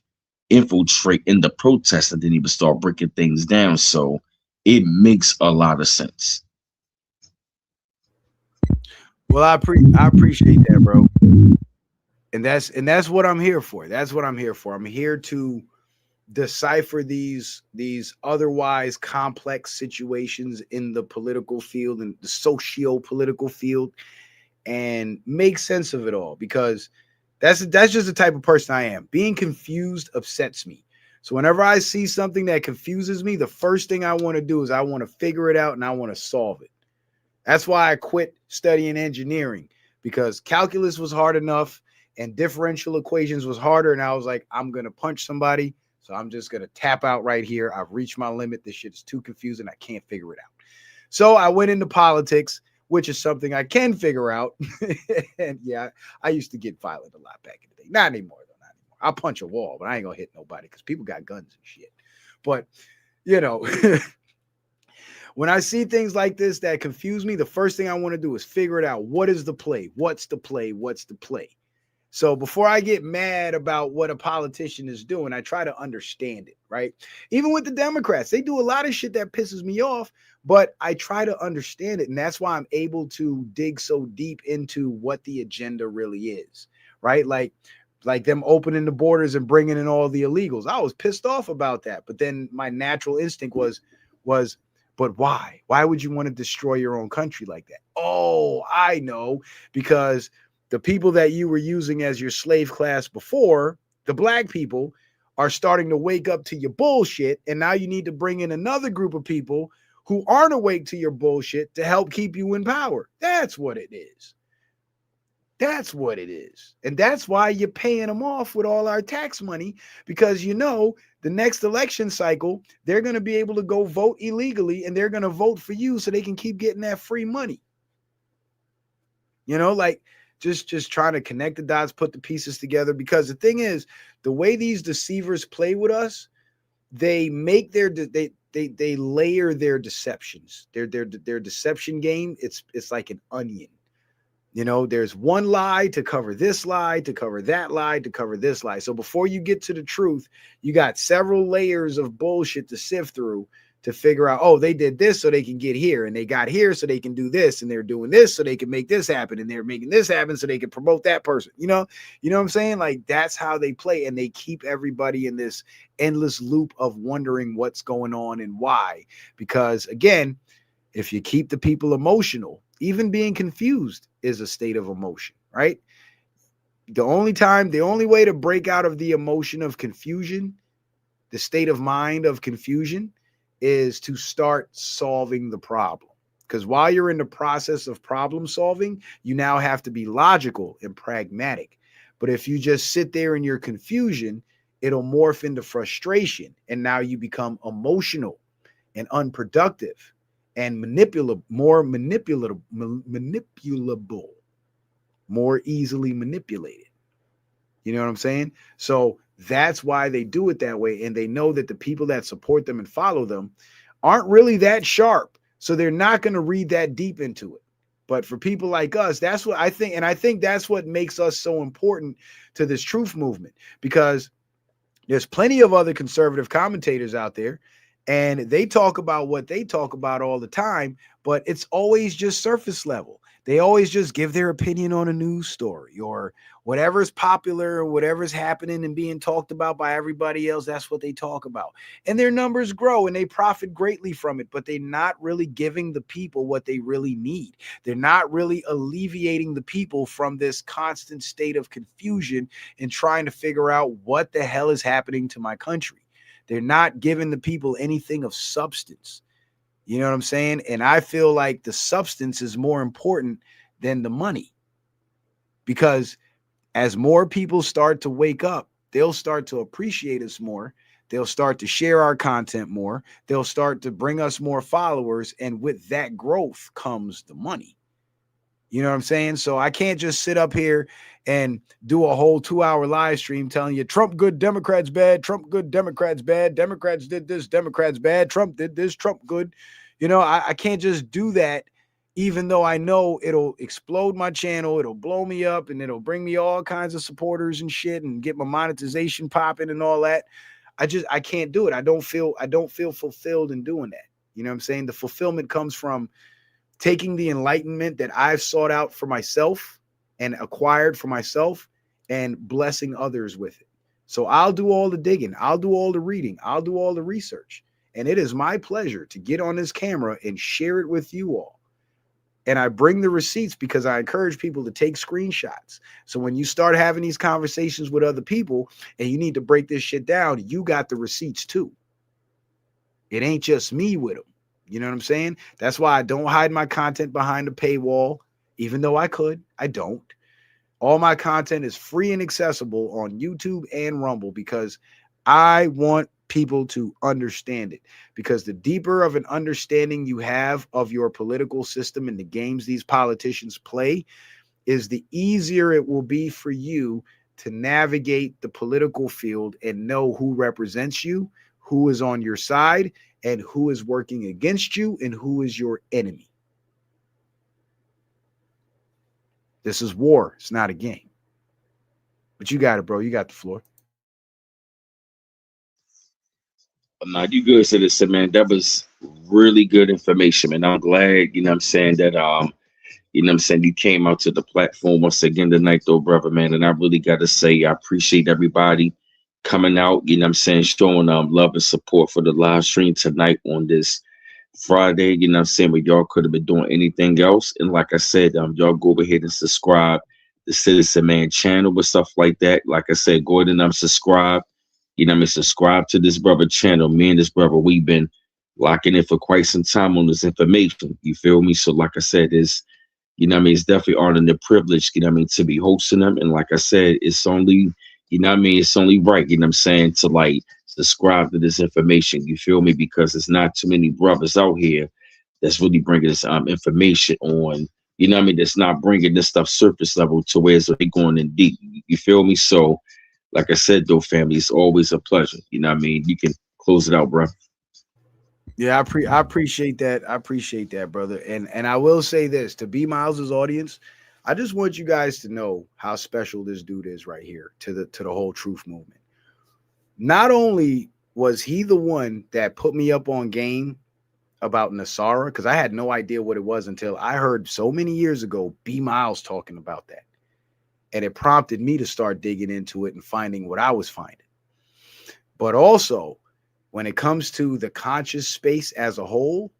infiltrate in the protest and then he would start breaking things down. So it makes a lot of sense. Well, I appreciate that, bro. And that's what I'm here for. That's what I'm here for. I'm here to decipher these otherwise complex situations in the political field and the socio-political field and make sense of it all, because that's just the type of person I am. Being confused upsets me. So whenever I see something that confuses me, the first thing I want to do is I want to figure it out and I want to solve it. That's why I quit studying engineering, because calculus was hard enough and differential equations was harder. And I was like, I'm going to punch somebody. So I'm just going to tap out right here. I've reached my limit. This shit is too confusing. I can't figure it out. So I went into politics, which is something I can figure out. And yeah, I used to get violent a lot back in the day. Not anymore, though. Not anymore. I'll punch a wall, but I ain't going to hit nobody because people got guns and shit. But, you know, When I see things like this that confuse me, the first thing I want to do is figure it out. What is the play? What's the play? What's the play? So before I get mad about what a politician is doing, I try to understand it, right? Even with the Democrats, they do a lot of shit that pisses me off, but I try to understand it. And that's why I'm able to dig so deep into what the agenda really is, right? Like them opening the borders and bringing in all the illegals. I was pissed off about that. But then my natural instinct was, but why? Why would you want to destroy your own country like that? Oh, I know, because the people that you were using as your slave class before, the black people, are starting to wake up to your bullshit. And now you need to bring in another group of people who aren't awake to your bullshit to help keep you in power. That's what it is. That's what it is. And that's why you're paying them off with all our tax money, because you know the next election cycle, they're going to be able to go vote illegally and they're going to vote for you so they can keep getting that free money. You know, like just trying to connect the dots, put the pieces together. Because the thing is, the way these deceivers play with us, they make their they layer their deceptions. Their deception game, it's like an onion. You know, there's one lie to cover this lie, to cover that lie, to cover this lie. So before you get to the truth, you got several layers of bullshit to sift through to figure out, oh, they did this so they can get here, and they got here so they can do this, and they're doing this so they can make this happen, and they're making this happen so they can promote that person. You know what I'm saying? Like, that's how they play, and they keep everybody in this endless loop of wondering what's going on and why. Because again, if you keep the people emotional, even being confused is a state of emotion, right? The only way to break out of the emotion of confusion, the state of mind of confusion, is to start solving the problem. Because while you're in the process of problem solving, you now have to be logical and pragmatic. But if you just sit there in your confusion, it'll morph into frustration. And now you become emotional and unproductive and manipulable, more easily manipulated. You know what I'm saying? So that's why they do it that way. And they know that the people that support them and follow them aren't really that sharp. So they're not going to read that deep into it. But for people like us, that's what I think. And I think that's what makes us so important to this truth movement, because there's plenty of other conservative commentators out there, and they talk about what they talk about all the time, but it's always just surface level. They always just give their opinion on a news story or whatever's popular or whatever's happening and being talked about by everybody else. That's what they talk about. And their numbers grow and they profit greatly from it, but they're not really giving the people what they really need. They're not really alleviating the people from this constant state of confusion and trying to figure out what the hell is happening to my country. They're not giving the people anything of substance. You know what I'm saying? And I feel like the substance is more important than the money, because as more people start to wake up, they'll start to appreciate us more. They'll start to share our content more. They'll start to bring us more followers. And with that growth comes the money. You know what I'm saying? So I can't just sit up here and do a whole 2-hour live stream telling you Trump good, Democrats bad, Trump good, Democrats bad, Democrats did this, Democrats bad, Trump did this, Trump good. You know, I can't just do that, even though I know it'll explode my channel, it'll blow me up, and it'll bring me all kinds of supporters and shit and get my monetization popping and all that. I can't do it. I don't feel fulfilled in doing that. You know what I'm saying? The fulfillment comes from taking the enlightenment that I've sought out for myself and acquired for myself and blessing others with it. So I'll do all the digging. I'll do all the reading. I'll do all the research. And it is my pleasure to get on this camera and share it with you all. And I bring the receipts because I encourage people to take screenshots. So when you start having these conversations with other people and you need to break this shit down, you got the receipts too. It ain't just me with them. You know what I'm saying? That's why I don't hide my content behind a paywall, even though I could. I don't. All my content is free and accessible on YouTube and Rumble because I want people to understand it. Because the deeper of an understanding you have of your political system and the games these politicians play, is the easier it will be for you to navigate the political field and know who represents you who is on your side and who is working against you and who is your enemy. This is war. It's not a game. But you got it, bro. You got the floor. Now you good, citizen, man. That was really good information, man. I'm glad, I'm saying that I'm saying you came out to the platform once again tonight, though, brother, man. And I really gotta say I appreciate everybody coming out, I'm saying, showing love and support for the live stream tonight on this Friday, I'm saying, but y'all could have been doing anything else. And like I said, y'all go ahead and subscribe the Citizen Man channel with stuff like that. Like I said, go ahead and subscribe. Subscribe to this brother channel. Me and this brother, we've been locking in for quite some time on this information. You feel me? So like I said, it's definitely honor and a privilege, to be hosting them. And like I said, it's only, it's only right, saying, to like subscribe to this information. You feel me? Because it's not too many brothers out here that's really bringing this information on, that's not bringing this stuff surface level to where they going in deep. You feel me? So, like I said, though, family, it's always a pleasure. You can close it out, bro. Yeah, I appreciate that. I appreciate that, brother. And I will say this to B Miles's audience, I just want you guys to know how special this dude is right here to the whole truth movement. Not only was he the one that put me up on game about Nasara, because I had no idea what it was until I heard so many years ago B Miles talking about that. And it prompted me to start digging into it and finding what I was finding. But also, when it comes to the conscious space as a whole,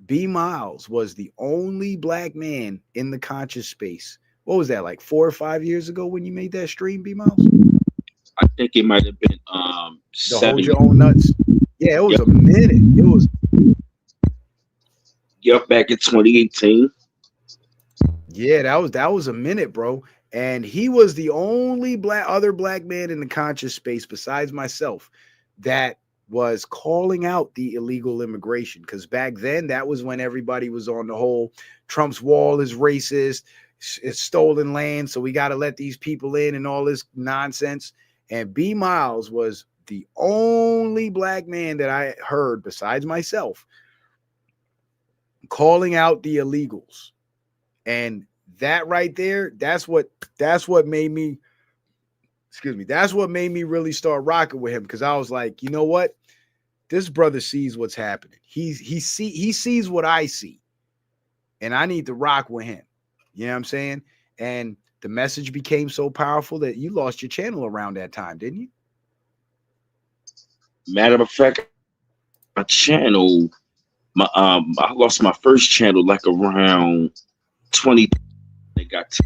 B Miles was the only black man in the conscious space. What was that, like 4 or 5 years ago when you made that stream, B Miles? I think it might have been The Hold 7 Your Own Nuts. Yeah, it was Yep, a minute. It was, yep, back in 2018. yeah, that was a minute, bro. And he was the only other black man in the conscious space besides myself that was calling out the illegal immigration. Because back then, that was when everybody was on the whole Trump's wall is racist, it's stolen land, so we got to let these people in and all this nonsense. And B Miles was the only black man that I heard besides myself calling out the illegals. And that right there, that's what made me, excuse me, that's what made me really start rocking with him, because I was like, you know what? This brother sees what's happening. He sees what I see, and I need to rock with him. You know what I'm saying? And the message became so powerful that you lost your channel around that time, didn't you? Matter of fact, my channel, I lost my first channel like around 20. They got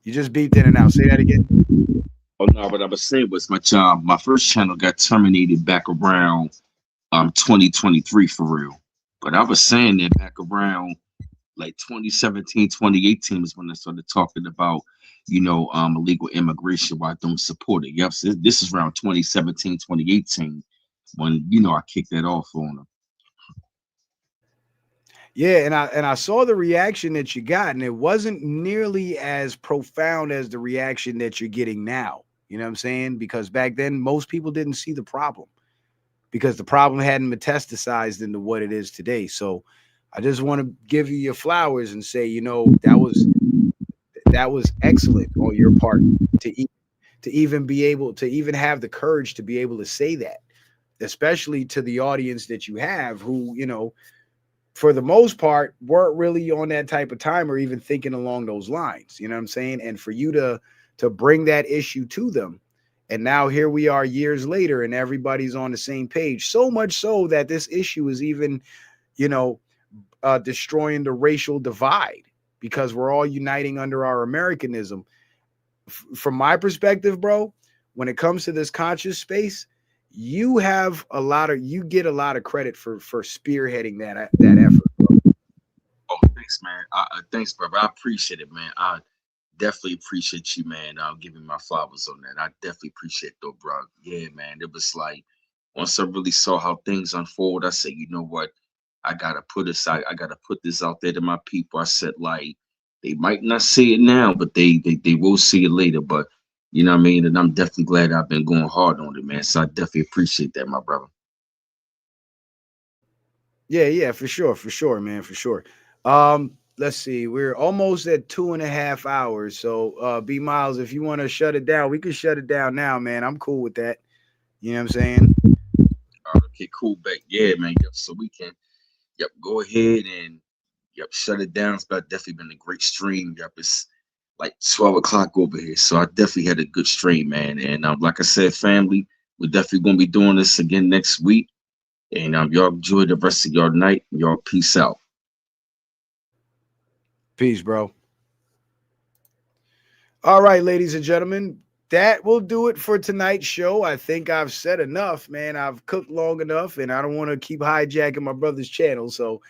You just beeped in and out. Say that again. oh no, what I was saying was my first channel got terminated back around 2023 for real. But I was saying that back around like 2017, 2018 is when I started talking about, illegal immigration, why I don't support it. Yep, so this is around 2017, 2018 when, I kicked that off on them. Yeah, and I saw the reaction that you got, and it wasn't nearly as profound as the reaction that you're getting now. You know what I'm saying? Because back then most people didn't see the problem, because the problem hadn't metastasized into what it is today. So I just want to give you your flowers and say, that was excellent on your part to to even be able to even have the courage to be able to say that, especially to the audience that you have who, for the most part, weren't really on that type of time or even thinking along those lines. You know what I'm saying? And for you to bring that issue to them. And now here we are years later and everybody's on the same page. So much so that this issue is even, you know, destroying the racial divide, because we're all uniting under our Americanism. From my perspective, bro, when it comes to this conscious space, you get a lot of credit for spearheading that effort, bro. Oh, thanks, man. Thanks, brother. I appreciate it, man. I definitely appreciate you, man. Giving my flowers on that. I definitely appreciate though, bro. Yeah, man. It was like once I really saw how things unfold, I said, you know what? I gotta put this out. I gotta put this out there to my people. I said, like, They might not see it now, but they will see it later. But you know what I mean? And I'm definitely glad I've been going hard on it, man. So I definitely appreciate that, my brother. Yeah, yeah, for sure, man, for sure. Let's see, we're almost at 2.5 hours. So B Miles, if you want to shut it down, we can shut it down now, man. I'm cool with that. You know what I'm saying? Okay, cool, back. Yeah, man. Yep. So we can, yep, go ahead and yep, shut it down. It's about definitely been a great stream. Yep, it's like 12 o'clock over here. So I definitely had a good stream, man. And like I said, family, we're definitely gonna be doing this again next week. And y'all enjoy the rest of your night. Y'all peace out. Peace, bro. All right, ladies and gentlemen, that will do it for tonight's show. I think I've said enough, man. I've cooked long enough, and I don't want to keep hijacking my brother's channel. So,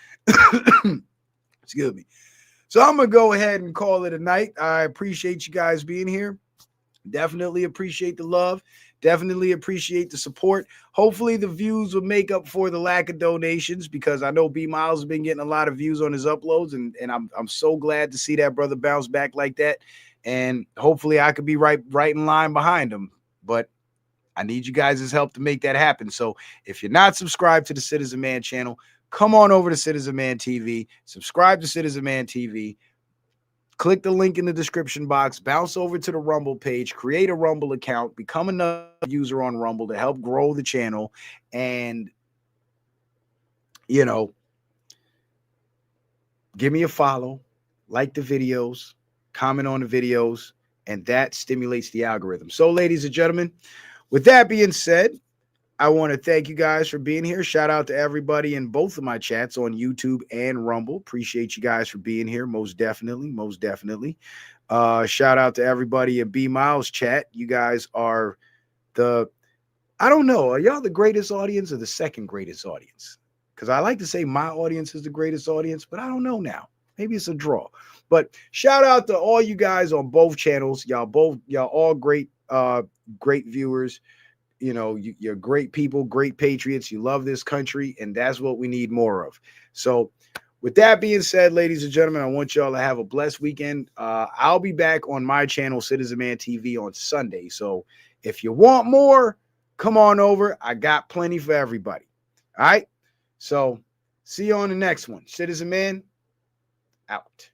excuse me. So, I'm going to go ahead and call it a night. I appreciate you guys being here. Definitely appreciate the love. Definitely appreciate the support. Hopefully, the views will make up for the lack of donations, because I know B Miles has been getting a lot of views on his uploads, and I'm so glad to see that brother bounce back like that. And hopefully, I could be right in line behind him. But I need you guys' help to make that happen. So if you're not subscribed to the Citizen Man channel, come on over to Citizen Man TV. Subscribe to Citizen Man TV. Click the link in the description box, bounce over to the Rumble page, create a Rumble account, become another user on Rumble to help grow the channel. And, you know, give me a follow, like the videos, comment on the videos, and that stimulates the algorithm. So, ladies and gentlemen, with that being said, I want to thank you guys for being here. Shout out to everybody in both of my chats on YouTube and Rumble. Appreciate you guys for being here. Most definitely. Most definitely. Shout out to everybody in B Miles chat. You guys are the, I don't know, are y'all the greatest audience or the second greatest audience? Because I like to say my audience is the greatest audience, but I don't know now. Maybe it's a draw. But shout out to all you guys on both channels. Y'all all great viewers. You know, you're great people, great patriots. You love this country, and that's what we need more of. So, with that being said, ladies and gentlemen, I want y'all to have a blessed weekend. I'll be back on my channel, Citizen Man TV, on Sunday. So, if you want more, come on over. I got plenty for everybody. All right. So, see you on the next one. Citizen Man out.